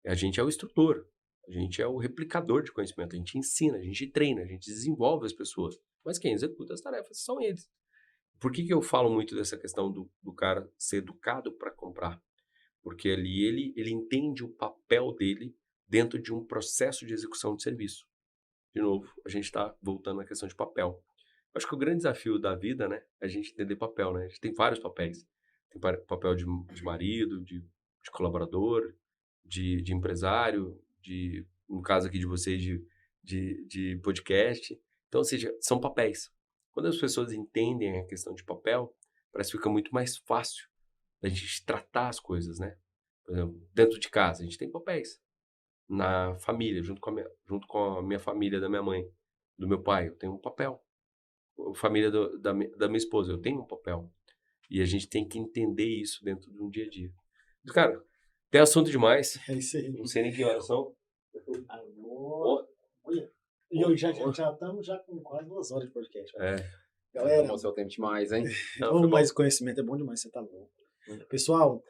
A gente é o instrutor, a gente é o replicador de conhecimento, a gente ensina, a gente treina, a gente desenvolve as pessoas, mas quem executa as tarefas são eles. Por que eu falo muito dessa questão do cara ser educado para comprar? Porque ali ele entende o papel dele dentro de um processo de execução de serviço. De novo, a gente está voltando à questão de papel. Acho que o grande desafio da vida, né, é a gente entender papel, né? A gente tem vários papéis. Tem papel de marido, de colaborador, de empresário, no caso aqui de vocês, de podcast. Então, ou seja, são papéis. Quando as pessoas entendem a questão de papel, parece que fica muito mais fácil a gente tratar as coisas, né? Por exemplo, dentro de casa, a gente tem papéis. Na família, junto com a minha família, da minha mãe, do meu pai, eu tenho um papel. A família da minha esposa, eu tenho um papel. E a gente tem que entender isso dentro de um dia a dia. Cara, tem assunto demais. É isso aí. Não sei nem que horas são. Alô? Olha. E hoje já estamos com quase 2 horas de podcast. Galera, Galera, o seu tempo demais, hein? mais conhecimento é bom demais, você tá louco. Pessoal,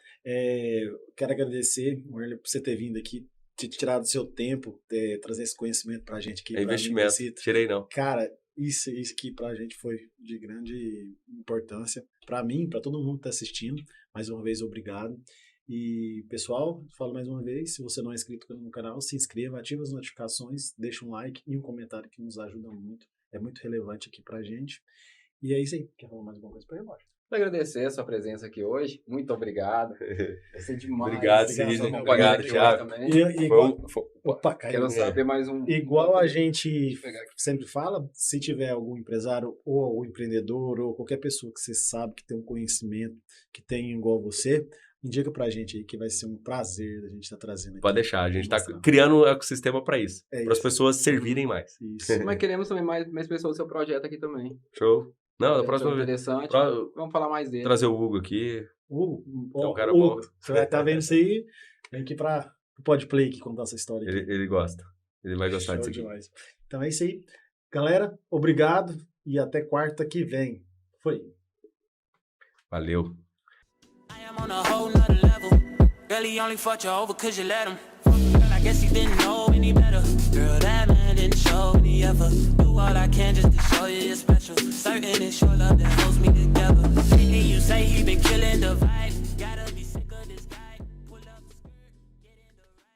quero agradecer, Marley, por você ter vindo aqui, ter tirado do seu tempo, trazer esse conhecimento pra gente aqui. É investimento, tirei não. Cara, isso aqui pra gente foi de grande importância. Pra mim, pra todo mundo que tá assistindo, mais uma vez, obrigado. E, pessoal, falo mais uma vez, se você não é inscrito no canal, se inscreva, ative as notificações, deixa um like e um comentário que nos ajuda muito. É muito relevante aqui pra gente. E é isso aí. Quer falar mais alguma coisa pra ele, Marcos? Agradecer a sua presença aqui hoje. Muito obrigado. Gostei demais. Obrigado, Cid. Obrigado, Thiago. Quero saber mais um... Igual a gente sempre fala, se tiver algum empresário ou empreendedor ou qualquer pessoa que você sabe que tem um conhecimento, que tem igual você, indica pra gente aí que vai ser um prazer a gente estar trazendo aqui. Pode deixar, a gente está criando um ecossistema para isso. Para as pessoas servirem mais. Isso. Mas queremos também mais pessoas do seu projeto aqui também. Show. Não, da próxima vez. Interessante. Vamos falar mais dele. Trazer o Hugo aqui. Hugo, é um cara bom. Você vai estar vendo isso aí, vem aqui para o Podplay que contar essa história aqui. Ele gosta. Ele vai gostar disso aqui. Demais. Então é isso aí. Galera, obrigado e até quarta que vem. Foi. Valeu. On a whole nother level. Girl, he only fucked you over cause you let him. Girl, I guess he didn't know any better. Girl, that man didn't show any ever. Do all I can just to show you you're special. Certain it's your love that holds me together. And you say he been killing the vibe.